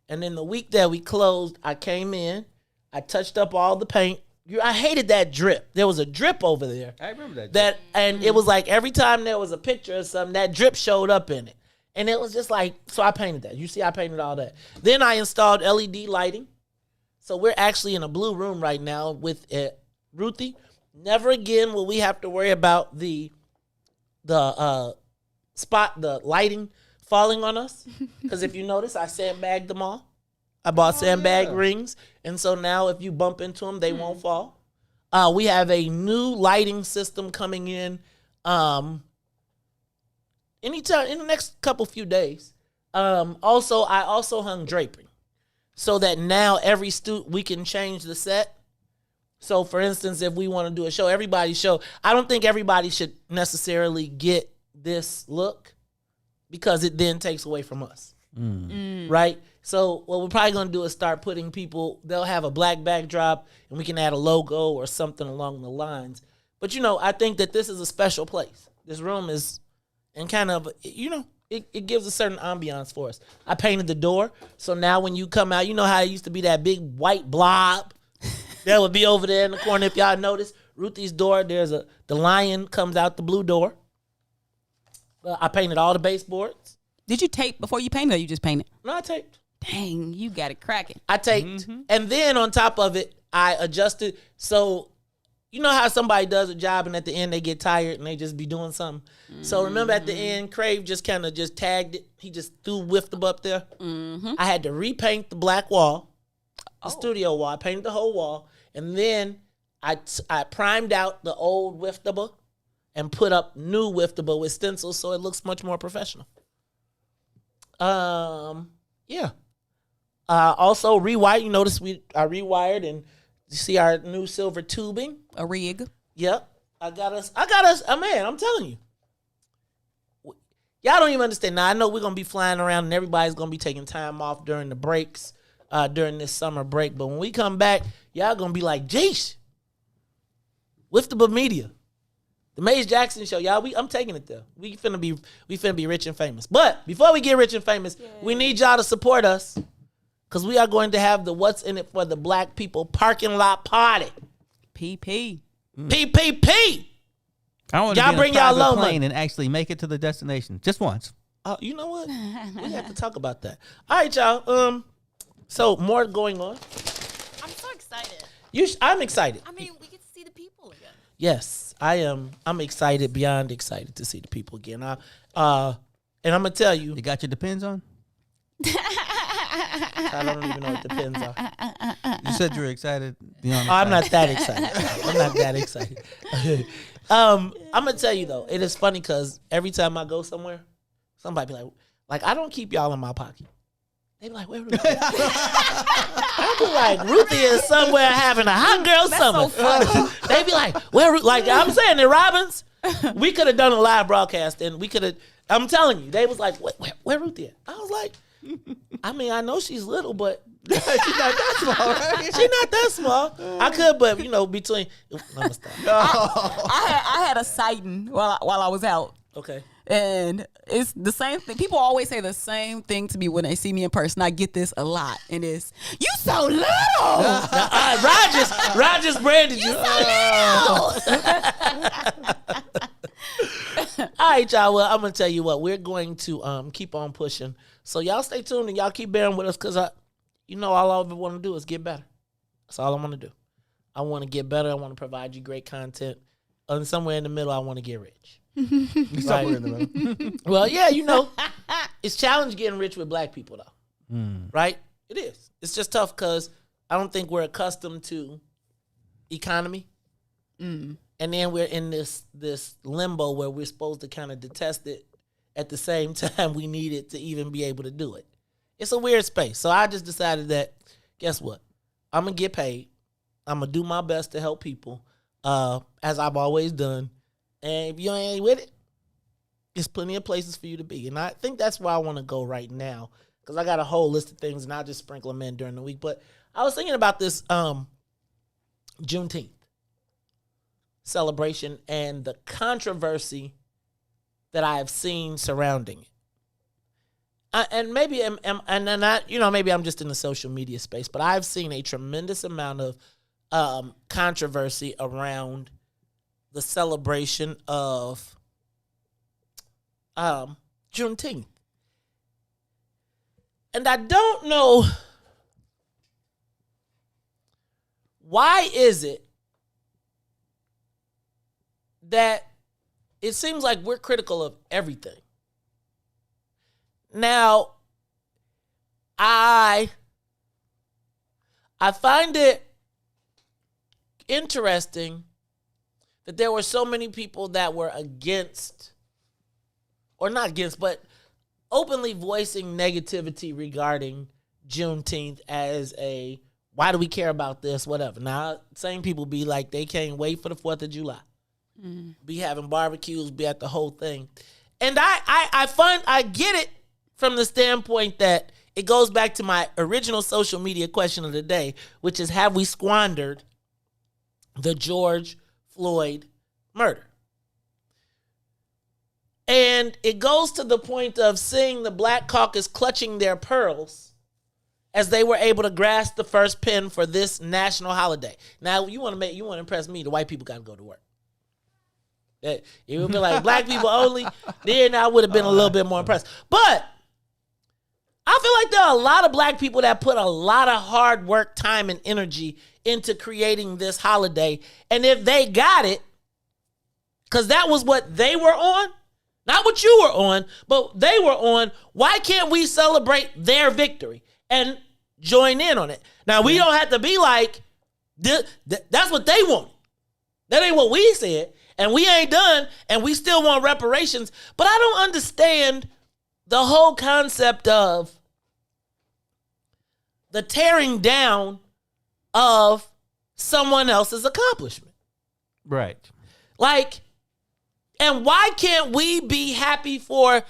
And then the week that we closed, I came in, I touched up all the paint. I hated that drip. There was a drip over there. I remember that. And it was like every time there was a picture of something, that drip showed up in it. And it was just like, so I painted that. You see, I painted all that. Then I installed LED lighting. So we're actually in a blue room right now with Ruthie. Never again will we have to worry about the lighting falling on us. Because if you notice, I sandbagged them all. I bought sandbag rings. And so now if you bump into them, they won't fall. We have a new lighting system coming in anytime in the next few days. I also hung draping so that now we can change the set. So for instance, if we want to do a show, I don't think everybody should necessarily get this look because it then takes away from us. Right? So what we're probably going to do is start putting they'll have a black backdrop and we can add a logo or something along the lines. But I think that this is a special place. This room is, and kind of, it gives a certain ambiance for us. I painted the door. So now when you come out, you know how it used to be that big white blob that would be over there in the corner. If y'all notice, Ruthie's door, the lion comes out the blue door. I painted all the baseboards. Did you tape before you painted or you just painted? No, I taped. Dang, you got it cracking. I taped. And then on top of it, I adjusted. So you know how somebody does a job and at the end they get tired and they just be doing something. So remember at the end, Crave just kind of just tagged it. He just threw WIIFTBP up there. I had to repaint the black wall, the studio wall. I painted the whole wall. And then I primed out the old WIIFTBP and put up new WIIFTBP with stencils so it looks much more professional. Yeah. Also rewired. You notice I rewired and You see our new silver tubing? A rig. Yep. I got us. Man, I'm telling you. Y'all don't even understand. Now, I know we're going to be flying around and everybody's going to be taking time off during the breaks, during this summer break. But when we come back, y'all going to be like, jeesh. WIIFTBP Media. The Maze Jackson Show. Y'all, I'm taking it there. We finna be rich and famous. But before we get rich and famous, we need y'all to support us. Because we are going to have the What's in It for the Black People parking lot party. PP. PPP. I want to bring y'all low plane and actually make it to the destination just once. Oh, you know what? We have to talk about that. All right, y'all. So more going on. I'm so excited. I'm excited. I mean, we get to see the people again. Yes, I am. I'm excited, beyond excited to see the people again. And I'm gonna tell you. You got your Depends on? I don't even know what Depends on. You said you were excited. I'm not that excited. I'm not that excited. I'm gonna tell you though, it is funny because every time I go somewhere, somebody be like, I don't keep y'all in my pocket. They be like, where Ruthie? I be like, Ruthie is somewhere having a hot girl summer. So they be like, where? Like I'm saying, in Robbins, we could have done a live broadcast and we could have. I'm telling you, they was like, where Ruthie at? I was like, I mean, I know she's little, but she's not that small, right? She's not that small. I could, but between. Let me stop. I had a sighting while I was out. Okay. And it's the same thing. People always say the same thing to me when they see me in person. I get this a lot, and it's you so little. Rogers branded you. So All right, y'all. Well, I'm gonna tell you what. We're going to keep on pushing. So y'all stay tuned and y'all keep bearing with us because all I ever want to do is get better. That's all I want to do. I want to get better. I want to provide you great content. And somewhere in the middle, I want to get rich. Somewhere in the middle. Well, yeah, it's challenging getting rich with black people though. Right? It is. It's just tough because I don't think we're accustomed to economy. And then we're in this limbo where we're supposed to kind of detest it at the same time we need it to even be able to do it. It's a weird space. So I just decided that, guess what? I'm going to get paid. I'm going to do my best to help people, as I've always done. And if you ain't with it, there's plenty of places for you to be. And I think that's where I want to go right now because I got a whole list of things, and I'll just sprinkle them in during the week. But I was thinking about this Juneteenth celebration and the controversy that I have seen surrounding it. And maybe maybe I'm just in the social media space, but I've seen a tremendous amount of controversy around the celebration of Juneteenth. And I don't know why is it that it seems like we're critical of everything. Now, I find it interesting that there were so many people that were against, or not against, but openly voicing negativity regarding Juneteenth as a, why do we care about this, whatever. Now, same people be like, they can't wait for the 4th of July. Be having barbecues, be at the whole thing. And I get it from the standpoint that it goes back to my original social media question of the day, which is, have we squandered the George Floyd murder? And it goes to the point of seeing the Black Caucus clutching their pearls as they were able to grasp the first pen for this national holiday. Now, you want to impress me, the white people got to go to work. It would be like black people only, then I would have been a little bit more impressed. But I feel like there are a lot of black people that put a lot of hard work, time, and energy into creating this holiday. And if they got it, because that was what they were on, not what you were on, but they were on, why can't we celebrate their victory and join in on it? Now, we don't have to be like, that's what they want. That ain't what we said. And we ain't done, and we still want reparations. But I don't understand the whole concept of the tearing down of someone else's accomplishment. Right. Like, and why can't we be happy for...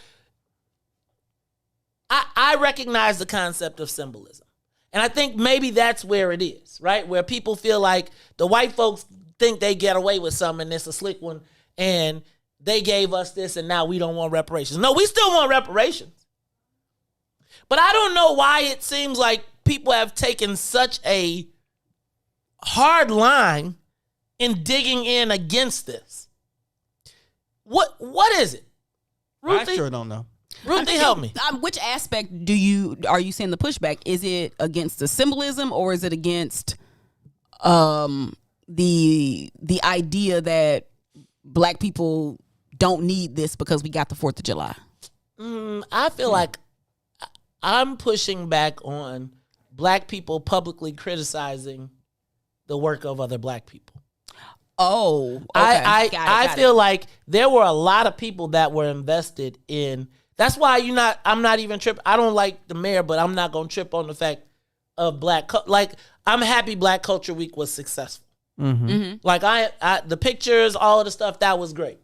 I recognize the concept of symbolism. And I think maybe that's where it is, right? Where people feel like the white folks think they get away with something and it's a slick one and they gave us this and now we don't want reparations. No, we still want reparations. But I don't know why it seems like people have taken such a hard line in digging in against this. What is it? Ruthie? I sure don't know. Ruthie, help me. Which aspect are you seeing the pushback? Is it against the symbolism or is it against the idea that black people don't need this because we got the 4th of July? I feel like I'm pushing back on black people publicly criticizing the work of other black people. Oh, okay. I feel like there were a lot of people that were invested in. That's why I'm not even tripping. I don't like the mayor, but I'm not going to trip on the fact of I'm happy Black Culture Week was successful. Mm-hmm. Mm-hmm. Like the pictures, all of the stuff, that was great.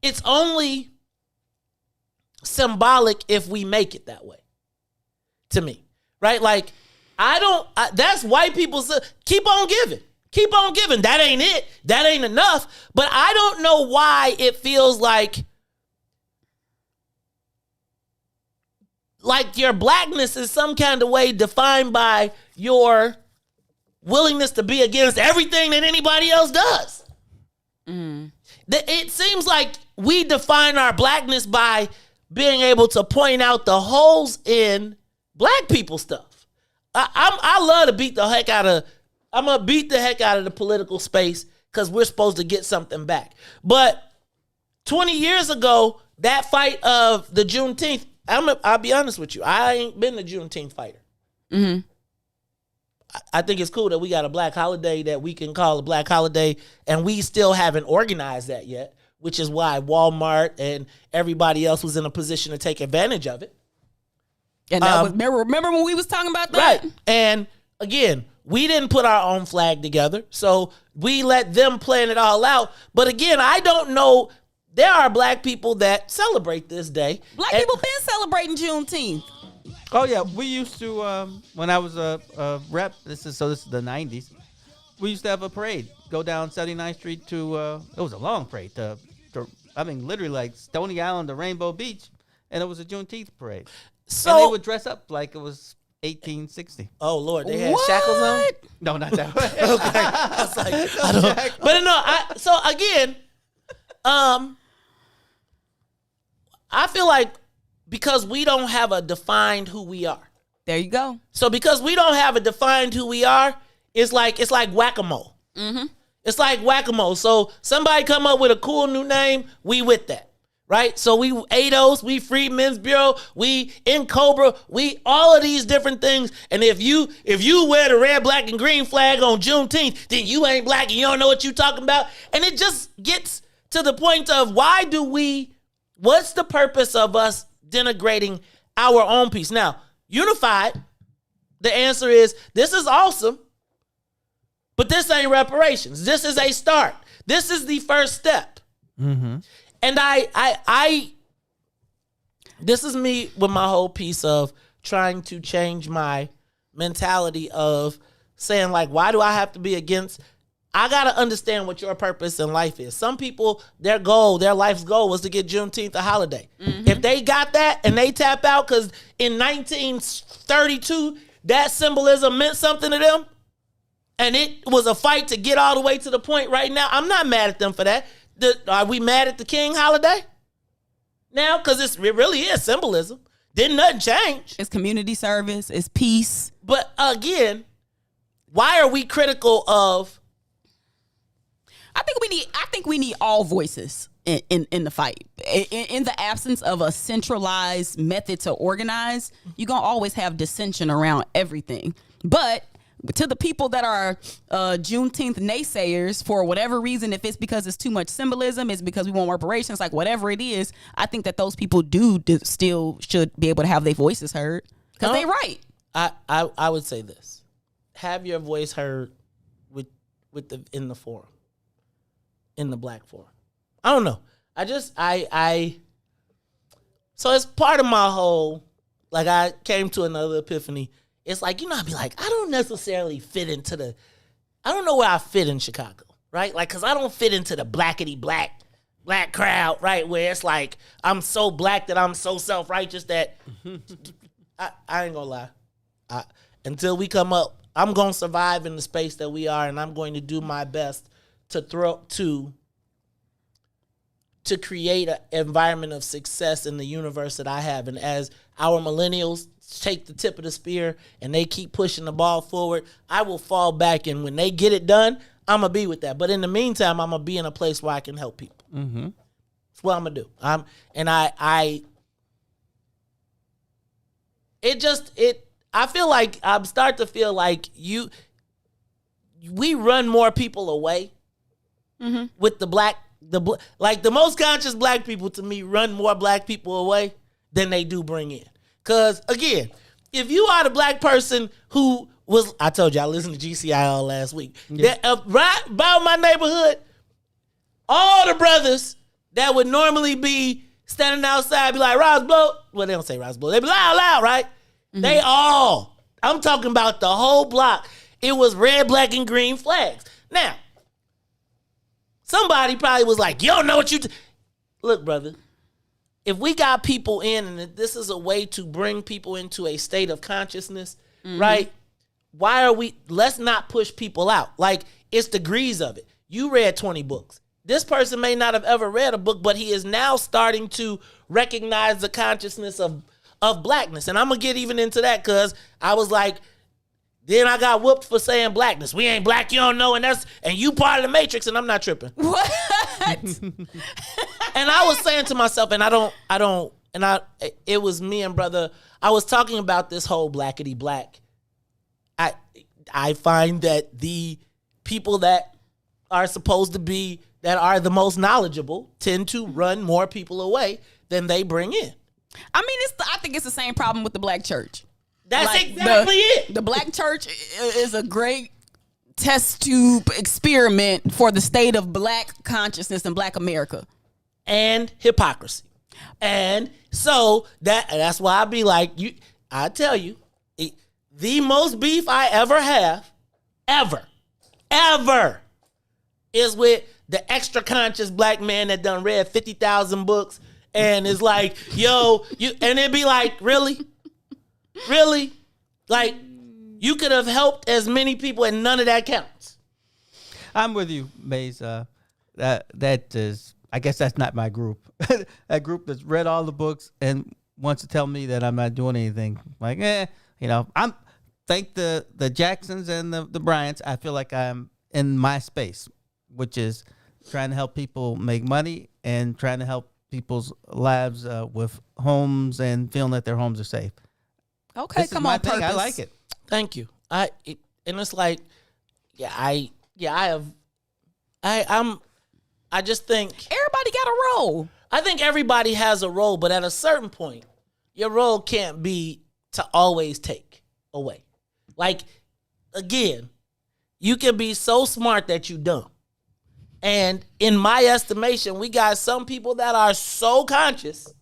It's only symbolic if we make it that way, to me, right? Like, that's white people say, keep on giving. Keep on giving. That ain't it. That ain't enough. But I don't know why it feels like your blackness is some kind of way defined by your willingness to be against everything that anybody else does. It seems like we define our blackness by being able to point out the holes in black people stuff. I love to beat the heck out of... I'm going to beat the heck out of the political space because we're supposed to get something back. But 20 years ago, that fight of the Juneteenth, I'll be honest with you, I ain't been a Juneteenth fighter. Mm-hmm. I think it's cool that we got a black holiday that we can call a black holiday, and we still haven't organized that yet, which is why Walmart and everybody else was in a position to take advantage of it. And that was, remember when we was talking about that? Right. And again, we didn't put our own flag together, so we let them plan it all out. But again, I don't know. There are black people that celebrate this day. Black people been celebrating Juneteenth. Oh yeah, we used to when I was a rep. This is the 90s. We used to have a parade. Go down 79th Street to. It was a long parade. Literally like Stony Island to Rainbow Beach, and it was a Juneteenth parade. So and they would dress up like it was 1860. Oh Lord, they had shackles on? No, not that way. Okay, I was like, I don't. But no, so again, I feel like because we don't have a defined who we are. There you go. So because we don't have a defined who we are, it's like whack-a-mole. Mm-hmm. It's like whack-a-mole. So somebody come up with a cool new name, we with that. Right? So we ADOS, we Freedmen's Bureau, we in Cobra, we all of these different things. And if you wear the red, black, and green flag on Juneteenth, then you ain't black and you don't know what you talking about. And it just gets to the point of what's the purpose of us denigrating our own piece? Now, unified, the answer is this is awesome, but this ain't reparations. This is a start. This is the first step. Mm-hmm. And this is me with my whole piece of trying to change my mentality of saying, like, why do I have to be against? I got to understand what your purpose in life is. Some people, their life's goal was to get Juneteenth a holiday. Mm-hmm. If they got that and they tap out because in 1932, that symbolism meant something to them, and it was a fight to get all the way to the point right now, I'm not mad at them for that. Are we mad at the King holiday now? Because it really is symbolism. Didn't nothing change. It's community service. It's peace. But again, why are we critical of? I think we need all voices in the fight. In the absence of a centralized method to organize, you're gonna always have dissension around everything. But to the people that are Juneteenth naysayers, for whatever reason, if it's because it's too much symbolism, it's because we want reparations, like whatever it is, I think that those people still should be able to have their voices heard because they right. I would say this: have your voice heard in the forum, in the Black forum. I don't know. So it's part of my whole, like, I came to another epiphany. It's like, I'd be like, I don't necessarily fit into I don't know where I fit in Chicago, right? Like, because I don't fit into the blackety black crowd, right? Where it's like, I'm so black that I'm so self-righteous that I ain't gonna lie. Until we come up, I'm gonna survive in the space that we are, and I'm going to do my best to create an environment of success in the universe that I have. And as our millennials take the tip of the spear and they keep pushing the ball forward, I will fall back, and when they get it done, I'm going to be with that. But in the meantime, I'm going to be in a place where I can help people. Mm-hmm. That's what I'm going to do. I feel like, I'm starting to feel like we run more people away with the most conscious black people, to me, run more black people away than they do bring in. Because, again, if you are the black person who was, I told you, I listened to GCI all last week. Yeah. Right about my neighborhood, all the brothers that would normally be standing outside, be like, Ross Blow. Well, they don't say Ross Blow. They be loud, right? Mm-hmm. I'm talking about the whole block. It was red, black, and green flags. Now, somebody probably was like, you don't know what look, brother. If we got people in, and this is a way to bring people into a state of consciousness, right? Let's not push people out. Like, it's degrees of it. You read 20 books. This person may not have ever read a book, but he is now starting to recognize the consciousness of blackness. And I'm going to get even into that, because I was like, then I got whooped for saying blackness. We ain't black, you don't know, and you part of the Matrix, and I'm not tripping. What? And I was saying to myself, it was me and brother, I was talking about this whole blackety black. I find that the people that are supposed to be, that are the most knowledgeable, tend to run more people away than they bring in. I mean, I think it's the same problem with the black church. That's exactly it. The black church is a great test tube experiment for the state of black consciousness in black America. And hypocrisy. And so that's why I be like, I tell you, the most beef I ever have, ever, is with the extra conscious black man that done read 50,000 books and is like, yo, and it'd be like, really? Really? Like, you could have helped as many people and none of that counts. I'm with you, Maze. That is, I guess that's not my group. That group that's read all the books and wants to tell me that I'm not doing anything. Like, I'm thank the Jacksons and the Bryants. I feel like I'm in my space, which is trying to help people make money and trying to help people's lives with homes and feeling that their homes are safe. Okay, this come on, purpose. I like it. Thank you. And it's like, I just think everybody got a role. I think everybody has a role, but at a certain point, your role can't be to always take away. Like, again, you can be so smart that you dumb. And in my estimation, we got some people that are so conscious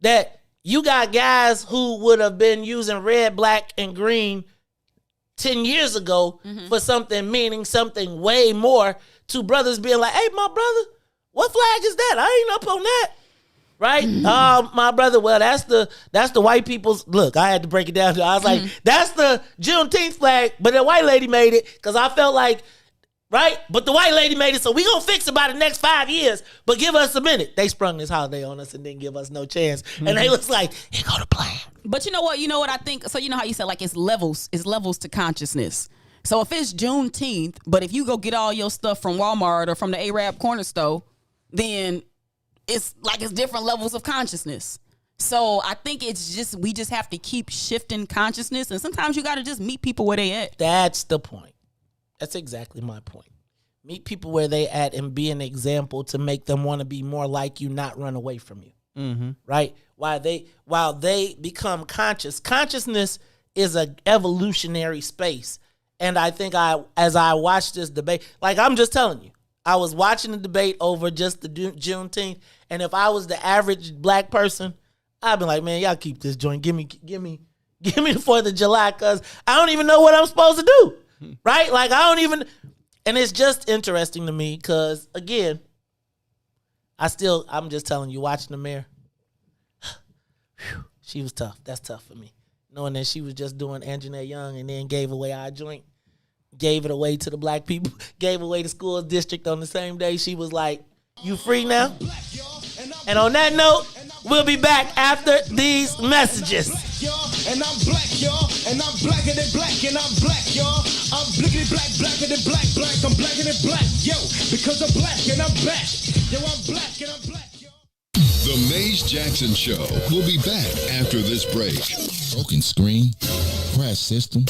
that you got guys who would have been using red, black, and green 10 years ago for something meaning something way more, to brothers being like, hey, my brother, what flag is that? I ain't up on that. Right? My brother, well, that's the white people's, look, I had to break it down. I was like, that's the Juneteenth flag, but the white lady made it because I felt like, right? But the white lady made it, so we gonna fix it by the next 5 years, but give us a minute. They sprung this holiday on us and didn't give us no chance. And they was like, here go the plan. But you know what I think? So you know how you said, like, it's levels to consciousness. So if it's Juneteenth, but if you go get all your stuff from Walmart or from the Arab corner store, then it's like it's different levels of consciousness. So I think we just have to keep shifting consciousness, and sometimes you got to just meet people where they at. That's the point. That's exactly my point. Meet people where they at and be an example to make them want to be more like you, not run away from you. Right? while they become conscious. Consciousness is an evolutionary space. And I think as I watched this debate, like I'm just telling you, I was watching the debate over just the Juneteenth, and if I was the average black person, I'd be like, man, y'all keep this joint. Give me the 4th of July, because I don't even know what I'm supposed to do, right? Like, I don't even, and it's just interesting to me because, again, I'm just telling you, watching the mayor, she was tough. That's tough for me. Knowing that she was just doing Anjanette Young and then gave away our joint, gave it away to the black people, gave away the school district on the same day. She was like, you free now? And on that note, we'll be back after these messages. And I'm black, y'all. And I'm blacker than black, and I'm black, y'all. I'm blickety black, blacker than black, black. I'm blacker than black, yo. Because I'm black and I'm back. Yo, I'm black and I'm black, yo. The Maze Jackson Show will be back after this break. Broken screen? Crash system?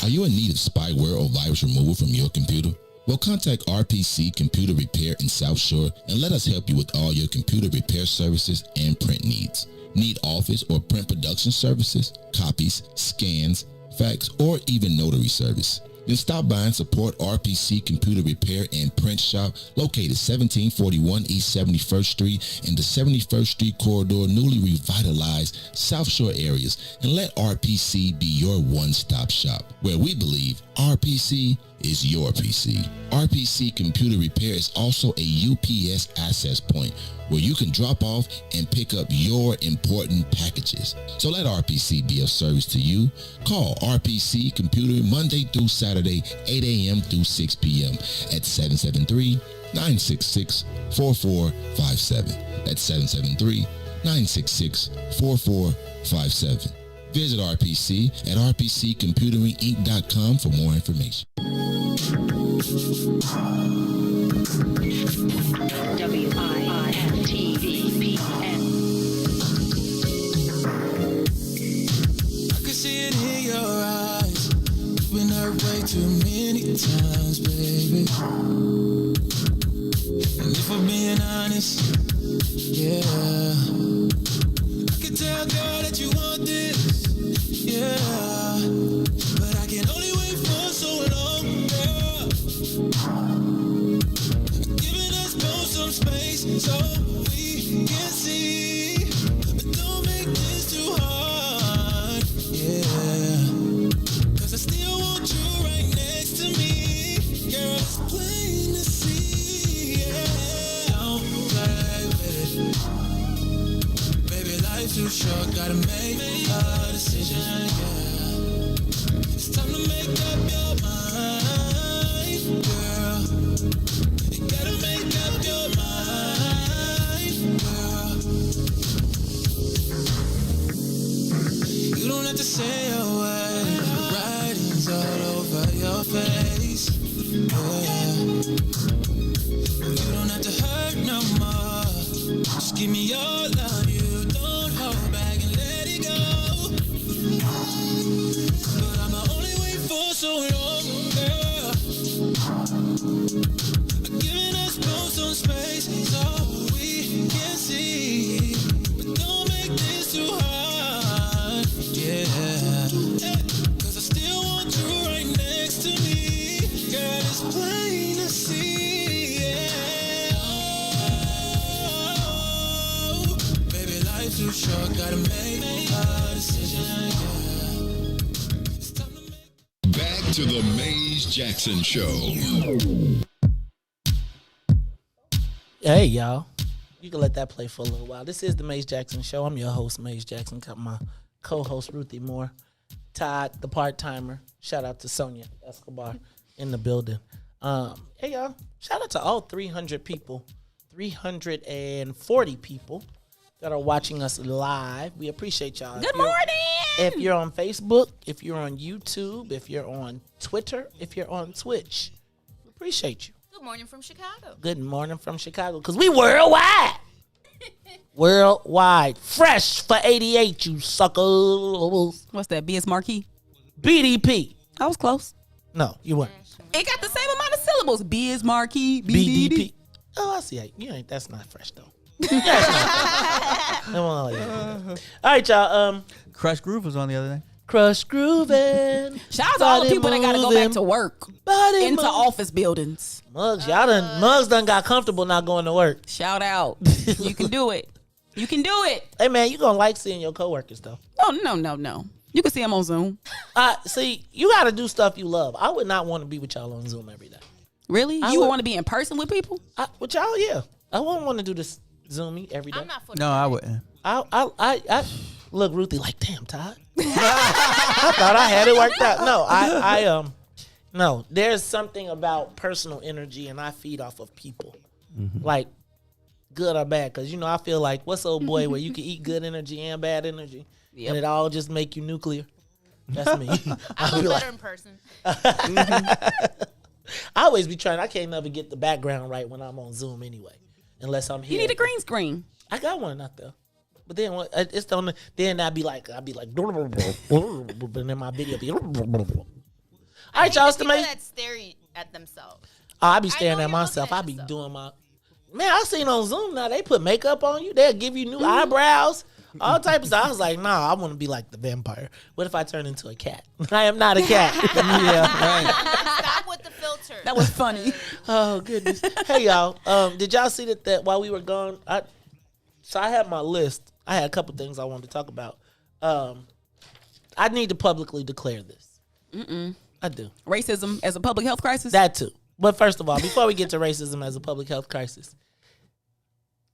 Are you in need of spyware or virus removal from your computer? Well, contact RPC Computer Repair in South Shore and let us help you with all your computer repair services and print needs. Need office or print production services, copies, scans, fax, or even notary service? Then stop by and support RPC Computer Repair and Print Shop, located 1741 East 71st Street in the 71st Street corridor, newly revitalized South Shore areas, and let RPC be your one-stop shop, where we believe RPC is your PC. RPC Computer Repair is also a UPS access point where you can drop off and pick up your important packages. So let RPC be of service to you. Call RPC Computer Monday through Saturday, 8 a.m. through 6 p.m. at 773-966-4457. That's 773-966-4457. Visit RPC at rpccomputeringinc.com for more information. WIIFTBP. I can see it in your eyes. You've been hurt way too many times, baby. And if I'm being honest, yeah, I can tell, girl, that you want this. Yeah, but I can only wait for so long, girl. Giving us both some space so we can see, but don't make this too hard, yeah. Cause I still want you right next to me, girl, it's plain to see, yeah. Don't play with it, baby, life's too short, gotta make a decision, yeah. It's time to make up your mind, girl. You gotta make up your mind, girl. You don't have to say a word, the writing's all over your face, yeah. You don't have to hurt no more, just give me your love, you don't hold back and let it go. But I'ma only wait for so long, girl. Giving us both some space so we can see, but don't make this too hard, yeah. Cause I still want you right next to me, girl, it's plain to see, yeah. Oh, baby, life's too short, gotta make a decision, yeah. Back to the Maze Jackson Show. Hey, y'all. You can let that play for a little while. This is the Maze Jackson Show. I'm your host, Maze Jackson. Got my co-host, Ruthie Moore. Todd, the part-timer. Shout out to Sonia, Escobar, in the building. Hey, y'all. Shout out to all 300 people, 340 people that are watching us live. We appreciate y'all. Good morning. If you're on Facebook, if you're on YouTube, if you're on Twitter, if you're on Twitch, we appreciate you. Good morning from Chicago. Good morning from Chicago, because we worldwide. Worldwide. Fresh for 88, you suckers. What's that, BS Marquee? BDP. I was close. No, you weren't. It got the same amount of syllables. BS Marquee, BDP. Oh, I see. You ain't. That's not fresh, though. Come on. All right, y'all. Crush Groove was on the other day. Crush Groovin'. Shout out to all the people that got to go back to work. Into office buildings. Mugs done got comfortable not going to work. Shout out. You can do it. You can do it. Hey, man, you going to like seeing your coworkers, though. No. You can see them on Zoom. See, you got to do stuff you love. I would not want to be with y'all on Zoom every day. Really? You would want to be in person with people? With y'all, yeah. I wouldn't want to do this Zoomy every day. I'm not for No, I wouldn't. I look, Ruthie, like, damn, Todd. I thought I had it worked out. No, no. There's something about personal energy, and I feed off of people, like good or bad. Because I feel like what's old boy where you can eat good energy and bad energy, and it all just make you nuclear. That's me. I'm a better in person. I always be trying. I can't never get the background right when I'm on Zoom anyway, unless I'm here. You need a green screen. I got one out there. But then it's on. Then I'd be like, and then my video be. All right, y'all. People that stare at themselves. I be staring at myself. I be doing my. Man, I seen on Zoom now they put makeup on you. They'll give you new eyebrows, all type of stuff. I was like, nah, I want to be like the vampire. What if I turn into a cat? I am not a cat. Yeah, right. Stop with the filter. That was funny. Oh goodness. Hey y'all, did y'all see that while we were gone? So I had my list. I had a couple things I wanted to talk about. I need to publicly declare this. I do. Racism as a public health crisis? That too. But first of all, before we get to racism as a public health crisis,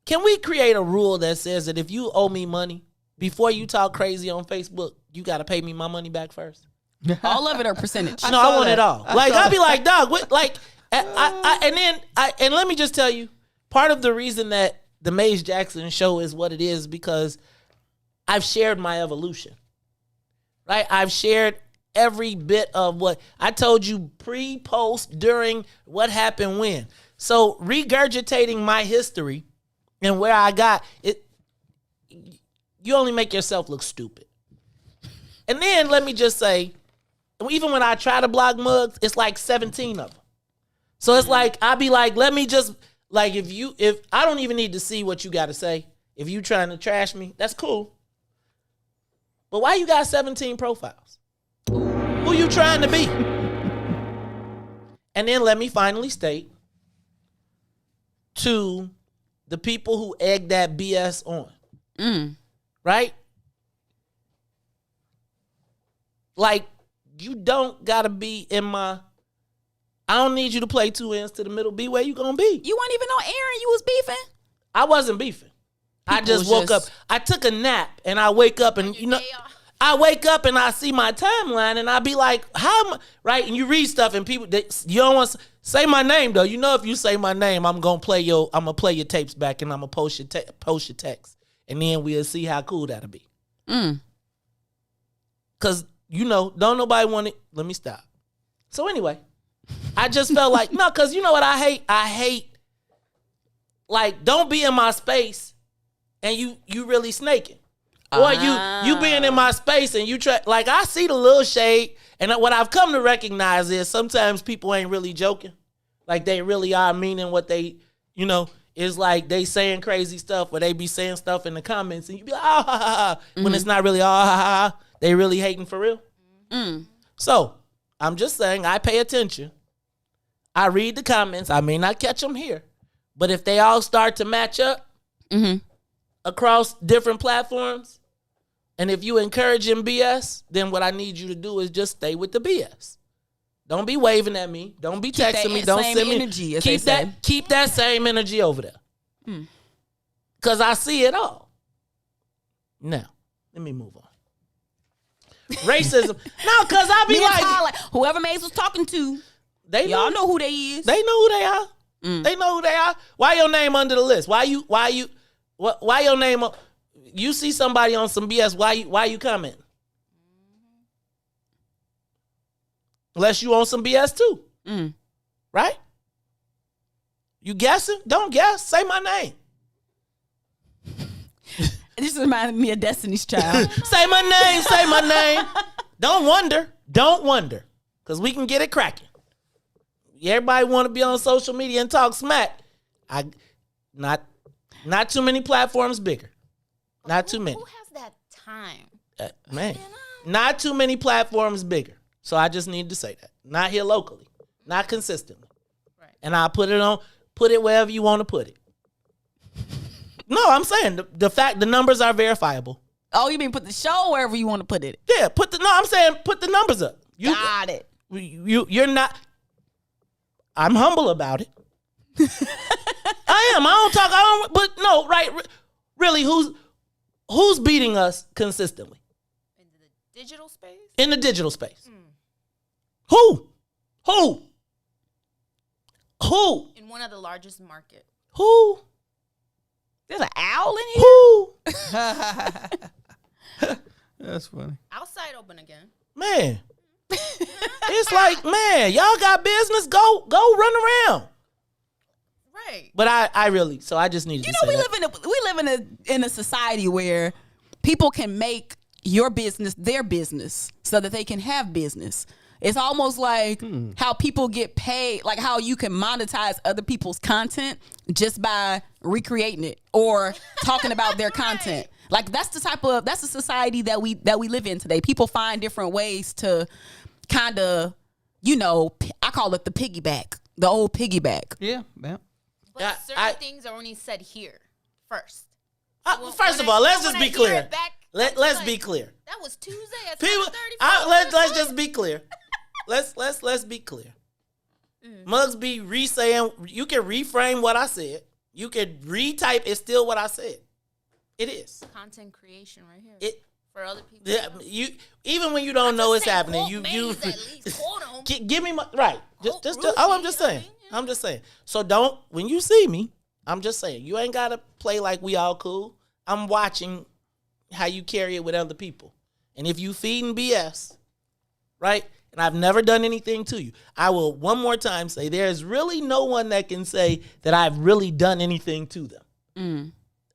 can we create a rule that says that if you owe me money, before you talk crazy on Facebook, you got to pay me my money back first? All of it or percentage? No, I want it all. I'll be like, dog, what, like, and let me just tell you, part of the reason that the Maze Jackson show is what it is because I've shared my evolution. Right? I've shared every bit of what I told you pre, post, during, what happened when. So regurgitating my history and where I got it, you only make yourself look stupid. And then let me just say, even when I try to block mugs, it's like 17 of them. So it's like, I'll be like, let me just, like, if I don't even need to see what you got to say. If you trying to trash me, that's cool. But why you got 17 profiles? Who you trying to be? And then let me finally state to the people who egg that BS on. Right? Like, you don't got to be in my... I don't need you to play two ends to the middle. Be where you gonna be. You weren't even on air and you was beefing? I wasn't beefing. I just woke up. I took a nap and I wake up and, I wake up and I see my timeline and I be like, how am I? Right? And you read stuff and people, you don't want to say my name though. You know, if you say my name, I'm going to play your tapes back and I'm going to post your text. And then we'll see how cool that'll be. Because, don't nobody want it. Let me stop. So anyway. I just felt like, no, because you know what I hate? I hate, like, don't be in my space and you really snaking. Or you being in my space and you try, like, I see the little shade. And what I've come to recognize is sometimes people ain't really joking. Like, they really are meaning what they, is like they saying crazy stuff or they be saying stuff in the comments and you be like, ha, ha, ha. When it's not really, ha, ha, ha. They really hating for real. So, I'm just saying, I pay attention. I read the comments. I may not catch them here. But if they all start to match up across different platforms, and if you encouraging BS, then what I need you to do is just stay with the BS. Don't be waving at me. Don't be texting me. Don't send me. Energy, keep that same energy over there. Because I see it all. Now, let me move on. Racism. No, because I be like, whoever Maze was talking to, y'all know who they is. They know who they are. They know who they are. Why your name under the list? Why your name? You see somebody on some BS. Why you commenting? Unless you on some BS too, right? You guessing? Don't guess. Say my name. This reminded me of Destiny's Child. Say my name. Say my name. Don't wonder. Because we can get it cracking. Everybody want to be on social media and talk smack. Not too many platforms bigger. Not too many. Who has that time? Man, not too many platforms bigger. So I just need to say that. Not here locally. Not consistently. Right. And I'll put it wherever you want to put it. No, I'm saying the numbers are verifiable. Oh, you mean put the show wherever you want to put it? Yeah, I'm saying put the numbers up. Got it. You're not. I'm humble about it. I am. I don't talk. But no, right? Really, who's beating us consistently? In the digital space? In the digital space. Who? In one of the largest markets. Who? There's an owl in here? Who? That's funny. Outside open again. Man. It's like, man, y'all got business? Go run around. Right. But I really, so I just needed to say that. We live in a society where people can make your business their business so that they can have business. It's almost like how people get paid, like how you can monetize other people's content just by recreating it or talking about their content. Like that's the society that we live in today. People find different ways to kind of, I call it the piggyback, the old piggyback. Yeah. But certain things are only said here first. First of all, let's just be clear. Let's be clear. That was Tuesday at People, 7:34. let's just be clear. Let's be clear. Mugs be re-saying. You can reframe what I said. You can retype. It's still what I said. It is Content creation right here. For other people. Yeah, even when you don't know it's happening, you give me my right. I'm just saying. I'm just saying. So when you see me, I'm just saying you ain't gotta play like we all cool. I'm watching how you carry it with other people, and if you feeding BS, right? And I've never done anything to you. I will one more time say there's really no one that can say that I've really done anything to them.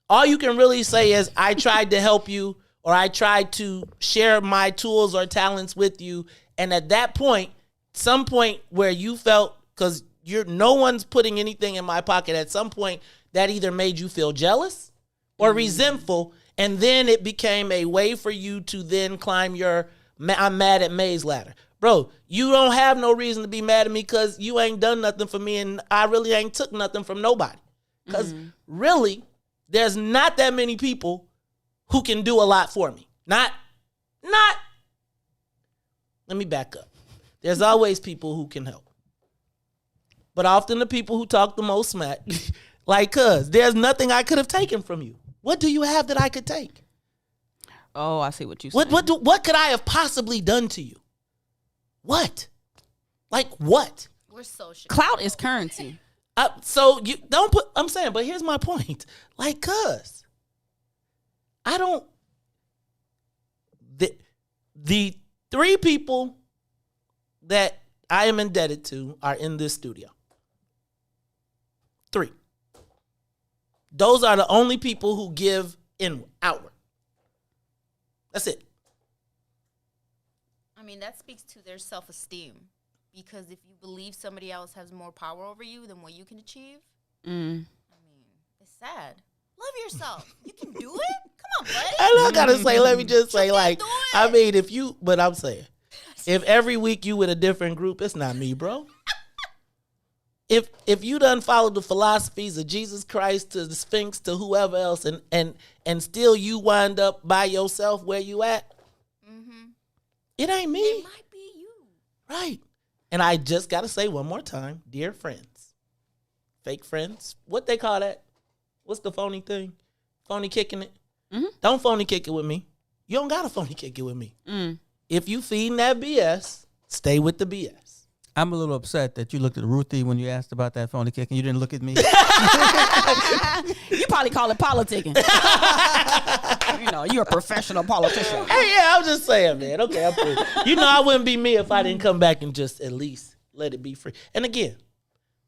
All you can really say is I tried to help you or I tried to share my tools or talents with you. And at that point, some point where you felt, because no one's putting anything in my pocket, at some point that either made you feel jealous or resentful. And then it became a way for you to then climb your I'm mad at May's ladder. Bro, you don't have no reason to be mad at me because you ain't done nothing for me and I really ain't took nothing from nobody. Because really, there's not that many people who can do a lot for me. Not. Let me back up. There's always people who can help. But often the people who talk the most smack, like, cuz, there's nothing I could have taken from you. What do you have that I could take? Oh, I see what you said. What could I have possibly done to you? What? Like what? We're social. Clout is currency. So you don't put. I'm saying, but here's my point. Like, cuz I don't. The three people that I am indebted to are in this studio. 3. Those are the only people who give outward. That's it. I mean, that speaks to their self-esteem. Because if you believe somebody else has more power over you than what you can achieve, I mean, it's sad. Love yourself. You can do it. Come on, buddy. I gotta say, let me just say, like, I mean, but I'm saying, if every week you with a different group, it's not me, bro. If you done followed the philosophies of Jesus Christ to the Sphinx to whoever else, and still you wind up by yourself where you at, it ain't me. It might be you. Right. And I just got to say one more time, dear friends, fake friends, what they call that? What's the phony thing? Phony kicking it? Don't phony kick it with me. You don't got to phony kick it with me. If you feeding that BS, stay with the BS. I'm a little upset that you looked at Ruthie when you asked about that phony kicking. You didn't look at me. You probably call it politicking. You're a professional politician. Hey, yeah, I'm just saying, man. Okay, I'm free. I wouldn't be me if I didn't come back and just at least let it be free. And again,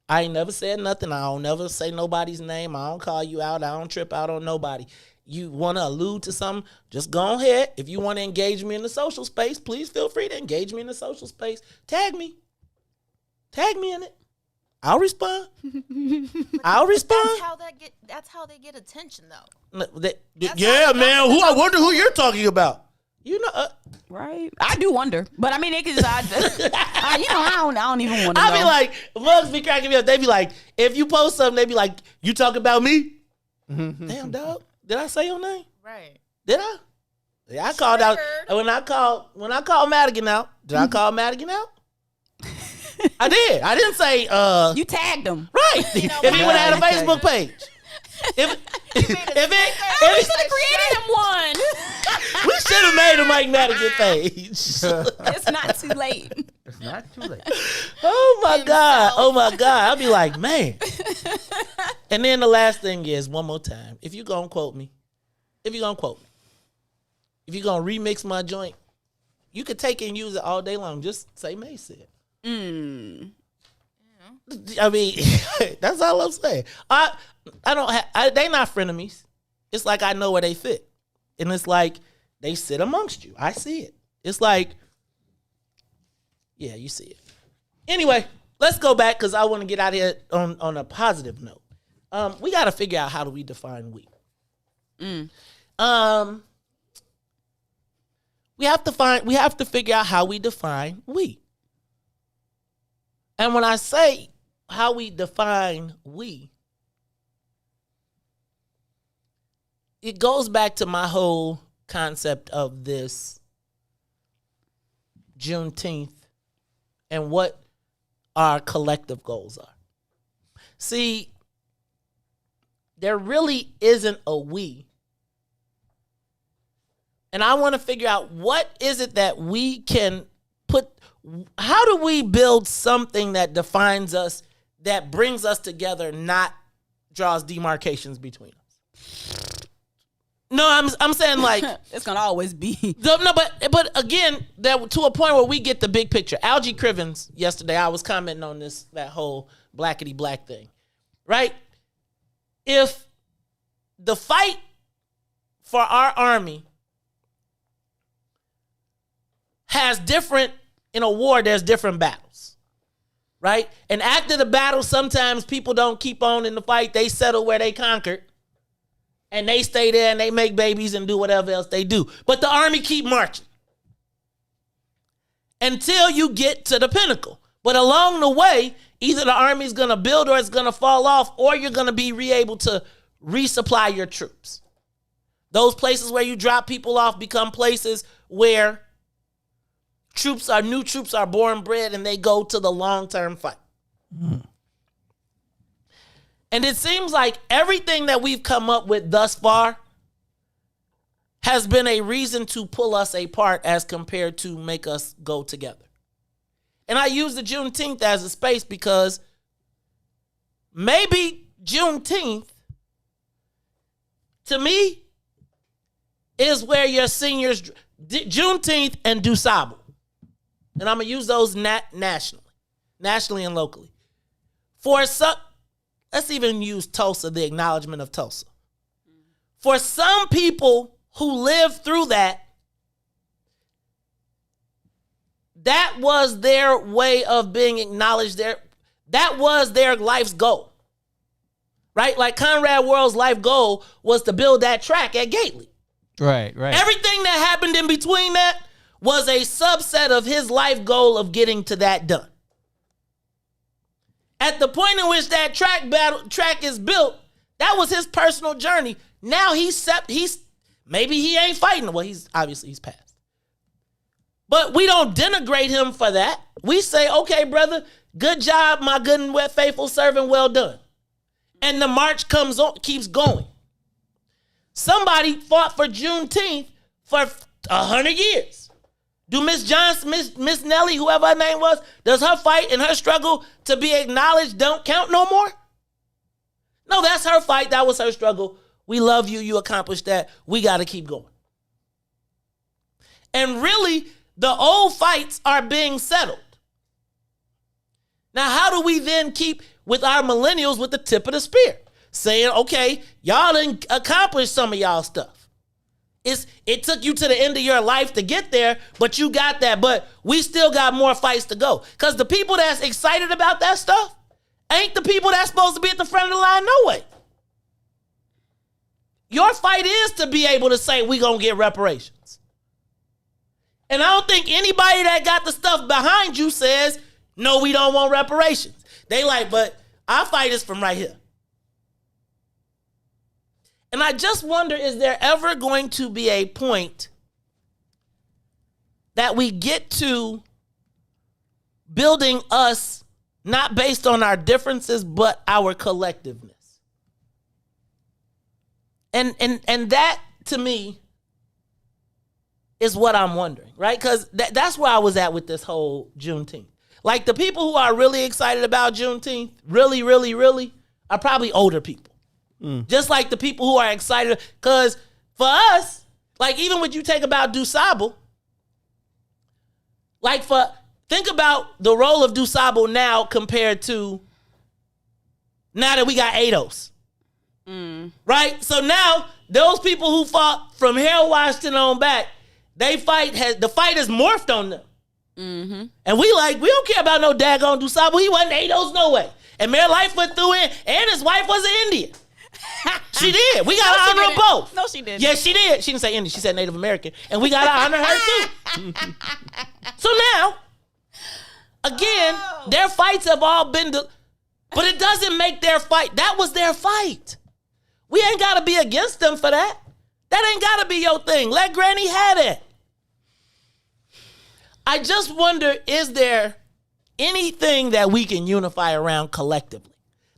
I ain't never said nothing. I don't never say nobody's name. I don't call you out. I don't trip out on nobody. You want to allude to something, just go ahead. If you want to engage me in the social space, please feel free to engage me in the social space. Tag me. Tag me in it. I'll respond. I'll respond. That's how they get attention, though. Yeah, man. I wonder who you're talking about. You know, right? I do wonder, but I mean, I don't even want to know. I be like, mugs be cracking me up. They be like, if you post something, they be like, you talk about me? Damn, dog. Did I say your name? Right. Did I? Yeah, I called out when I called Madigan out. Did I call Madigan out? I did. I didn't say you tagged him. Right. If he would have had a Facebook page. If we should have created him one. We should have made a Mike Madigan page. It's not too late. It's not too late. Oh my God. I'll be like, man. And then the last thing is, one more time, if you're going to quote me, if you're going to remix my joint, you could take it and use it all day long. Just say May said. I mean, that's all I'm saying. They not frenemies. It's like I know where they fit. And it's like they sit amongst you. I see it. It's like, yeah, you see it. Anyway, let's go back because I want to get out of here on a positive note. We got to figure out how do we define we. We have to figure out how we define we. And when I say how we define we, it goes back to my whole concept of this Juneteenth and what our collective goals are. See, there really isn't a we. And I want to figure out what is it that we can put. How do we build something that defines us, that brings us together, not draws demarcations between us? No, I'm saying like it's gonna always be. No, but again, that to a point where we get the big picture. Algie Crivens yesterday, I was commenting on that whole blackity black thing, right? If the fight for our army has different. In a war, there's different battles, right? And after the battle, sometimes people don't keep on in the fight. They settle where they conquered, and they stay there, and they make babies and do whatever else they do. But the army keep marching until you get to the pinnacle. But along the way, either the army's going to build or it's going to fall off, or you're going to be able to resupply your troops. Those places where you drop people off become places where new troops are born bred and they go to the long-term fight. And it seems like everything that we've come up with thus far has been a reason to pull us apart as compared to make us go together. And I use the Juneteenth as a space because maybe Juneteenth, to me, is where your seniors, Juneteenth and DuSable. And I'm going to use those nationally and locally. Let's even use Tulsa, the acknowledgement of Tulsa. For some people who lived through that was their way of being acknowledged. That was their life's goal. Right? Like Conrad World's life goal was to build that track at Gately. Right. Everything that happened in between that was a subset of his life goal of getting to that done. At the point in which that track is built, that was his personal journey. Now maybe he ain't fighting. Well, he's passed. But we don't denigrate him for that. We say, okay, brother, good job, my good and faithful servant, well done. And the march keeps going. Somebody fought for Juneteenth for 100 years. Do Miss Johnson, Miss Nellie, whoever her name was, does her fight and her struggle to be acknowledged don't count no more? No, that's her fight. That was her struggle. We love you. You accomplished that. We got to keep going. And really, the old fights are being settled. Now, how do we then keep with our millennials with the tip of the spear? Saying, okay, y'all didn't accomplish some of y'all stuff. It took you to the end of your life to get there, but you got that. But we still got more fights to go. Because the people that's excited about that stuff, ain't the people that's supposed to be at the front of the line no way. Your fight is to be able to say we gonna get reparations. And I don't think anybody that got the stuff behind you says, no, we don't want reparations. They like, but our fight is from right here. And I just wonder, is there ever going to be a point that we get to building us not based on our differences, but our collectiveness? And that, to me, is what I'm wondering, right? Because that's where I was at with this whole Juneteenth. Like, the people who are really excited about Juneteenth, really, really, really, are probably older people. Just like the people who are excited. Because for us, like, even when you take about DuSable, like, think about the role of DuSable now compared to now that we got ADOS. Right? So now, those people who fought from Harold Washington on back, the fight has morphed on them. And we don't care about no daggone DuSable. He wasn't ADOS no way. And Mayor Lightfoot threw in, and his wife was an Indian. She did. We got to honor them both. No, she didn't. Yes, she did. She didn't say Indian. She said Native American. And we got to honor her too. So now, again, their fights have all been, but it doesn't make their fight. That was their fight. We ain't got to be against them for that. That ain't got to be your thing. Let Granny have it. I just wonder, is there anything that we can unify around collectively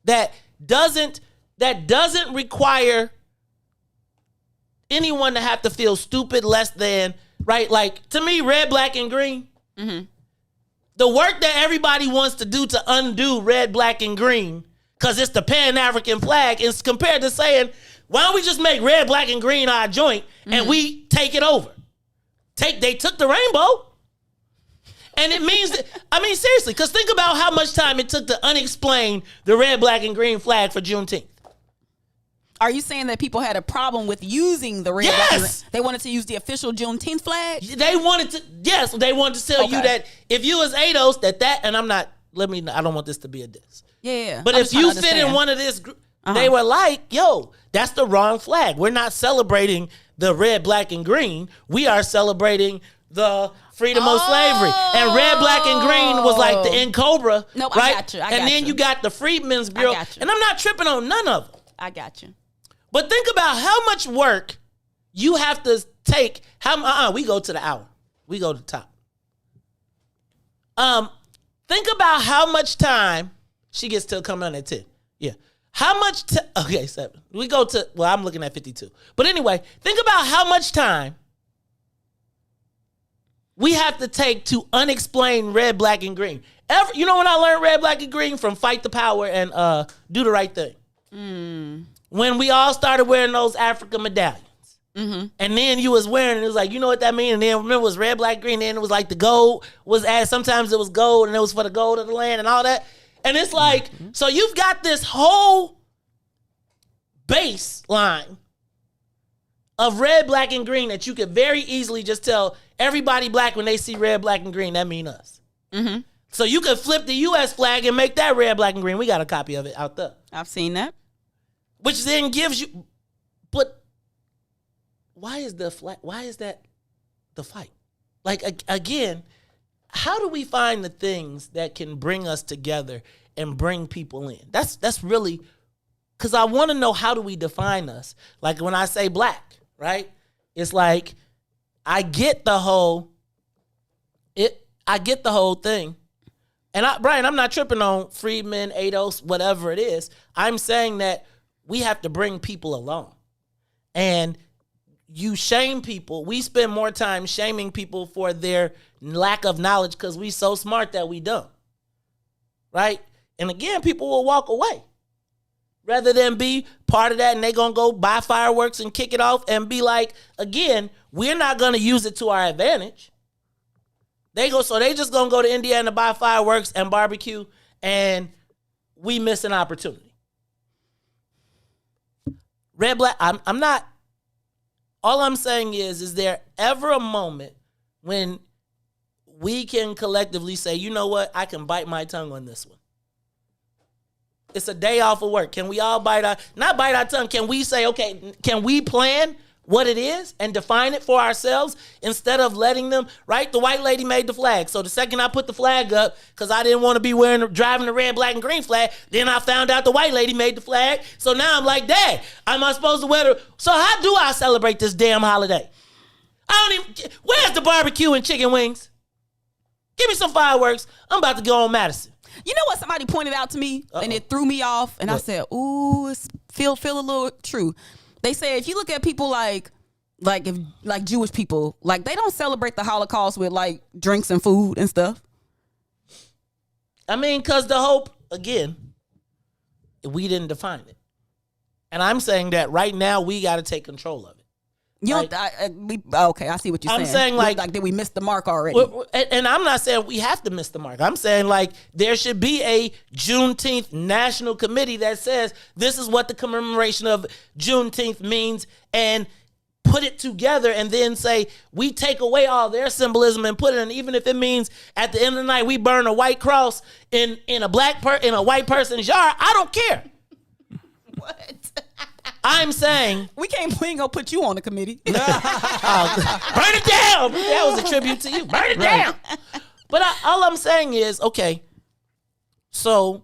that doesn't require anyone to have to feel stupid, less than, right? Like, to me, red, black, and green, the work that everybody wants to do to undo red, black, and green, because it's the Pan-African flag, is compared to saying, why don't we just make red, black, and green our joint and we take it over? They took the rainbow. And it means that, I mean, seriously, because think about how much time it took to unexplain the red, black, and green flag for Juneteenth. Are you saying that people had a problem with using the red, black, and green? They wanted to use the official Juneteenth flag? They wanted to tell you that if you was ADOS, and I don't want this to be a diss. Yeah. But if you fit in one of this group, they were like, yo, that's the wrong flag. We're not celebrating the red, black, and green. We are celebrating the freedom of slavery. And red, black, and green was like the Cobra. Nope, right? I got you. And then you got the Freedmen's Bureau. And I'm not tripping on none of them. I got you. But think about how much work you have to take. We go to the hour. We go to the top. Think about how much time she gets to come on at 10. Yeah. How much okay, 7. We go to, I'm looking at 52. But anyway, think about how much time we have to take to unexplain red, black, and green. You know when I learned red, black, and green? From Fight the Power and Do the Right Thing. When we all started wearing those African medallions. And then you was wearing it was like, you know what that means? And then remember it was red, black, green. And then it was like the gold was sometimes it was gold and it was for the gold of the land and all that. And it's like, so you've got this whole baseline of red, black, and green that you could very easily just tell everybody black when they see red, black, and green, that mean us. So you could flip the U.S. flag and make that red, black, and green. We got a copy of it out there. I've seen that. Which then gives you, but why is that the fight? Like, again, how do we find the things that can bring us together and bring people in? That's really, because I want to know, how do we define us? Like when I say black, right? It's like, I get the whole thing. And Brian, I'm not tripping on Freedmen, ADOS, whatever it is. I'm saying that we have to bring people along. And you shame people. We spend more time shaming people for their lack of knowledge because we so smart that we dumb. Right? And again, people will walk away rather than be part of that, and they going to go buy fireworks and kick it off and be like, again, we're not going to use it to our advantage. So they just going to go to Indiana to buy fireworks and barbecue, and we miss an opportunity. Red, black, I'm not, all I'm saying is there ever a moment when we can collectively say, you know what, I can bite my tongue on this one? It's a day off of work. Can we all not bite our tongue? Can we say, okay, can we plan what it is and define it for ourselves instead of letting them, right? The white lady made the flag. So the second I put the flag up, because I didn't want to be driving the red, black, and green flag, then I found out the white lady made the flag. So now I'm like, Dad, am I supposed to wear so how do I celebrate this damn holiday? Where's the barbecue and chicken wings? Give me some fireworks. I'm about to go on Madison. You know what somebody pointed out to me and it threw me off, and I said, ooh, it's feel a little true. They say if you look at people like Jewish people, like they don't celebrate the Holocaust with like drinks and food and stuff. I mean, because the hope, again, we didn't define it. And I'm saying that right now we got to take control of it. Okay, I see what you're saying. I'm saying like did we miss the mark already? And I'm not saying we have to miss the mark. I'm saying like there should be a Juneteenth national committee that says this is what the commemoration of Juneteenth means, and put it together, and then say we take away all their symbolism and put it in. Even if it means at the end of the night we burn a white cross in a white person's yard, I don't care. What? I'm saying we ain't gonna put you on the committee. Burn it down. That was a tribute to you. Burn it down. But all I'm saying is, okay, so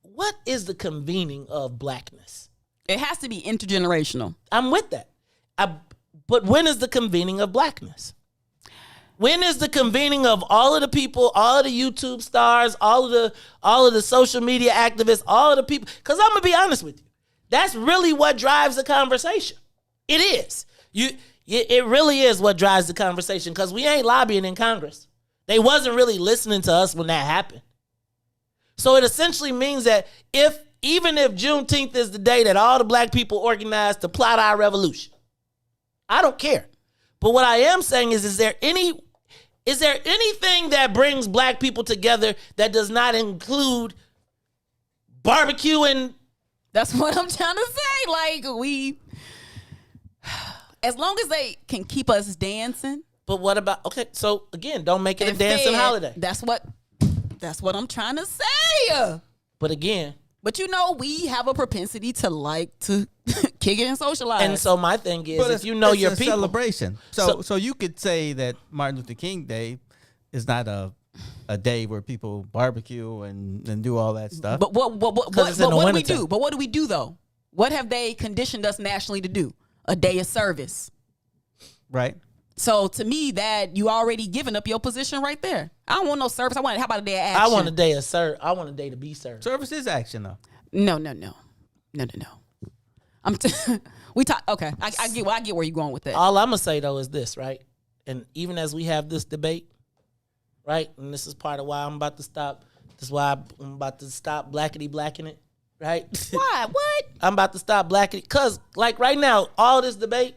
what is the convening of blackness? It has to be intergenerational. I'm with that. But when is the convening of blackness? When is the convening of all of the people, all of the YouTube stars, all of the social media activists, all of the people? Because I'm gonna be honest with you. That's really what drives the conversation. It is. It really is what drives the conversation, because we ain't lobbying in Congress. They wasn't really listening to us when that happened. So it essentially means that even if Juneteenth is the day that all the black people organized to plot our revolution, I don't care. But what I am saying is there anything that brings black people together that does not include barbecue and... That's what I'm trying to say. Like, as long as they can keep us dancing. But what about, okay, so again, don't make it a dancing holiday. That's what I'm trying to say. But again. But you know, we have a propensity to like to kick it and socialize. And so my thing is, if you know your people. Celebration. So you could say that Martin Luther King Day is not a day where people barbecue and do all that stuff. But what do we do? But what do we do though? What have they conditioned us nationally to do? A day of service. Right. So to me, that you already given up your position right there. I don't want no service. How about a day of action? I want a day of I want a day to be served. Service is action though. No. We talk. Okay, I get where you're going with that. All I'm gonna say though is this, right? And even as we have this debate, right? And this is part of why I'm about to stop. This is why I'm about to stop blacking it, right? Why? What? I'm about to stop blacking it because, like, right now, all this debate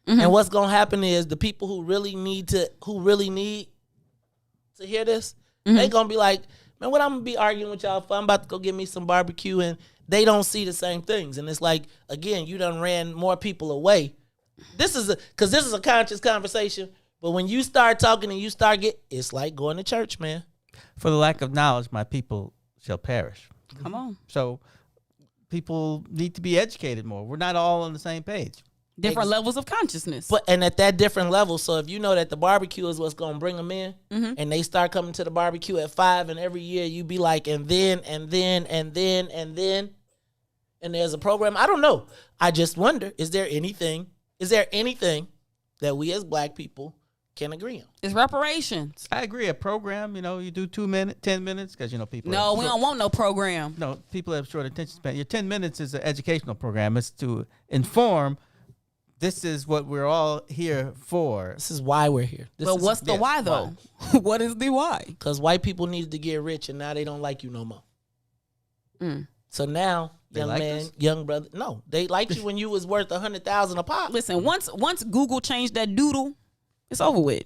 and what's gonna happen is the people who really need to hear this, they gonna be like, man, what I'm gonna be arguing with y'all for? I'm about to go get me some barbecue, and they don't see the same things. And it's like, again, you done ran more people away. This is a conscious conversation. But when you start talking and you start it's like going to church, man. For the lack of knowledge, my people shall perish. Come on. So people need to be educated more. We're not all on the same page. Different levels of consciousness. And at that different level, so if you know that the barbecue is what's going to bring them in, and they start coming to the barbecue at 5, and every year you be like, and then, and there's a program. I don't know. I just wonder, is there anything that we as black people can agree on? It's reparations. I agree. A program, you do 2 minutes, 10 minutes, because, people. No, we don't want no program. No, people have short attention span. Your 10 minutes is an educational program. It's to inform. This is what we're all here for. This is why we're here. But what's the why, though? What is the why? Because white people needed to get rich, and now they don't like you no more. So now, young brother, no, they liked you when you was worth $100,000 a pop. Listen, once Google changed that doodle, it's over with.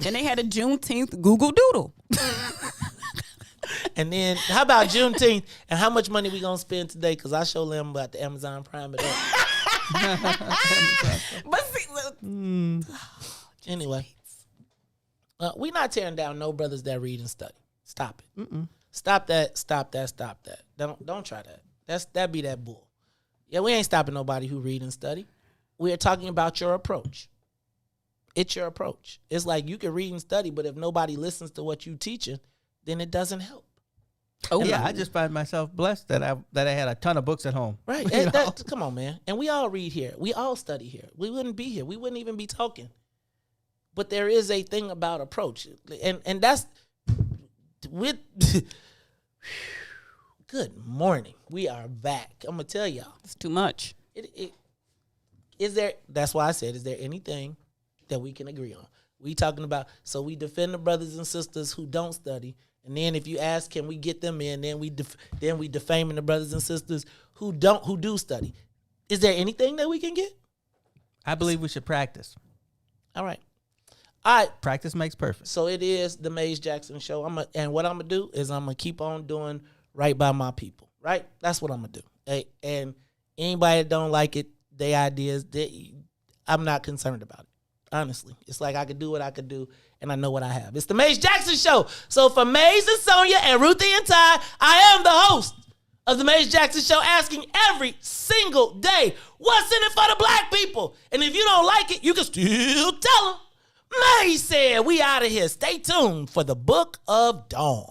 And they had a Juneteenth Google Doodle. And then, how about Juneteenth and how much money we gonna spend today? Because I show them about the Amazon Prime. But see, anyway, we're not tearing down no brothers that read and study. Stop it. Stop that. Don't try that. That be that bull. Yeah, we ain't stopping nobody who read and study. We are talking about your approach. It's your approach. It's like you can read and study, but if nobody listens to what you teaching, then it doesn't help. Oh yeah, I just find myself blessed that I had a ton of books at home. Right. Come on, man. And we all read here. We all study here. We wouldn't be here. We wouldn't even be talking. But there is a thing about approach. And that's with good morning. We are back. I'm gonna tell y'all. It's too much. That's why I said, is there anything that we can agree on? We talking about, so we defend the brothers and sisters who don't study. And then if you ask, can we get them in? Then we defaming the brothers and sisters who do study. Is there anything that we can get? I believe we should practice. All right. Practice makes perfect. So it is the Maze Jackson Show. And what I'm gonna do is I'm gonna keep on doing right by my people. Right? That's what I'm gonna do. Hey, and anybody that don't like it, their ideas, I'm not concerned about it. Honestly, it's like I could do what I could do, and I know what I have. It's the Maze Jackson Show. So for Maze and Sonia and Ruthie and Todd, I am the host of the Maze Jackson Show, asking every single day, what's in it for the black people? And if you don't like it, you can still tell them. Maze said, we out of here. Stay tuned for the Book of Dawn.